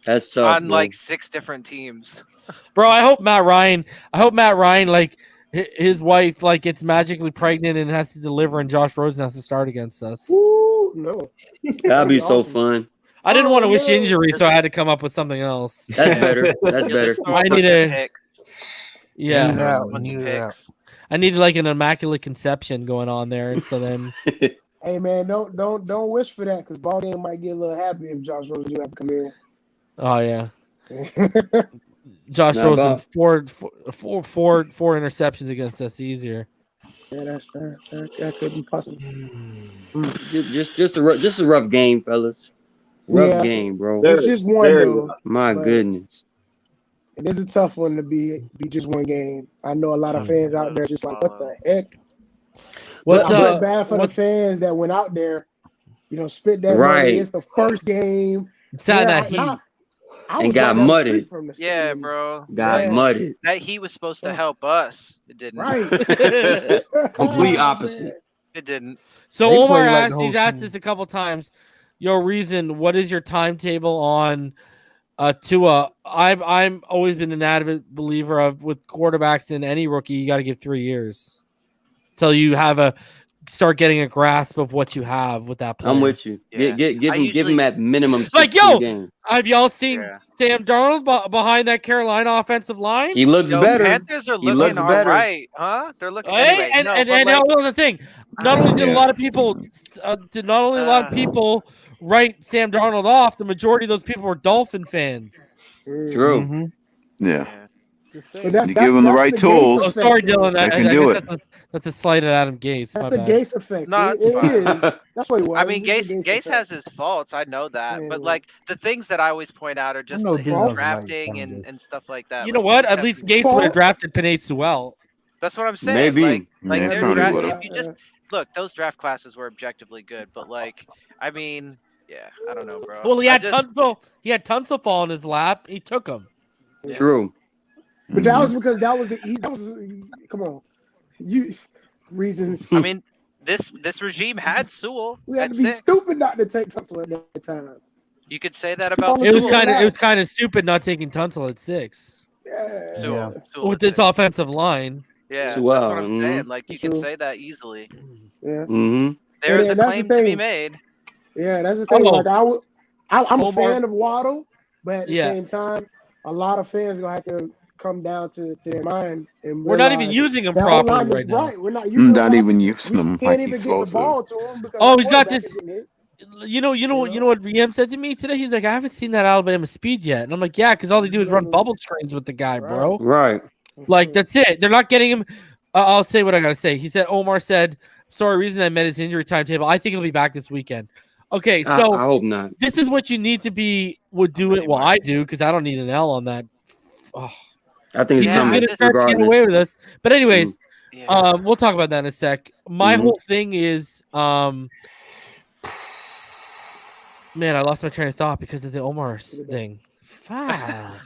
That's tough. On like 6 different teams. Bro, I hope Matt Ryan, like his wife, like gets magically pregnant and has to deliver, and Josh Rosen has to start against us. Ooh, no. That'd be so fun. I didn't want to wish injury, so I had to come up with something else. That's better. That's better. I need a Yeah, I needed like an immaculate conception going on there, and so then. Hey man, don't wish for that, because ball game might get a little happy if Josh Rosen do have to come in. Oh yeah, Josh Rosen four interceptions against us easier. Yeah, that could be possible. Just a rough game, fellas. Rough game, bro. It's just one though. My goodness. It is a tough one to be just one game. I know a lot of fans out there just like, what the heck? I feel bad for the fans that went out there, spit that money. It's the first game. Inside that heat. And got mudded. Yeah, bro. Got mudded. That heat was supposed to help us. It didn't. Right. Complete opposite. It didn't. So Omar asked, he's asked this a couple times. Reason, what is your timetable on Tua? I'm always been an avid believer of, with quarterbacks in any rookie, you got to give 3 years till you have start getting a grasp of what you have with that player. I'm with you. Yeah. Give him at minimum 6 like, games. Have y'all seen Sam Darnold behind that Carolina offensive line? He looks better. Panthers are looking all right, huh? They're looking. Anyway, and the thing, not only did a lot of people, write Sam Darnold off, the majority of those people were Dolphin fans. True. Mm-hmm. Yeah. So you give them the right tools. Oh, sorry, Dylan. They can do it. That's a slight at Adam Gase. That's a Gase effect. No, it is. That's what it was. I mean, Gase has his faults. I know that. But, like, the things that I always point out are just his drafting and stuff like that. You know what? At least Gase would have drafted Penei Sewell. That's what I'm saying. Maybe. Like they're drafting. If you just look, those draft classes were objectively good. But, like, I mean, yeah, I don't know, bro. Well, he had Tunsil fall in his lap. He took him. Yeah. True. But that was because come on. Reasons. I mean, this regime had Sewell. We had to be stupid not to take Tunsil at that time. You could say that about Sewell. It was kind of stupid not taking Tunsil at 6. Yeah. Sewell with this offensive line. Yeah, that's what I'm saying. Like, you can say that easily. Yeah. Mm-hmm. There's a claim to be made. Yeah, that's the thing. Like I'm a fan of Waddle, but at the same time, a lot of fans gonna have to come down to their mind. And we're not even using him properly right now. Right. We're not using even using him. Can't even get the ball to him because he's got this. You know what Riem said to me today? He's like, I haven't seen that Alabama speed yet, and I'm like, yeah, because all they do is run bubble screens with the guy, bro. Right. Like that's it. They're not getting him. I'll say what I gotta say. He said, Omar said, sorry, reason I met his injury timetable. I think he'll be back this weekend. Okay, so I hope not. This is what you need to be. Would do it. Well, I do because I don't need an L on that. Oh. I think it's coming. He's going to get away with us. But anyways, we'll talk about that in a sec. My whole thing is, man, I lost my train of thought because of the Omar thing. I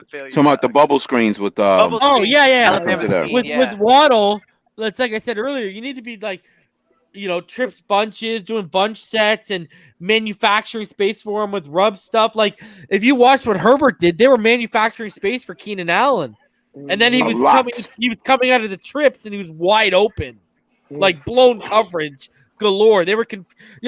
feel you. Talking about the bubble screens with with Waddle. That's like I said earlier. You need to be like, trips bunches, doing bunch sets and manufacturing space for him with rub stuff. Like if you watched what Herbert did, they were manufacturing space for Keenan Allen. And then he was coming out of the trips and he was wide open. Like blown coverage galore. They were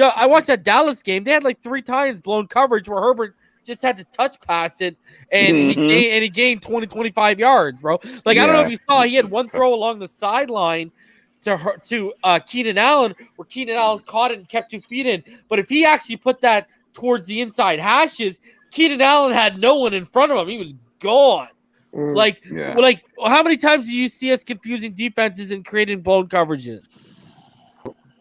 I watched that Dallas game. They had like 3 times blown coverage where Herbert just had to touch pass it and he gained 20-25 yards, bro. Like I don't know if you saw, he had one throw along the sideline to Keenan Allen, where Keenan Allen caught it and kept 2 feet in. But if he actually put that towards the inside hashes, Keenan Allen had no one in front of him. He was gone. Like how many times do you see us confusing defenses and creating blown coverages?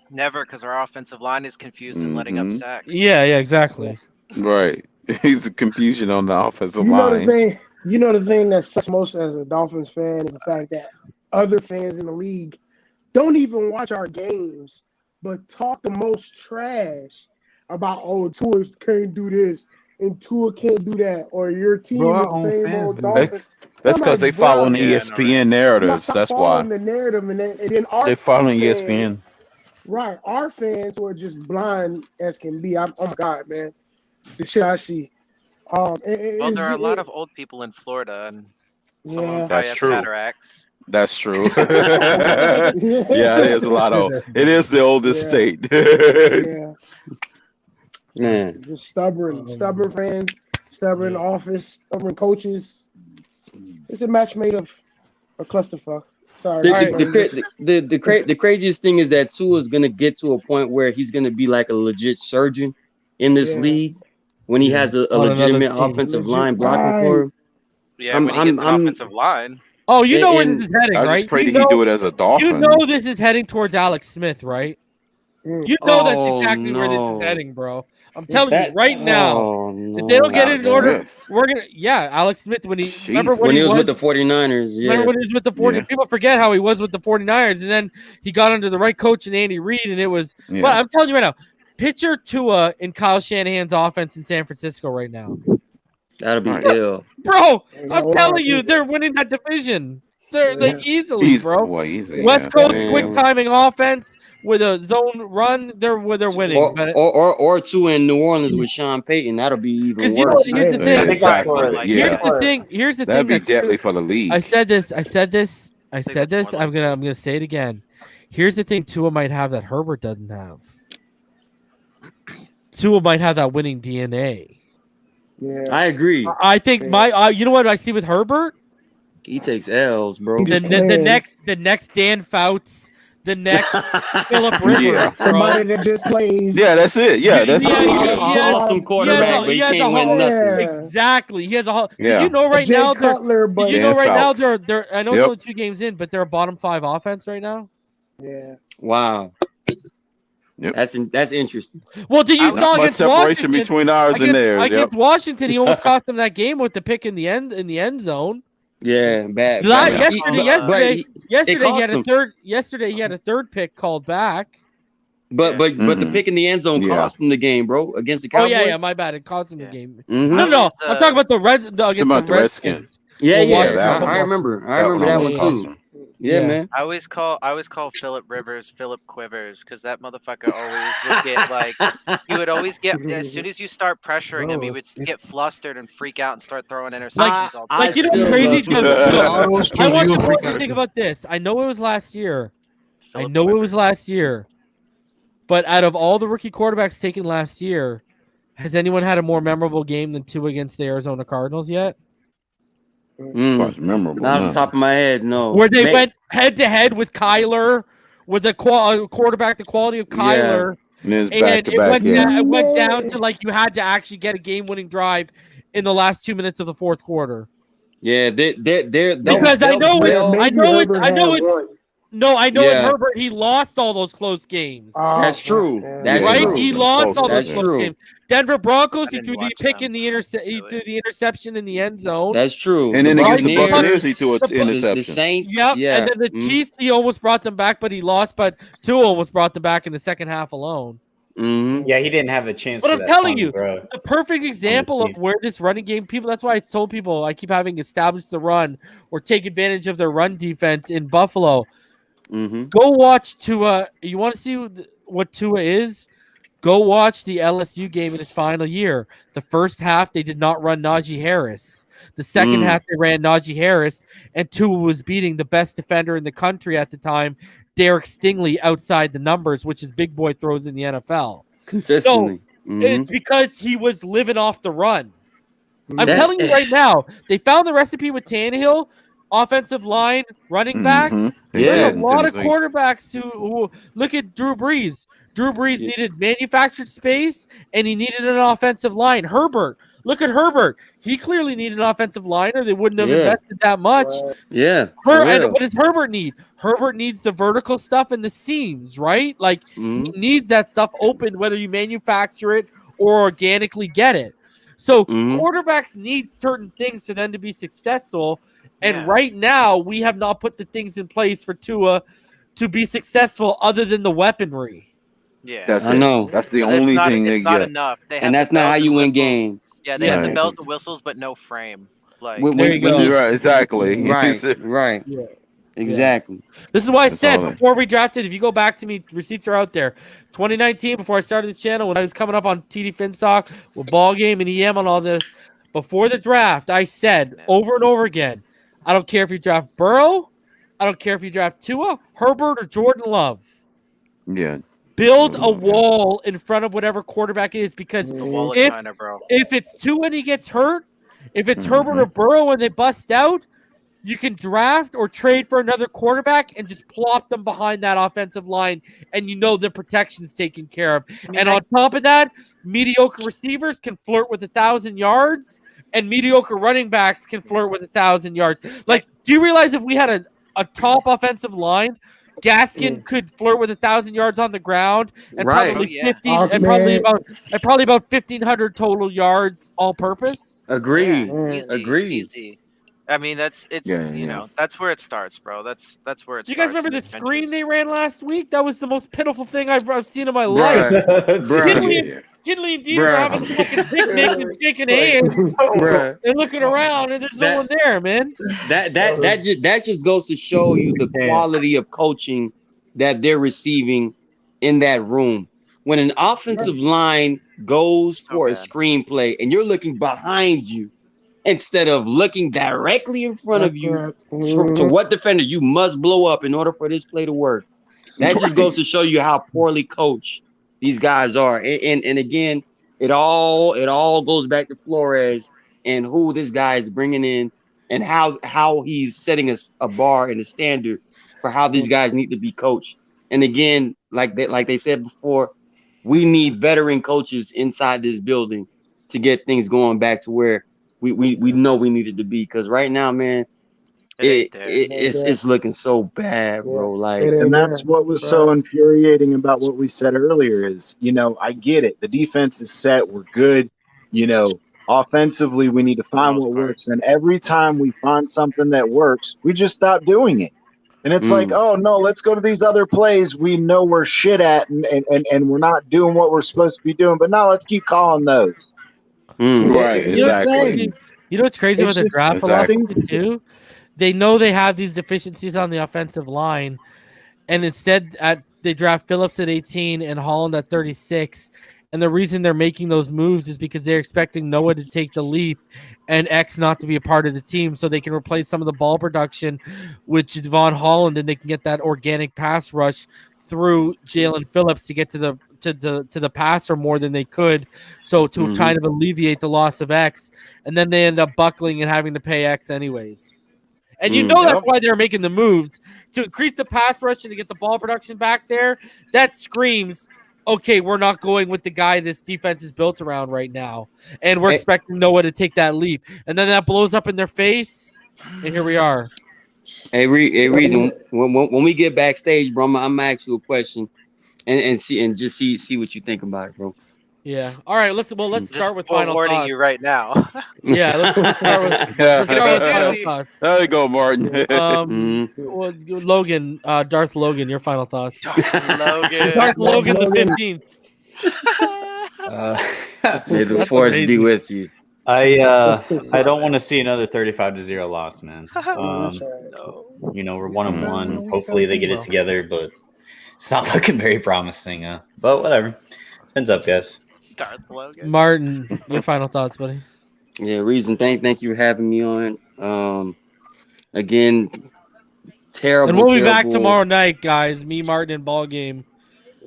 Never, because our offensive line is confused and letting up sacks. Yeah, exactly. Right. He's a confusion on the offensive line. The thing that sucks most as a Dolphins fan is the fact that other fans in the league don't even watch our games, but talk the most trash about, Tua can't do this and Tua can't do that, or your team is the same old Dolphins. That's because they following the ESPN narratives. That's why. The narrative, and then they're following ESPN. Right, our fans who are just blind as can be. Oh my God, man, the shit I see. There are a lot of old people in Florida, and some of them probably have cataracts. That's true. It is a lot of. It is the oldest state. Man, just stubborn fans, stubborn office, stubborn coaches. It's a match made of a clusterfuck. Sorry. The craziest thing is that Tua is gonna get to a point where he's gonna be like a legit surgeon in this league when he has a legitimate offensive line blocking for him. Yeah, when he gets an offensive line. Oh, you know where this is heading, right? I just pray that he do it as a Dolphin. You know this is heading towards Alex Smith, right? You know that's exactly where this is heading, bro. I'm telling you right now. If they don't get it in order, we're gonna. Yeah, Alex Smith when he remember when he was with the 49ers. Yeah. Remember when he was with the 49ers? People forget how he was with the 49ers, and then he got under the right coach and Andy Reid, and it was. Yeah. Well, I'm telling you right now, picture Tua in Kyle Shanahan's offense in San Francisco right now. That'll be ill, bro. I'm telling you, they're winning that division. They're like easily, bro. West Coast quick timing offense with a zone run. They're winning. Or two in New Orleans with Sean Payton. That'll be even worse. Here's the thing. Here's the thing. That'd be deadly for the league. I said this. I'm gonna say it again. Here's the thing. Tua might have that Herbert doesn't have. Tua might have that winning DNA. Yeah, I agree. I think you know what I see with Herbert? He takes L's, bro. The next Dan Fouts, the next Philip Rivers, somebody that just plays. Yeah, that's it. Yeah, that's awesome quarterback, but he can't win nothing. Exactly, he has a whole. Yeah. You know right now, they're I know it's only 2 games in, but they're a bottom 5 offense right now. Yeah. Wow. Yep. That's interesting. Well, did you saw against separation Washington, between ours and theirs? Against Washington, he almost cost them that game with the pick in the end zone. Yeah, bad. Yesterday he had a third. Yesterday he had a third pick called back. But the pick in the end zone cost him the game, bro. Against the Cowboys. Oh yeah, my bad. It cost him the game. No. I'm talking about the Redskins. Yeah. I remember that one too. Yeah, man. I always call Philip Rivers Philip Quivers because that motherfucker always would get like he would always get as soon as you start pressuring him, he would get flustered and freak out and start throwing interceptions all the time. Crazy. I want you to think about this. I know it was last year. I know it was last year, but out of all the rookie quarterbacks taken last year, has anyone had a more memorable game than Tua against the Arizona Cardinals yet? Memorable. Not off the top of my head, no. Where they went head to head with Kyler, with the quarterback, the quality of Kyler, and it went down to like you had to actually get a game-winning drive in the last 2 minutes of the fourth quarter. Yeah, because I know it. No, I know it's Herbert. He lost all those close games. That's true. That's right. True. He lost all those close games. Denver Broncos, he threw the pick in the he threw the interception in the end zone. That's true. And then against the Buccaneers, he threw an interception. The Saints, yep. And then the Chiefs, he almost brought them back, but he lost. But Tua almost brought them back in the second half alone. Yeah, he didn't have a chance. But I'm telling you, the perfect example of where this running game that's why I told people I keep having established the run or take advantage of their run defense in Buffalo. Go watch Tua. You want to see what Tua is? Go watch the LSU game in his final year. The first half, they did not run Najee Harris. The second half, they ran Najee Harris, and Tua was beating the best defender in the country at the time, Derek Stingley, outside the numbers, which is big boy throws in the NFL. Consistently. So, it's because he was living off the run. I'm telling you right now, they found the recipe with Tannehill, offensive line, running back. There's a lot of quarterbacks who look at Drew Brees. Drew Brees needed manufactured space, and he needed an offensive line. Herbert, look at Herbert. He clearly needed an offensive line, or they wouldn't have invested that much. And what does Herbert need? Herbert needs the vertical stuff and the seams, right? Like he needs that stuff open, whether you manufacture it or organically get it. So quarterbacks need certain things for them to be successful. And right now, we have not put the things in place for Tua to be successful other than the weaponry. Yeah, I know. That's the only thing they not get. enough. And that's not how you win games. Yeah, they have the bells and whistles, but no frame. Like there you go. Right, exactly. Right. Yeah. Exactly. This is why I said before we drafted, if you go back to me, receipts are out there. 2019, before I started this channel, when I was coming up on TD Finstock with Ball Game and EM and all this, before the draft, I said over and over again, I don't care if you draft Burrow, I don't care if you draft Tua, Herbert, or Jordan Love. Yeah. Build a wall in front of whatever quarterback it is, because the wall of China, bro. If it's Tua and he gets hurt, if it's Herbert or Burrow and they bust out, you can draft or trade for another quarterback and just plop them behind that offensive line, and you know the protection's taken care of. On top of that, mediocre receivers can flirt with 1,000 yards, and mediocre running backs can flirt with 1,000 yards. Like, do you realize if we had a top offensive line, Gaskin could flirt with 1,000 yards on the ground and probably 15 and probably about 1,500 total yards all purpose. Agreed. Easy. I mean, that's that's where it starts, bro. That's where it starts. Do you guys remember the screen they ran last week? That was the most pitiful thing I've seen in my life. Kinley and Dieter are having a fucking picnic and shaking hands and looking around, and there's no one there, man. That just goes to show you the quality of coaching that they're receiving in that room. When an offensive line goes for a screenplay and you're looking behind you, instead of looking directly in front of you to what defender you must blow up in order for this play to work. That just goes to show you how poorly coached these guys are. And again, it all goes back to Flores and who this guy is bringing in and how he's setting a bar and a standard for how these guys need to be coached. And again, like they said before, we need veteran coaches inside this building to get things going back to where we know we needed to be, because right now, man, it's looking so bad, bro. Like, and that's what was so infuriating about what we said earlier is, I get it. The defense is set. We're good. Offensively, we need to find what works. And every time we find something that works, we just stop doing it. And it's like, oh no, let's go to these other plays we know we're shit at, and we're not doing what we're supposed to be doing. But no, let's keep calling those. Right, exactly. You know what's crazy about the draft philosophy too? They know they have these deficiencies on the offensive line, and instead they draft Phillips at 18 and Holland at 36, And the reason they're making those moves is because they're expecting Noah to take the leap and X not to be a part of the team, so they can replace some of the ball production with Javon Holland, and they can get that organic pass rush through Jalen Phillips to get to the passer more than they could. So to kind of alleviate the loss of X, and then they end up buckling and having to pay X anyways. And that's why they're making the moves to increase the pass rush and to get the ball production back there. That screams, okay, we're not going with the guy this defense is built around right now. And we're expecting Noah to take that leap. And then that blows up in their face. And here we are. Hey, Reason, when we get backstage, bro, I'm gonna ask you a question and just see what you think about it, bro. Yeah. All right. Let's start with final warning thoughts. you right now. Yeah. Let's start with final thoughts. There you go, Martin. Well, Logan, Darth Logan, your final thoughts. Darth Logan the 15th. May the force be with you. I don't want to see another 35-0 loss, man. We're 1-1. Hopefully they get it together, but it's not looking very promising. But whatever. Ends up, guys. Darth Logan. Martin, your final thoughts, buddy. Yeah, Reason. Thank you for having me on. Again, terrible. And we'll be back tomorrow night, guys. Me, Martin, and Ball Game.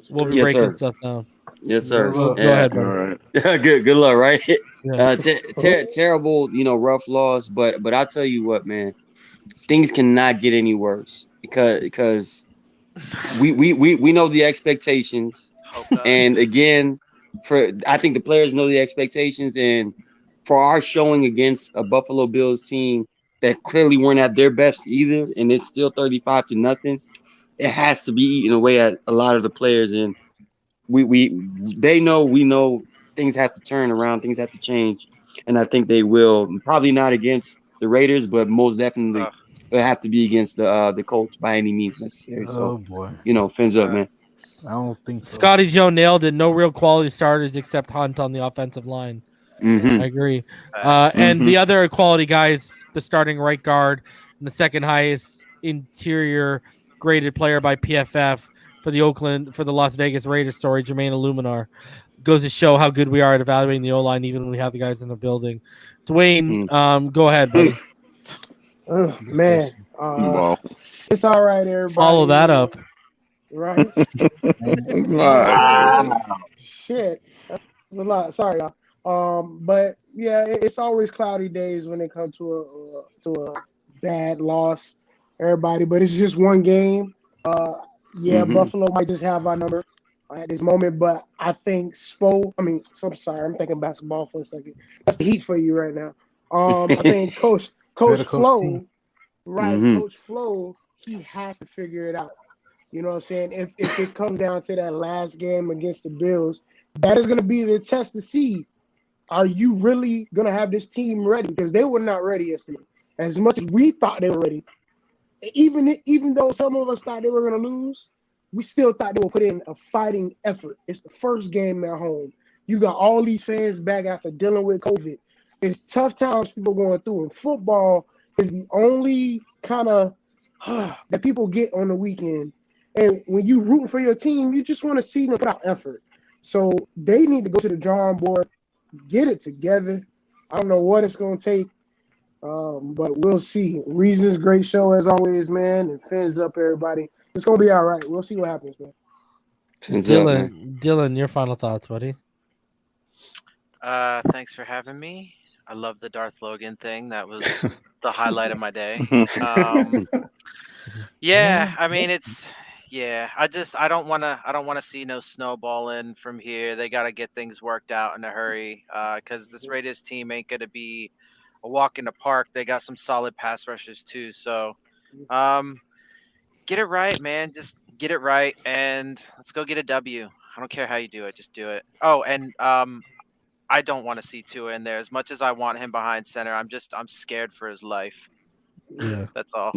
We'll be breaking stuff down. Yes, sir. Go ahead, bro. All right. Good luck, right? Yeah. Terrible, rough loss. But I'll tell you what, man, things cannot get any worse because we know the expectations, and again, I think the players know the expectations, and for our showing against a Buffalo Bills team that clearly weren't at their best either, and it's still 35-0, it has to be eating away at a lot of the players, and they know, we know things have to turn around, things have to change, and I think they will. Probably not against the Raiders, but most definitely it'll have to be against the Colts by any means necessary. So, boy, fins up, man. I don't think so. Scotty Joe nailed it. No real quality starters except Hunt on the offensive line. I agree. And the other quality guys, the starting right guard and the second highest interior graded player by PFF for the Las Vegas Raiders, Jermaine Illuminar, goes to show how good we are at evaluating the O-line even when we have the guys in the building. Dwayne, go ahead, buddy. Oh, man. It's all right, everybody. Follow that up. Right? Shit. That's a lot. Sorry, y'all. But yeah, it's always cloudy days when it comes to a bad loss, everybody. But it's just one game. Buffalo might just have our number at this moment, but I think I'm sorry, I'm thinking basketball for a second. That's the Heat for you right now. I think Coach Flo, Coach Flo, he has to figure it out. You know what I'm saying? If it comes down to that last game against the Bills, that is going to be the test to see, are you really going to have this team ready? Because they were not ready yesterday. As much as we thought they were ready, even though some of us thought they were going to lose, we still thought they would put in a fighting effort. It's the first game at home. You got all these fans back after dealing with COVID. It's tough times people going through, and football is the only kind of that people get on the weekend. And when you rooting for your team, you just want to see them put out effort. So they need to go to the drawing board, get it together. I don't know what it's going to take, but we'll see. Reasons, great show as always, man. And fins up, everybody. It's going to be all right. We'll see what happens, man. Dylan, your final thoughts, buddy. Thanks for having me. I love the Darth Logan thing. That was the highlight of my day. I don't want to see no snowballing from here. They got to get things worked out in a hurry because this Raiders team ain't going to be a walk in the park. They got some solid pass rushers too. So get it right, man. Just get it right, and let's go get a W. I don't care how you do it. Just do it. Oh, and I don't want to see Tua in there. As much as I want him behind center, I'm scared for his life. Yeah. That's all.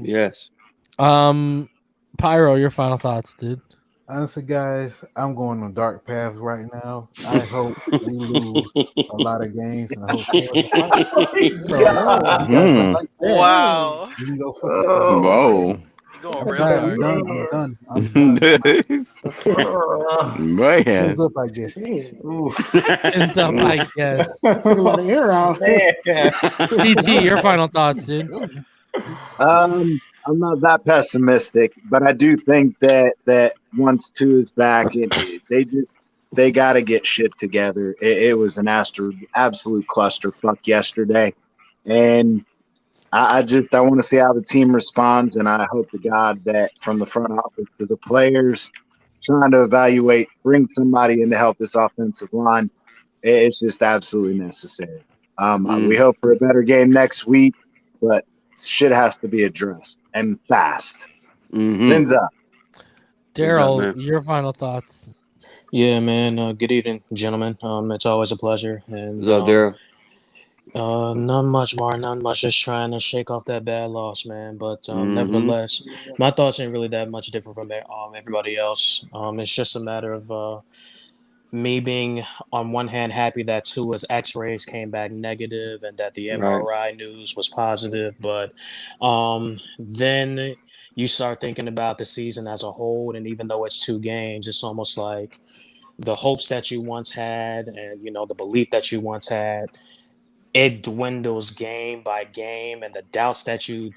Yes. Pyro, your final thoughts, dude. Honestly, guys, I'm going on dark paths right now. I hope we lose a lot of games, and I hope. Wow. Whoa. You going real I'm done. Man. Hands up, I guess. Hands up, I guess. That's a lot of air out. DT, your final thoughts, dude. I'm not that pessimistic, but I do think that once two is back, they got to get shit together. It was an absolute clusterfuck yesterday, and I want to see how the team responds, and I hope to God that from the front office to the players, trying to evaluate, bring somebody in to help this offensive line. It's just absolutely necessary. We hope for a better game next week, but shit has to be addressed and fast. Fins up. Daryl, your final thoughts. Yeah, man. Good evening, gentlemen. It's always a pleasure. And What's up, Daryl? Not much, Mark. Not much. Just trying to shake off that bad loss, man. But nevertheless, my thoughts ain't really that much different from everybody else. It's just a matter of me being, on one hand, happy that Tua's X-rays came back negative and that the MRI news was positive. But then you start thinking about the season as a whole, and even though it's 2 games, it's almost like the hopes that you once had and, the belief that you once had, it dwindles game by game, and the doubts that you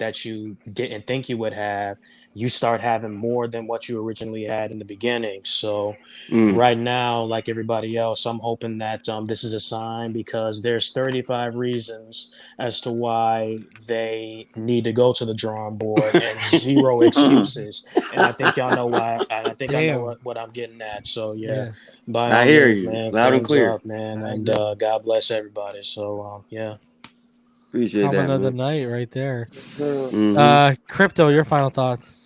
didn't think you would have, you start having more than what you originally had in the beginning. So right now, like everybody else, I'm hoping that this is a sign, because there's 35 reasons as to why they need to go to the drawing board and 0 excuses. And I think y'all know why. I think I know what I'm getting at. So yeah. By all I hear means, you man, loud and thumbs clear, up, man, and God bless everybody. So yeah. Appreciate that. Another night right there. Mhm. Crypto, your final thoughts.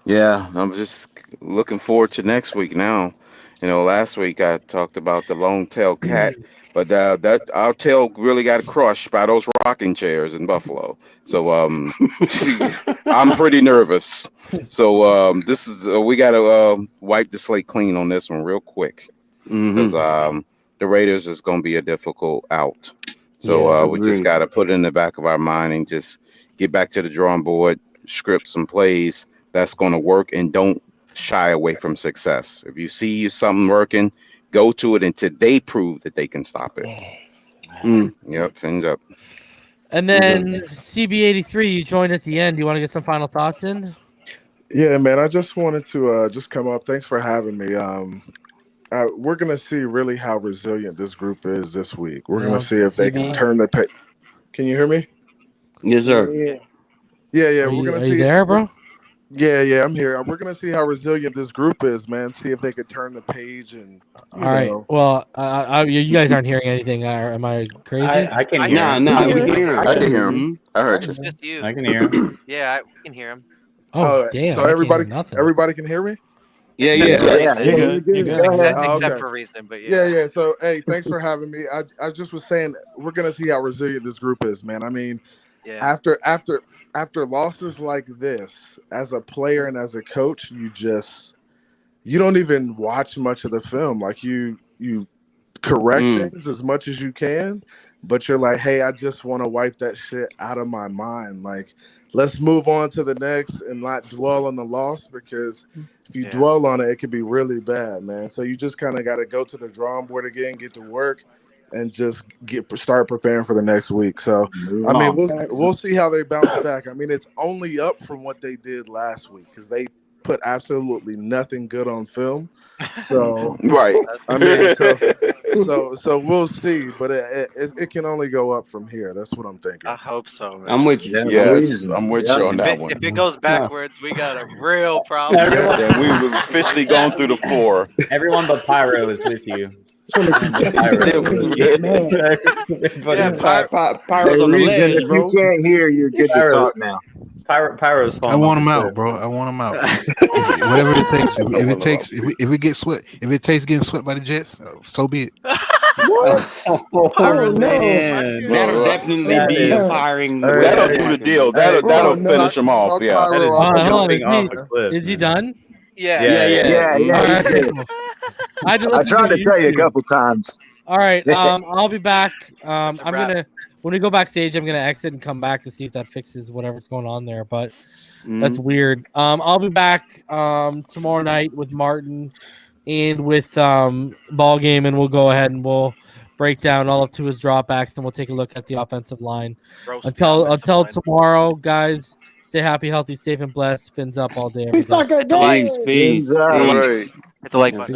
Yeah, I'm just looking forward to next week now. Last week I talked about the long tail cat, but that our tail really got crushed by those rocking chairs in Buffalo. So I'm pretty nervous. So this is we got to wipe the slate clean on this one real quick, because the Raiders is going to be a difficult out. So we just got to put it in the back of our mind and just get back to the drawing board, script some plays that's going to work, and don't shy away from success. If you see something working, go to it until they prove that they can stop it. Yep, fins up. And then CB83, you joined at the end. Do you want to get some final thoughts in? Yeah, man, I just wanted to just come up. Thanks for having me. We're going to see really how resilient this group is this week. We're going to see if they can turn the page. Can you hear me? Yes, sir. Yeah. Are We're going to see. You there, bro? Yeah, I'm here. We're going to see how resilient this group is, man. See if they could turn the page. And all right. Well, you guys aren't hearing anything. Am I crazy? I can hear him. No, we can hear him. I can hear him. I heard It's you. just you. I can hear him. Yeah, we can hear him. Oh, damn. So everybody can hear me? Yeah. You're good. Except okay. for reason, but yeah. Yeah. So, hey, thanks for having me. I just was saying we're going to see how resilient this group is, man. I mean, after losses like this, as a player and as a coach, you don't even watch much of the film. Like you correct things as much as you can, but you're like, hey, I just want to wipe that shit out of my mind. Like, let's move on to the next and not dwell on the loss, because if you dwell on it, it could be really bad, man. So you just kind of got to go to the drawing board again, get to work, and just start preparing for the next week. So, I mean, we'll see how they bounce back. I mean, it's only up from what they did last week, because they put absolutely nothing good on film. So, right. I mean, so we'll see, but it can only go up from here. That's what I'm thinking. I hope so, man. I'm with you. Yes, I'm with you on that one. If it goes backwards, we got a real problem. Yeah, we've officially gone through the 4. Everyone but Pyro is with you. Pyro's on the ledge, if bro. you can't hear, you're good to talk now. Pyro's I want him out, bro. I want him out. Whatever it takes. If it gets swept, if it takes getting swept by the Jets, so be it. What? That'll definitely be a firing. That'll do the deal. That'll finish him off. Yeah. Is he done? Yeah. I tried to tell you a couple times. All right, I'll be back. When we go backstage, I'm gonna exit and come back to see if that fixes whatever's going on there. But That's weird. I'll be back tomorrow night with Martin and with Ball Game, and we'll go ahead and we'll break down all of Tua's dropbacks, and we'll take a look at the offensive line. Until tomorrow, guys, stay happy, healthy, safe, and blessed. Fins up all day. Peace. Peace. Hit the like button.